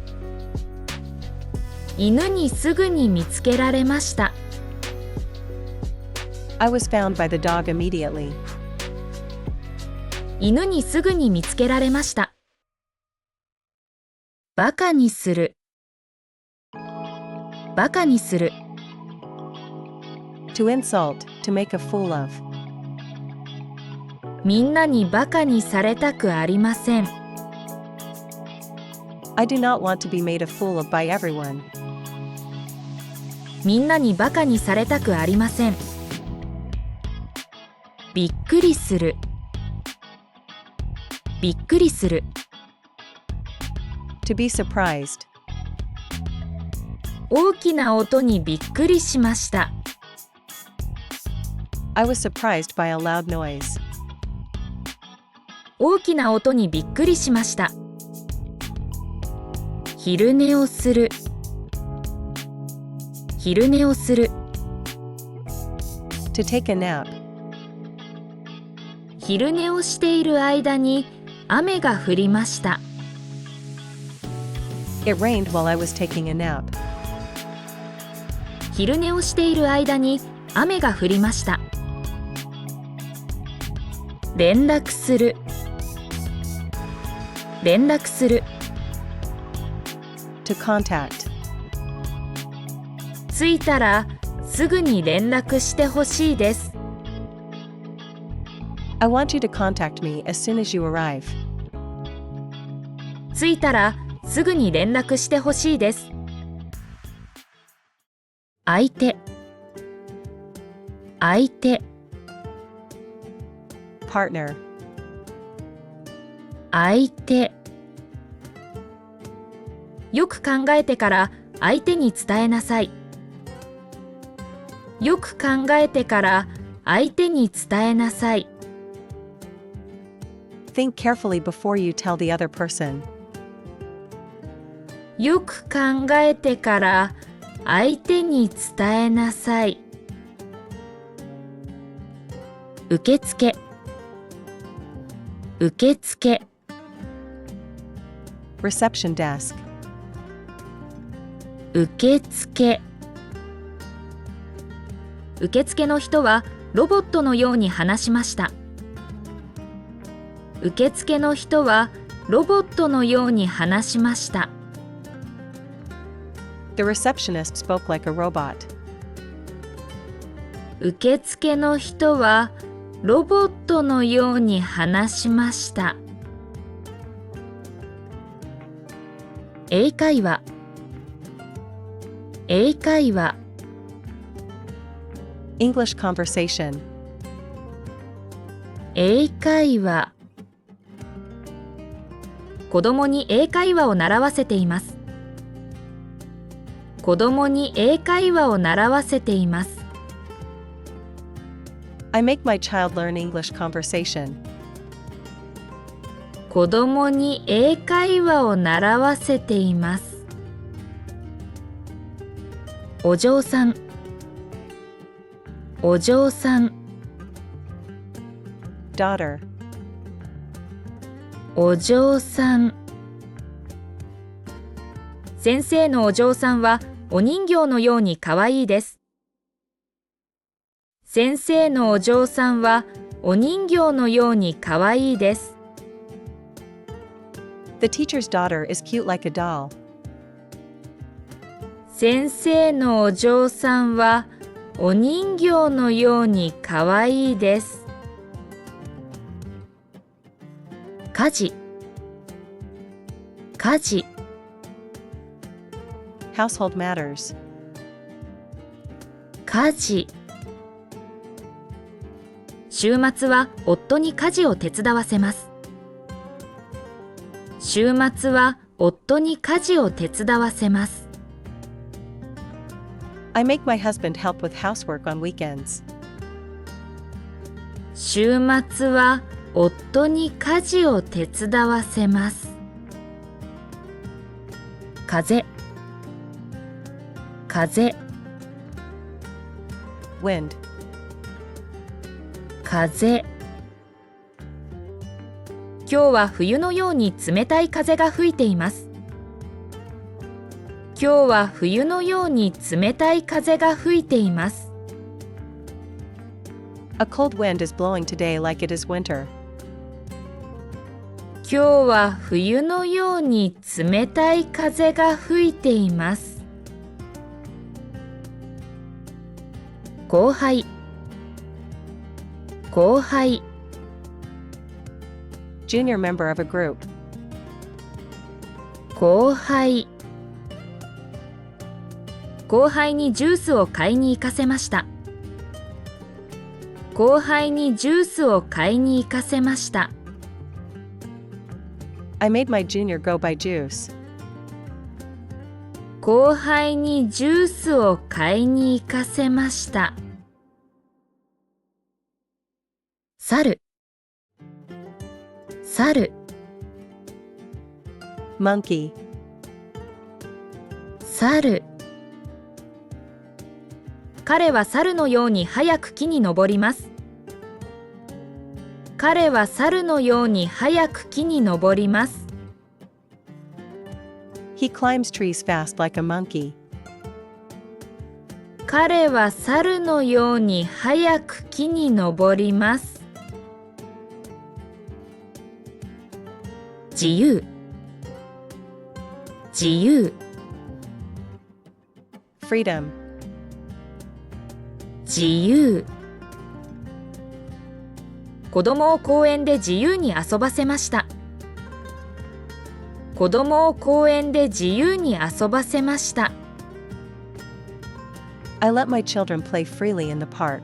犬にすぐに見つけられました。I was found by the dog immediately. 犬にすぐに見つけられました。バカにする。バカにする。To insult, to make a fool of. みんなにバカにされたくありません。I do not want to be made a fool of by everyone. みんなにバカにされたくありません。びっくりする。びっくりする。To be surprised. 大きな音にびっくりしました。I was surprised by a loud noise. 大きな音にびっくりしました。昼寝をする。昼寝をする。To take a nap. 昼寝をしている間に雨が降りました。It rained while I was taking a nap. 昼寝をしている間に雨が降りました。連絡する、連絡する。To contact. 着いたらすぐに連絡してほしいです。I want you to contact me as soon as you arrive. 着いたらすぐに連絡してほしいです。相手、相手、Partner. 相手。よく考えてから相手に伝えなさい。よく考えてから相手に伝えなさい。Think carefully before you tell the other person. よく考えてから相手に伝えなさい。受付、受付。Reception desk. 受付。受付の人はロボットのように話しました。受付の人はロボットのように話しました。The receptionist spoke like a robot. 受付の人はロボットのように話しました。英会話、英会話。English conversation. 英会話。子供に英会話を習わせています。子供に英会話を習わせています。I make my child learn English conversation. 子供に英会話を習わせています。お嬢さん、お嬢さん。Daughter. お嬢さん。先生のお嬢さんはお人形のようにかわいいです。先生のお嬢さんはお人形のようにかわいいです。The teacher's daughter is cute like a doll. 先生のお嬢さんはお人形のようにかわいいです。家事、家事。Household matters. 家事。週末は夫に家事を手伝わせます。週末は夫に家事を手伝わせます。I make my husband help with housework on weekends. 週末は夫に家事を手伝わせます。風、風。Wind. 風。今日は冬のように冷たい風が吹いています。今日は冬のように冷たい風が吹いています。A cold wind is blowing today like it is winter. 今日は冬のように冷たい風が吹いています。後輩、後輩。Junior member of a group. 後輩。後輩にジュースを買いに行かせました。後輩にジュースを買いに行かせました。I made my junior go buy juice. 後輩にジュースを買いに行かせました。猿、猿。Monkey. 猿。彼は猿のように早く木に登ります。彼は猿のように早く木に登ります。He climbs trees fast like a monkey. 彼は猿のように早く木に登ります。自由、自由、freedom, 自由。子供を公園で自由に遊ばせました。子供を公園で自由に遊ばせました。I let my children play freely in the park.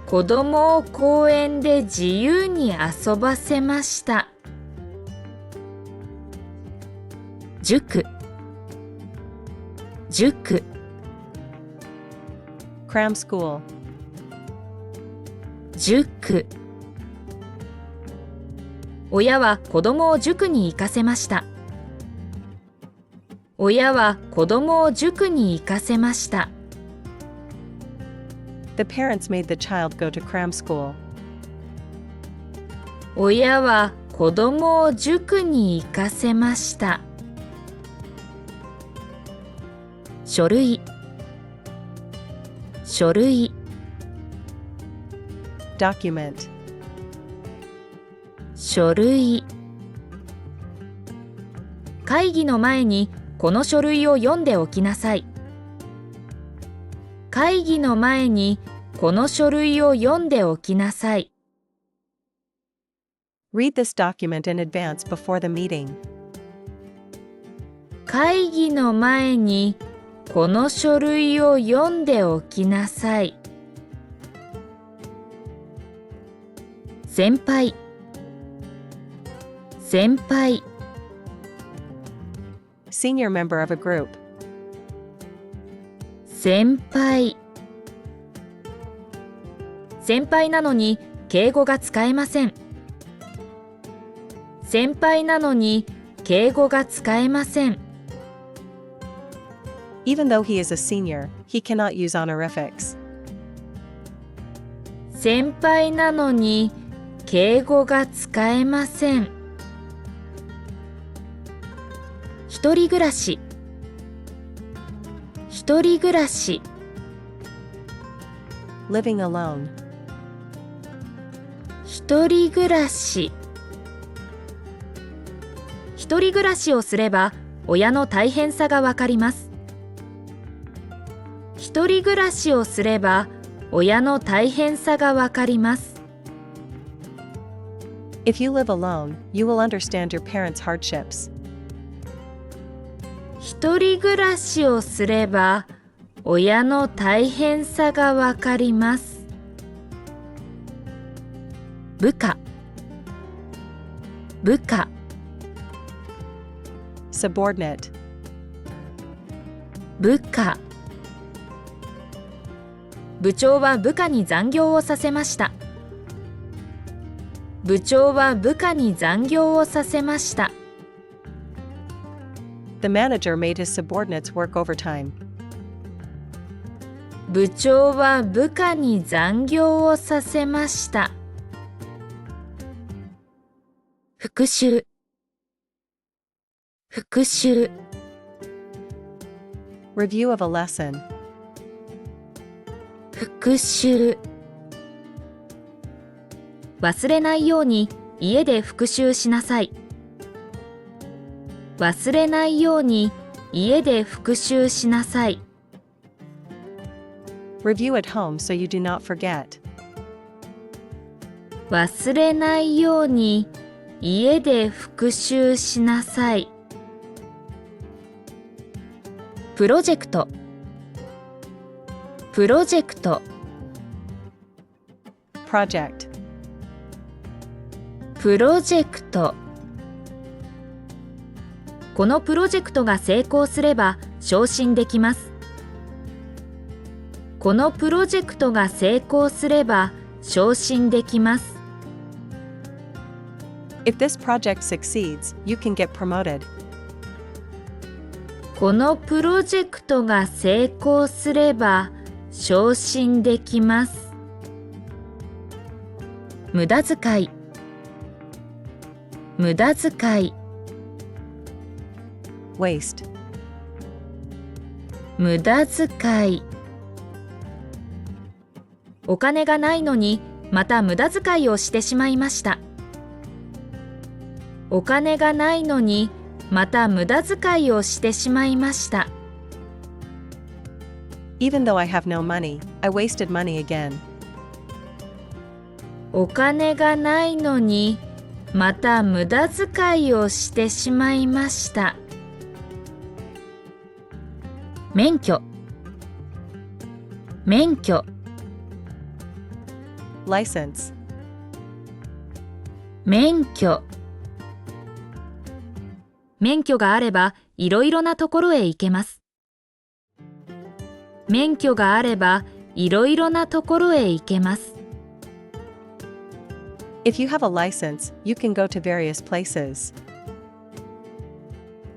子供を公園で自由に遊ばせました。塾、塾、Cram school, 塾。親は子供を塾に行かせました。親は子供を塾に行かせました。the parents made the child go to cram school. 親は子供を塾に行かせました。書類、書類、Document, 書類。会議の前にこの書類を読んでおきなさい。会議の前にこの書類を読んでおきなさい。read this document in advance before the meeting. 会議の前にこの書類を読んでおきなさい。先輩、先輩、Senior member of a group. 先輩。先輩なのに敬語が使えません。先輩なのに敬語が使えません。Even though he is a senior, he cannot use honorifics. 先輩なのに敬語が使えません。一人暮らし、一人暮らし、Living alone. 一人暮らし。一人暮らしをすれば親の大変さがわかります。一人暮らしをすれば親の大変さがわかります。If you live alone, you will understand your parents' hardships. 一人暮らしをすれば親の大変さがわかります。部下、部下、Subordinate. 部下。部長は部下に残業をさせました。部長は部下に残業をさせました。The manager made his subordinates work overtime. 部長は部下に残業をさせました。復習、復習。Review of a lesson. 復習。忘れないように家で復習しなさい。忘れないように家で復習しなさい。Review at home so you do not forget. 忘れないように家で復習しなさい。プロジェクト、プロジェクト。Project. プロジェクト。このプロジェクトが成功すれば昇進できます。このプロジェクトが成功すれば昇進できます。If this project succeeds, you can get promoted. このプロジェクトが成功すれば昇進できます。無駄遣い、無駄遣い。Waste. 無駄遣い。お金がないのにまた無駄遣いをしてしまいました。お金がないのにまた無駄遣いをしてしまいました。Even though I have no money, I wasted money again. お金がないのにまた無駄遣いをしてしまいました。免許、免許。License. 免許。免許があればいろいろなところへ行けます。免許があればいろいろなところへ行けます。If you have a license, you can go to various places.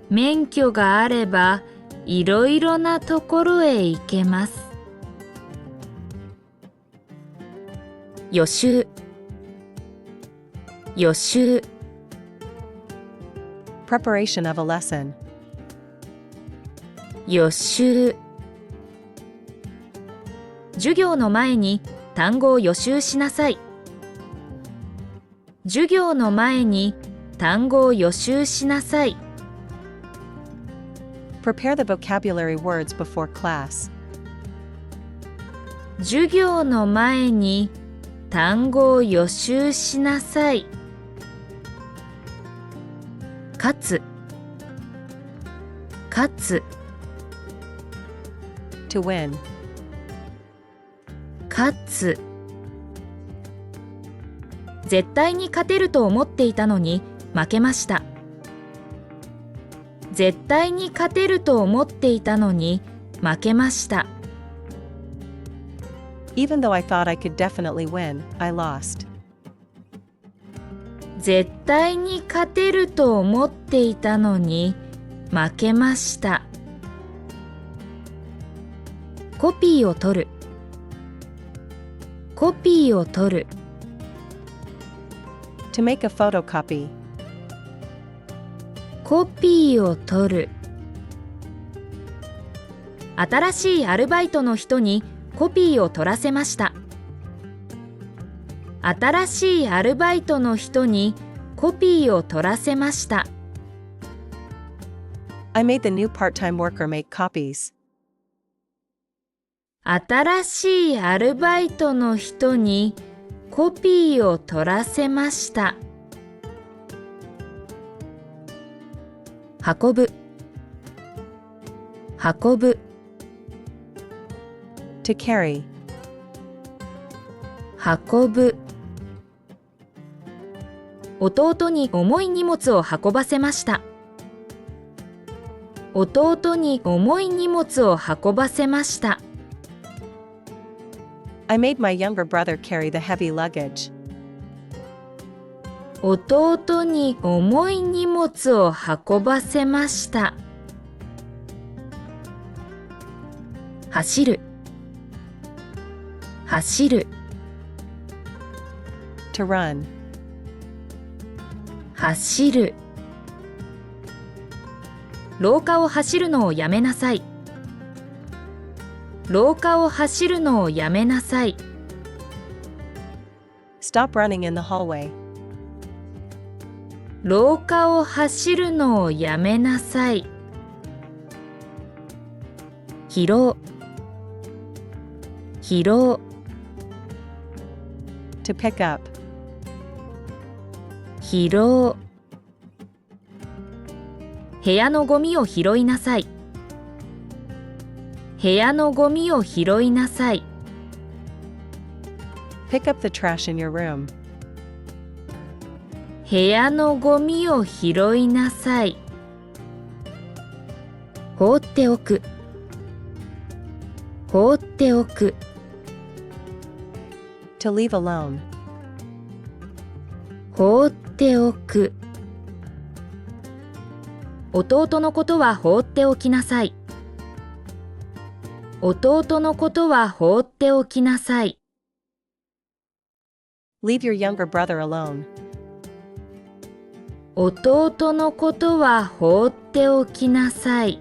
免許があればいろいろなところへ行けます。予習、予習。Preparation of a lesson. 予習。授業の前に単語を予習しなさい。授業の前に単語を予習しなさい。Prepare the vocabulary words before class. 授業の前に単語を予習しなさい。勝つ、勝つ。To win. 勝つ。絶対に勝てると思っていたのに負けました。絶対に勝てると思っていたのに負けました。Even though I thought I could definitely win, I lost. 絶対に勝てると思っていたのに負けました。コピーを取る、コピーを取る。To make a photocopy. コピーを取る。新しいアルバイトの人にコピーを取らせました。新しいアルバイトの人にコピーを取らせました。I made the new part-time worker make copies. 新しいアルバイトの人にコピーを取らせました。運ぶ、運ぶ。To carry. 運ぶ。弟に重い荷物を運ばせました。弟に重い荷物を運ばせました。I made my younger brother carry the heavy luggage. 弟に重い荷物を運ばせました。走る、走る。To run. 走る。廊下を走るのをやめなさい。廊下を走るのをやめなさい。Stop running in the hallway. 廊下を走るのをやめなさい。疲労、疲労。To pick up. 疲労。部屋のゴミを拾いなさい。部屋のゴミを拾いなさい。Pick up the trash in your room. 部屋のゴミを拾いなさい。放っておく、放っておく。To leave alone. 放っておく。弟のことは放っておきなさい。弟のことは放っておきなさい。Leave your younger brother alone. 弟のことは放っておきなさい。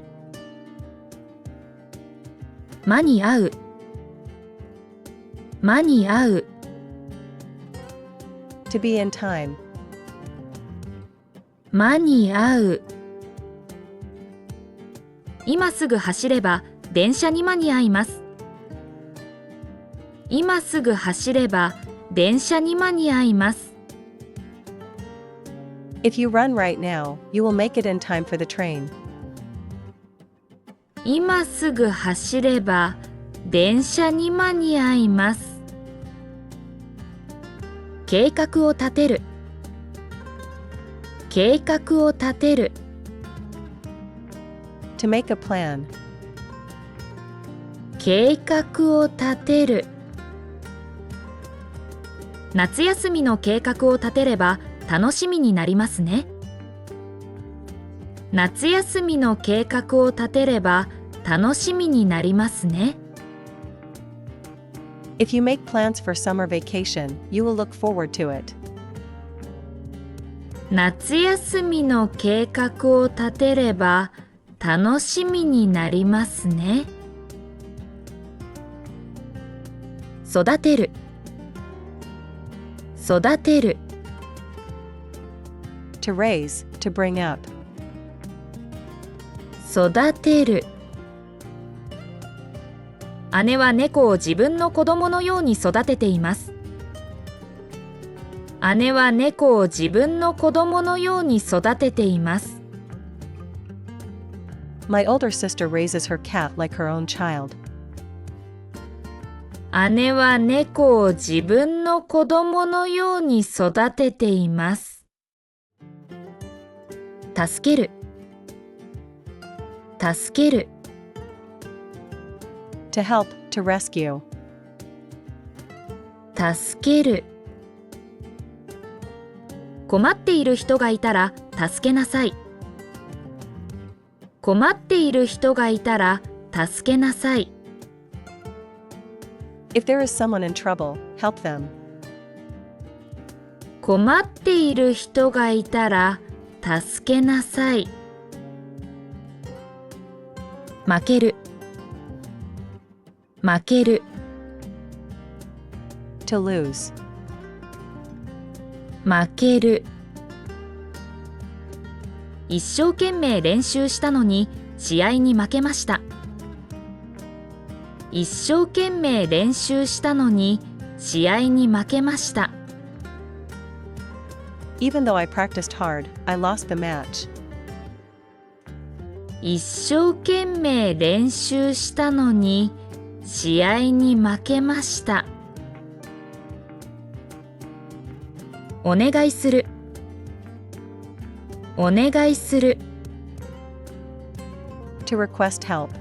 間に合う間に合う To be in time. 間に合う今すぐ走れば電車に間に合います今すぐ走れば電車に間に合います If you run right now, you will make it in time for the train. 今すぐ走れば電車に間に合います計画を立てる計画を立てる To make a plan. 計画を立てる夏休みの計画を立てれば楽しみになりますね夏休みの計画を立てれば楽しみになりますね If you make plans for summer vacation, you will look forward to it. 夏休みの計画を立てれば楽しみになりますね育てる育てる To raise, to bring up. 育てる姉は猫を自分の子供のように育てています姉は猫を自分の子供のように育てています My older sister raises her cat like her own child. 姉は猫を自分の子供のように育てています助ける助ける To help, to rescue. 助ける困っている人がいたら助けなさい困っている人がいたら助けなさい If there is someone in trouble, help them. 困っている人がいたら助けなさい負ける負ける To lose. 負ける一生懸命練習したのに試合に負けました一生懸命練習したのに試合に負けました Even though I practiced hard, I lost the match. 一生懸命練習したのに試合に負けましたお願いするお願いする To request help.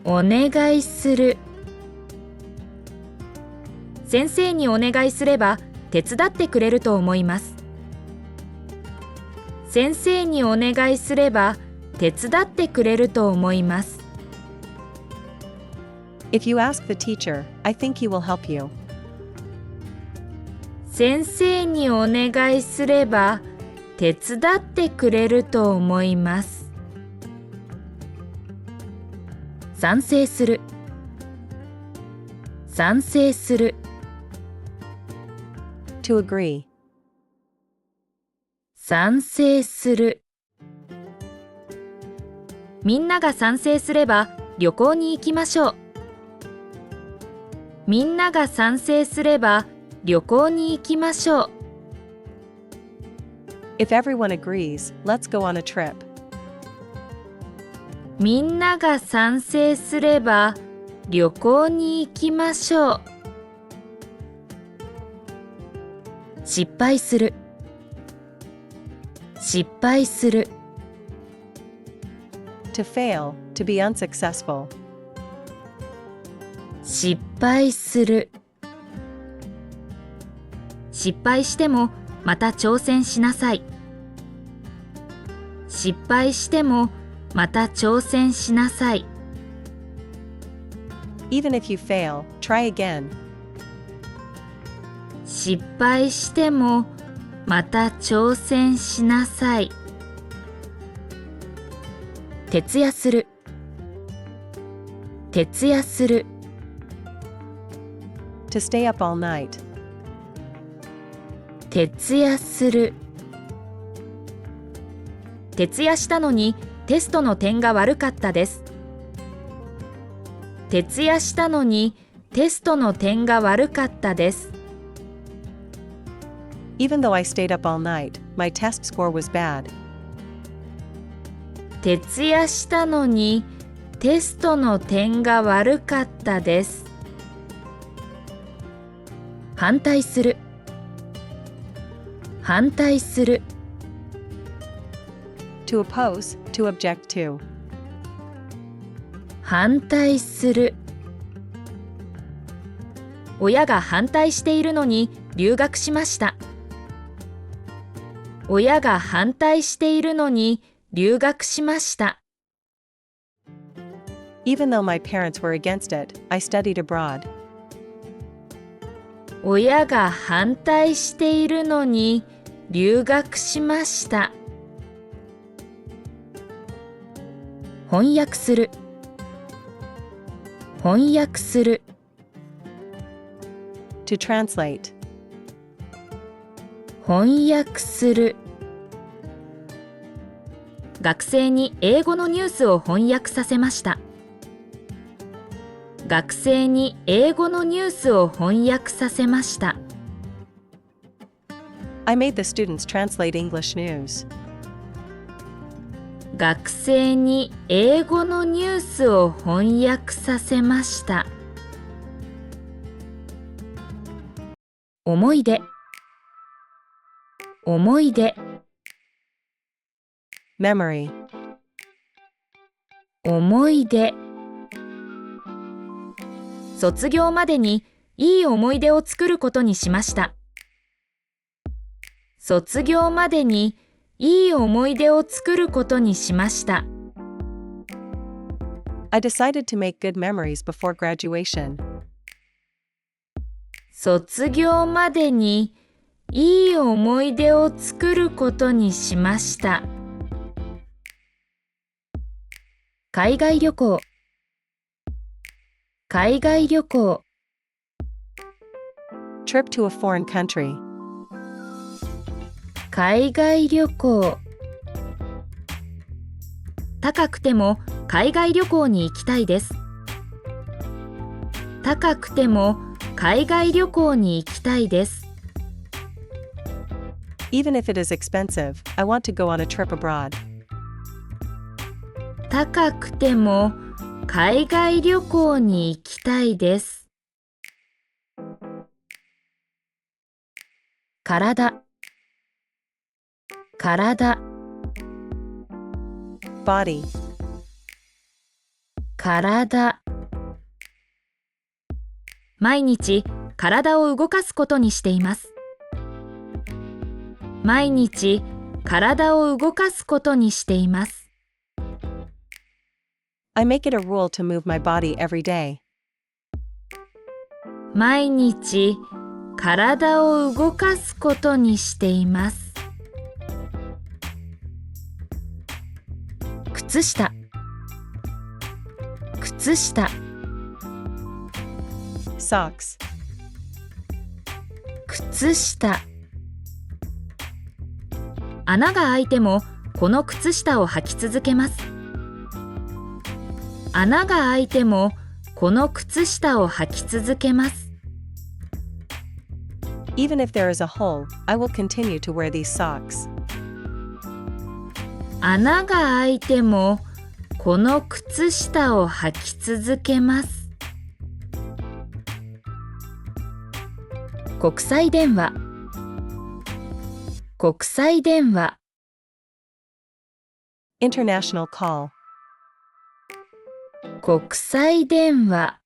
お願いする先生にお願いすれば手伝ってくれると思います先生にお願いすれば手伝ってくれると思います If you ask the teacher, I think he will help you. 先生にお願いすれば手伝ってくれると思います賛成する賛成する To agree. 賛成するみんなが賛成すれば旅行に行きましょうみんなが賛成すれば旅行に行きましょう If everyone agrees, let's go on a trip. みんなが賛成すれば旅行に行きましょう失敗する失敗する To fail, to be unsuccessful. 失敗する失敗してもまた挑戦しなさい失敗してもまた挑戦しなさい Even if you fail, try again. 失敗してもまた挑戦しなさい徹夜する徹夜する、 To stay up all night. 徹夜する。徹夜したのにテストの点が悪かったです。徹夜したのにテストの点が悪かったです。Even though I stayed up all night, my test score was bad. 徹夜したのにテストの点が悪かったです。反対する、反対する。To oppose, to object to. 反対する。親が反対しているのに留学しました。親が反対しているのに留学しました。Even though my parents were against it, I studied abroad. 親が反対しているのに留学しました。翻訳する、翻訳する。To translate. 翻訳する。学生に英語のニュースを翻訳させました。学生に英語のニュースを翻訳させました。I made the students translate English news. 学生に英語のニュースを翻訳させました。思い出、思い出。Memory. 思い出。卒業までにいい思い出を作ることにしました。卒業までにいい思い出を作ることにしました。I decided to make good memories before graduation. 卒業までにいい思い出を作ることにしました。海外旅行、海外旅行。Trip to a foreign country. 海外旅行。高くても海外旅行に行きたいです。高くても海外旅行に行きたいです。Even if it is expensive, I want to go on a trip abroad. 高くても海外旅行に行きたいです。体、体。Body. 体。毎日体を動かすことにしています。毎日体を動かすことにしています。I make it a rule to move my body every day. 毎日体を動かすことにしています。靴下、靴下。Socks. 靴下。穴が開いてもこの靴下を履き続けます。穴が開いてもこの靴下を履き続けます。Even if there is a hole, I will continue to wear these socks. 穴が開いてもこの靴下を履き続けます。国際電話、国際電話。International call. 国際電話。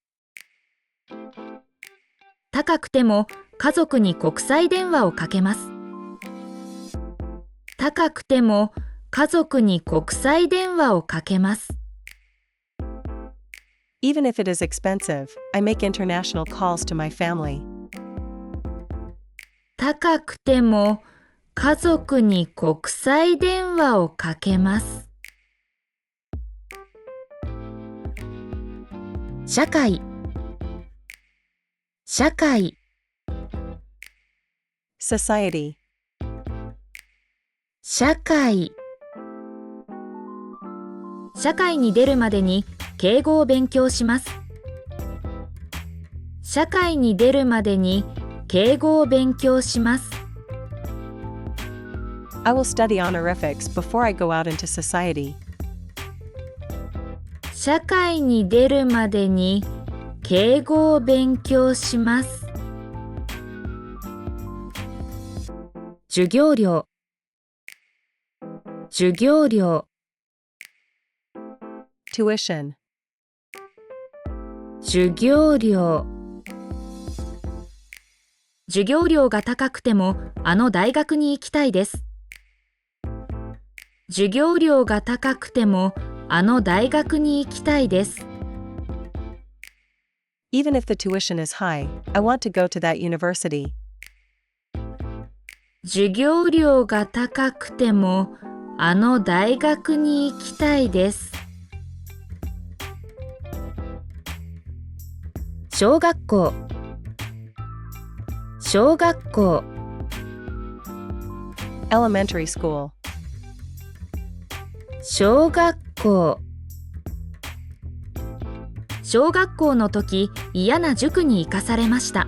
高くても家族に国際電話をかけます。高くても家族に国際電話をかけます。Even if it is expensive, I make international calls to my family. 高くても家族に国際電話をかけます。社会社会 Society. 社会社会に出るまでに敬語を勉強します。社会に出るまでに敬語を勉強します。I will study honorifics before I go out into society. 社会に出るまでに敬語を勉強します。授業料授業料 Tuition. 授業料授業料が高くてもあの大学に行きたいです。授業料が高くてもあの大学に行きたいです。Even if the tuition is high, I want to go to that university. 授業料が高くてもあの大学に行きたいです。小学校小学校 Elementary school. 小学校小学校の時嫌な塾に行かされました。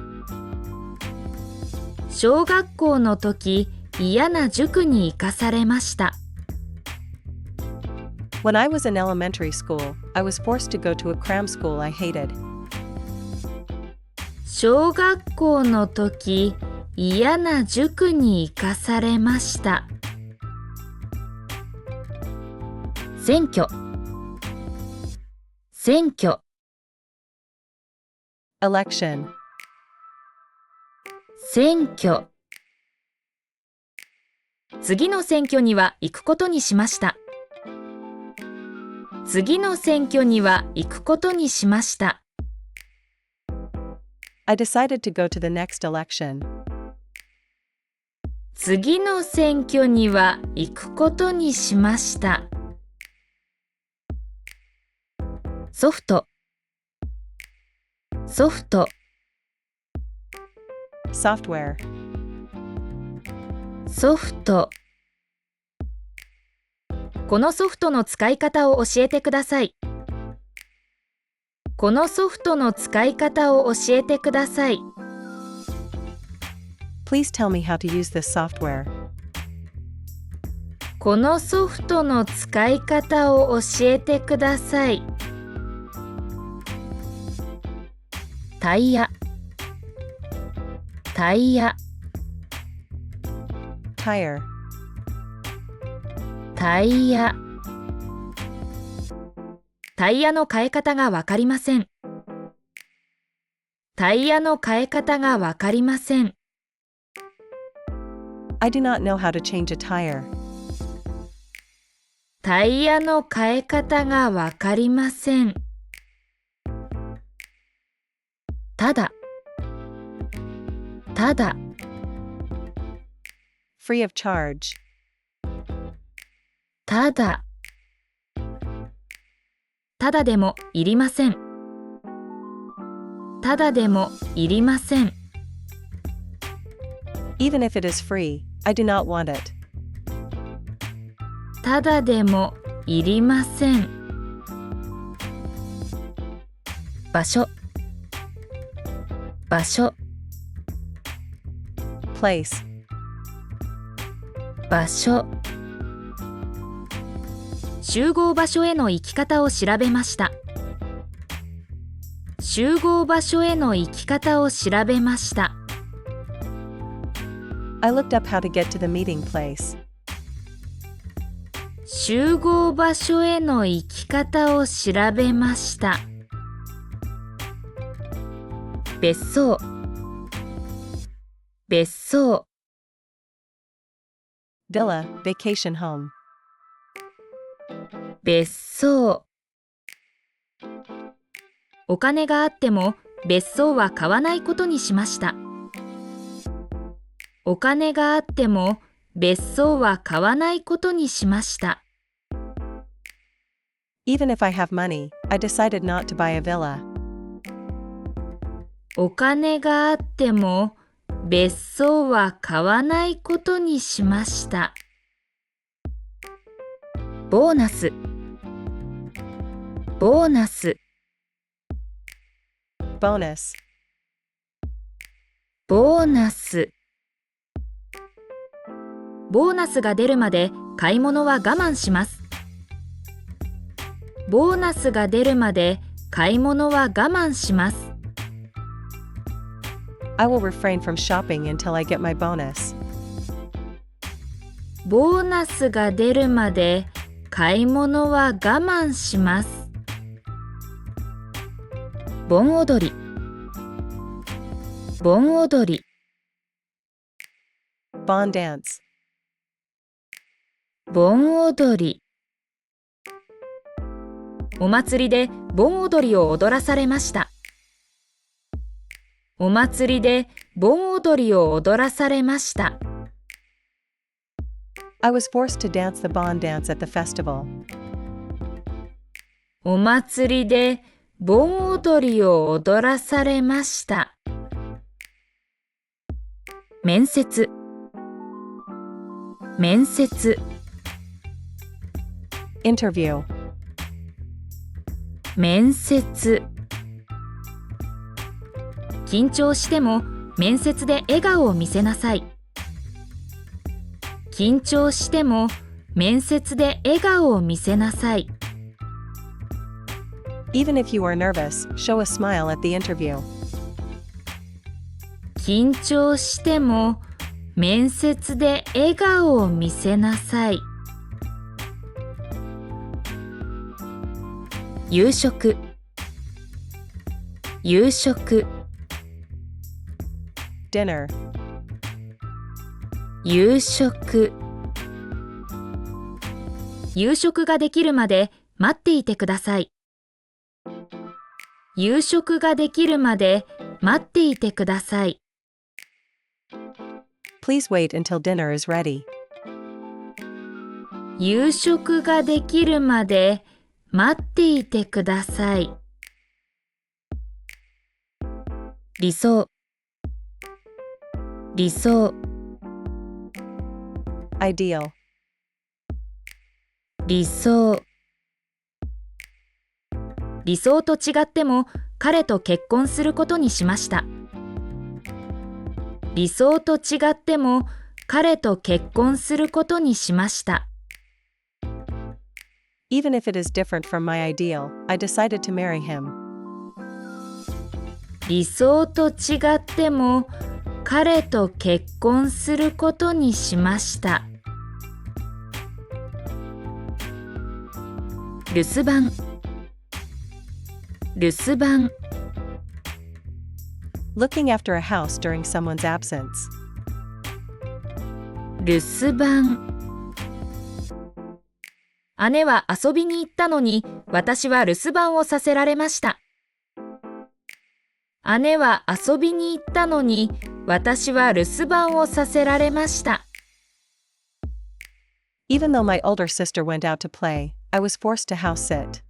小学校の時嫌な塾に行かされました。When I was in elementary school, I was forced to go to a cram school I hated. 小学校の時嫌な塾に行かされました。選挙選挙 Election. 選挙次の選挙には行くことにしました。次の選挙には行くことにしました。I decided to go to the next election. 次の選挙には行くことにしました。ソフトソフト Software. ソフトこのソフトの使い方を教えてください。このソフトの使い方を教えてください。Please tell me how to use this software. このソフトの使い方を教えてください。タイヤタイヤ Tire. タイヤタイヤの変え方がわかりません。タイヤの変え方がわかりません。I do not know how to change a tire. タイヤの変え方がわかりません。ただただ Free of charge. ただただでもいりません。ただでもいりません。Even if it is free, I do not want it. ただでもいりません。場所場所 Place. 場所集合場所への行き方を調べました。集合場所への行き方を調べました。I looked up how to get to the meeting place. 集合場所への行き方を調べました。別荘別荘 Villa, vacation home. 別荘お金があっても別荘は買わないことにしました。お金があっても別荘は買わないことにしました。Even if I have money, I decided not to buy a villa. お金があっても別荘は買わないことにしました。ボーナス、ボーナス、 bonus, ボーナス。ボーナスが出るまで買い物は我慢します。ボーナスが出るまで買い物は我慢します。I will refrain from shopping until I get my bonus. ボーナスが出るまで買い物は我慢します。盆踊り、盆踊り、 Bond dance, 盆踊り。お祭りで盆踊りを踊らされました。お祭りで盆踊りを踊らされました。I was forced to dance the Bond dance at the festival. お祭りで盆踊りを踊らされました。面接、面接、 Interview, 面接。緊張しても面接で笑顔を見せなさい。緊張しても面接で笑顔を見せなさい。even if you are nervous, show a smile at the interview. 緊張しても面接で笑顔を見せなさい。夕食、夕食、Dinner, 夕食。夕食ができるまで待っていてください。夕食ができるまで待っていてください。please wait until dinner is ready. 夕食ができるまで待っていてください。理想、理想、Ideal, 理想。理想と違っても彼と結婚することにしました。理想と違っても彼と結婚することにしました。even if it is different from my ideal, I decided to marry him. 理想と違っても彼と結婚することにしました。留守番、留守番。Looking after a house during someone's absence. 留守番。姉は遊びに行ったのに私は留守番をさせられました。姉は遊びに行ったのに私は留守番をさせられました。Even though my older sister went out to play, I was forced to house sit.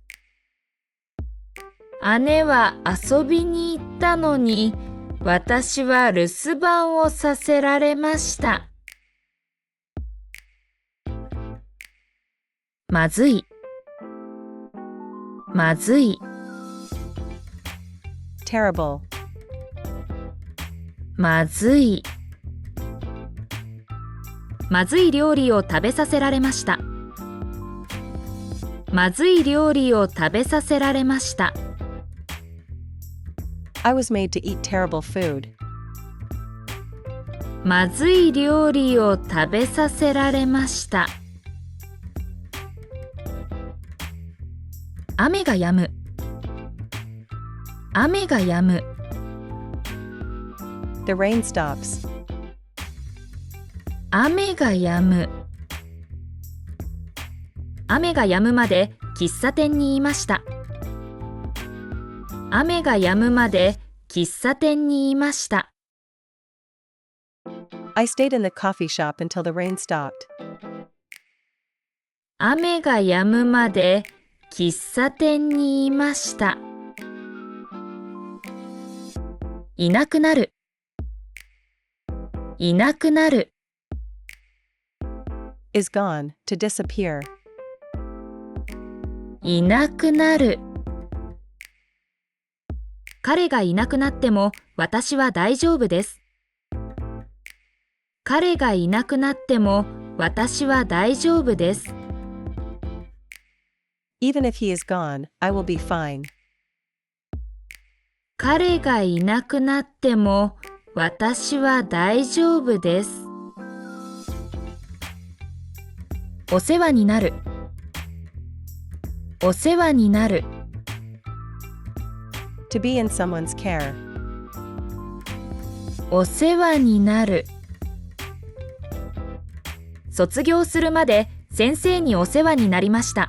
姉は遊びに行ったのに私は留守番をさせられました。まずい、まずい。Terrible, まずい。まずい料理を食べさせられました。まずい料理を食べさせられました。I was made to eat terrible food. まずい料理を食べさせられました。雨が止む、雨が止む。The rain stops. 雨が止む。雨が止むまで喫茶店にいました。雨が止むまで喫茶店にいました。I stayed in the coffee shop until the rain stopped. 雨が止むまで喫茶店にいました。いなくなる。いなくなる。is gone, to disappear. いなくなる。彼がいなくなっても私は大丈夫です。彼がいなくなっても私は大丈夫です。Even if he is gone, I will be fine. 彼がいなくなっても私は大丈夫です。お世話になる。お世話になる。To be in someone's care. お世話になる。卒業するまで先生にお世話になりました。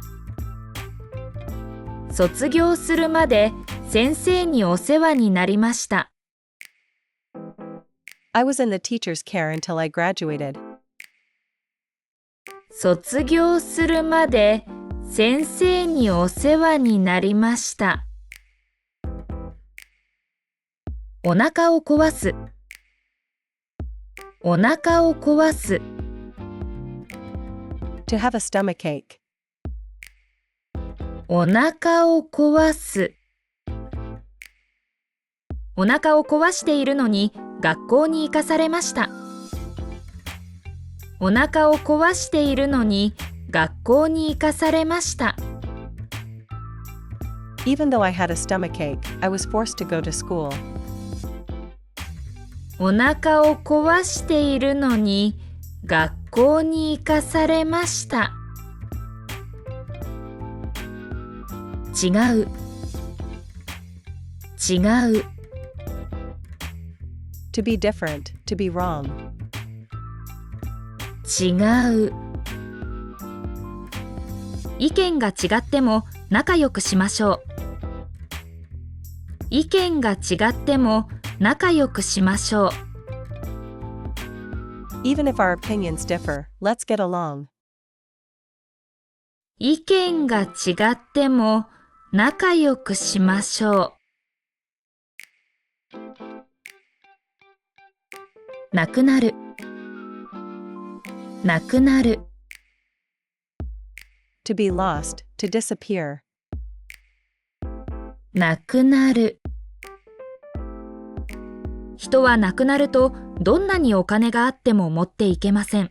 卒業するまで先生にお世話になりました。I was in the teacher's care until I graduated. 卒業するまで先生にお世話になりました。お腹を壊す。お腹を壊す。To have a stomachache. お腹を壊す。お腹を壊しているのに学校に行かされました。お腹を壊しているのに学校に行かされました。Even though I had a stomachache, I was forced to go to school. お腹を壊しているのに学校に行かされました。違う。違う。To be different, to be wrong. 違う。意見が違っても仲良くしましょう。意見が違っても仲良くしましょう。Even if our opinions differ, let's get along. 意見が違っても仲良くしましょう。なくなる。なくなる。To be lost, to disappear. なくなる。人は亡くなるとどんなにお金があっても持っていけません。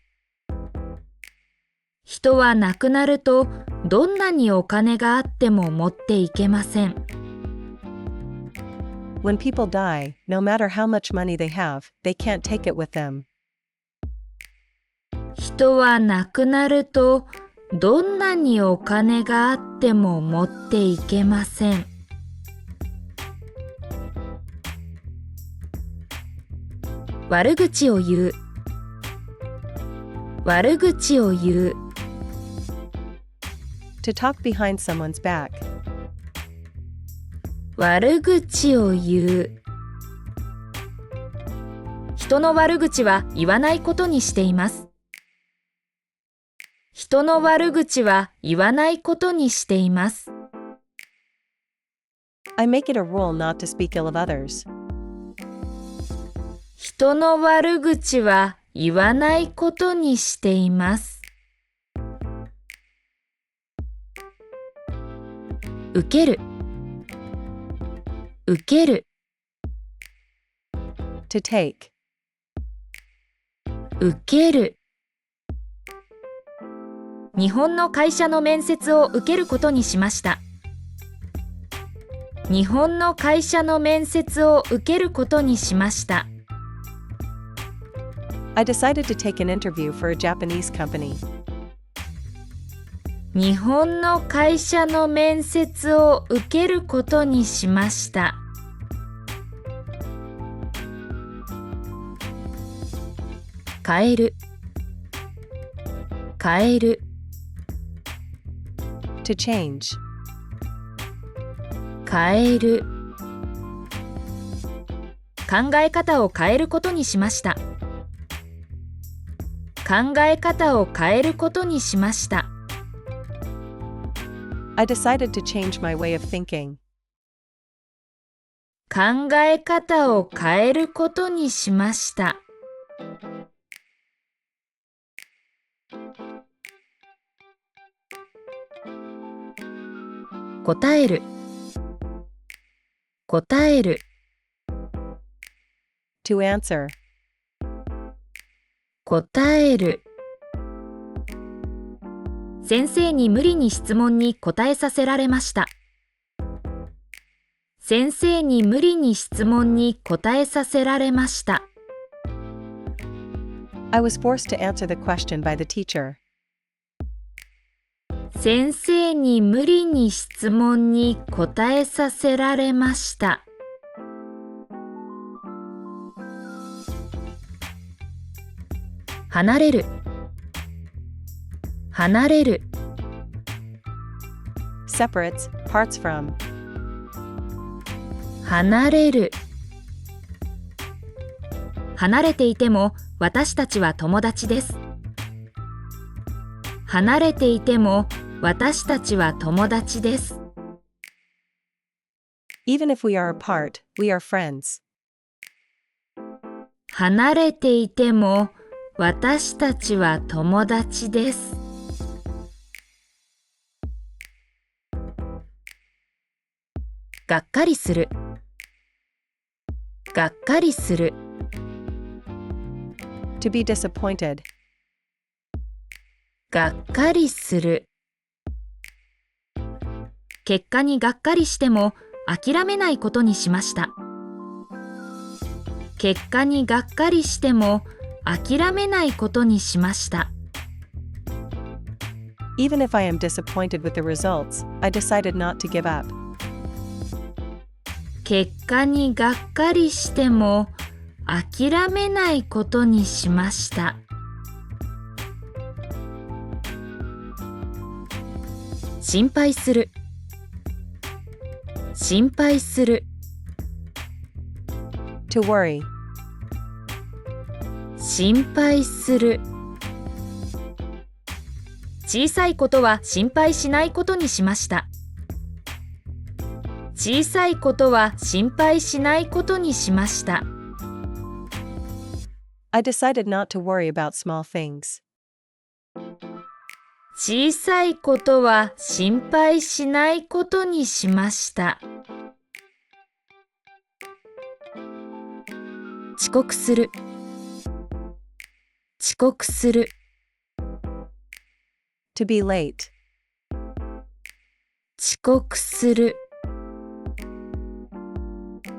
人は亡くなるとどんなにお金があっても持っていけません。When people die, no matter how much money they have, they can't take it with them. 人は亡くなるとどんなにお金があっても持っていけません。悪口を言う。悪口を言う。To talk behind someone's back. 悪口を言う。人の悪口は言わないことにしています。人の悪口は言わないことにしています。I make it a rule not to speak ill of others. 人の悪口は言わないことにしています。受ける。受ける。To take. 受ける。日本の会社の面接を受けることにしました。日本の会社の面接を受けることにしました。I decided to take an interview for a Japanese company. 日本の会社の面接を受けることにしました。変える。変える。To change. 変える。考え方を変えることにしました。考え方を変えることにしました。I decided to change my way of thinking. 考え方を変えることにしました。答える、答える、To answer. 答える。先生に無理に質問に答えさせられました。先生に無理に質問に答えさせられました。I was forced to answer the question by the teacher. 先生に無理に質問に答えさせられました。離れる、離れる。Separates, parts from. 離れる。離れていても私たちは友達です。離れていても私たちは友達です。Even if we are apart, we are friends. 離れていても私たちは友達です。がっかりする、がっかりする。To be disappointed. がっかりする。結果にがっかりしても諦めないことにしました。結果にがっかりしても諦めないことにしました。Even if I am disappointed with the results, I decided not to give up. 結果にがっかりしても諦めないことにしました。心配する、心配する。To worry. 心配する。小さいことは心配しないことにしました。小さいことは心配しないことにしました。I decided not to worry about small things. 小さいことは心配しないことにしました。遅刻する、遅刻する。To be late. 遅刻する。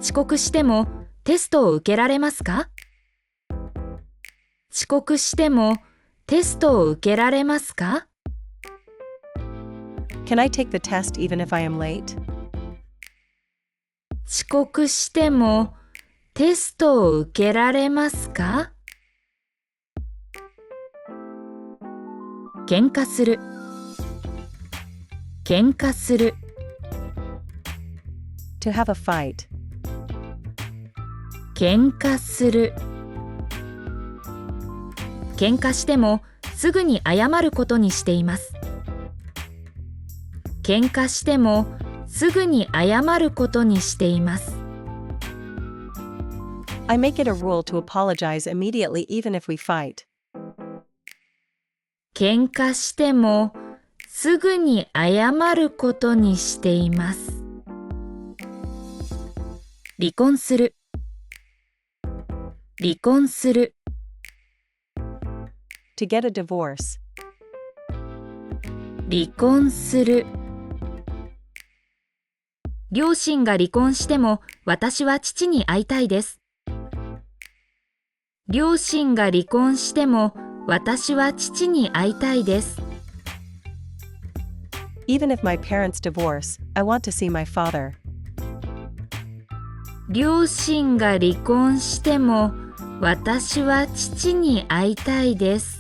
遅刻してもテストを受けられますか？遅刻してもテストを受けられますか？ Can I take the test even if I am late? 遅刻してもテストを受けられますか？喧嘩する、喧嘩する。To have a fight. 喧嘩する。喧嘩してもすぐに謝ることにしています。喧嘩してもすぐに謝ることにしています。I make it a rule to apologize immediately even if we fight. 喧嘩してもすぐに謝ることにしています。離婚する、離婚する。To get a divorce. 離婚する。両親が離婚しても私は父に会いたいです。両親が離婚しても私は父に会いたいです。Even if my parents divorce, I want to see my father. 両親が離婚しても私は父に会いたいです。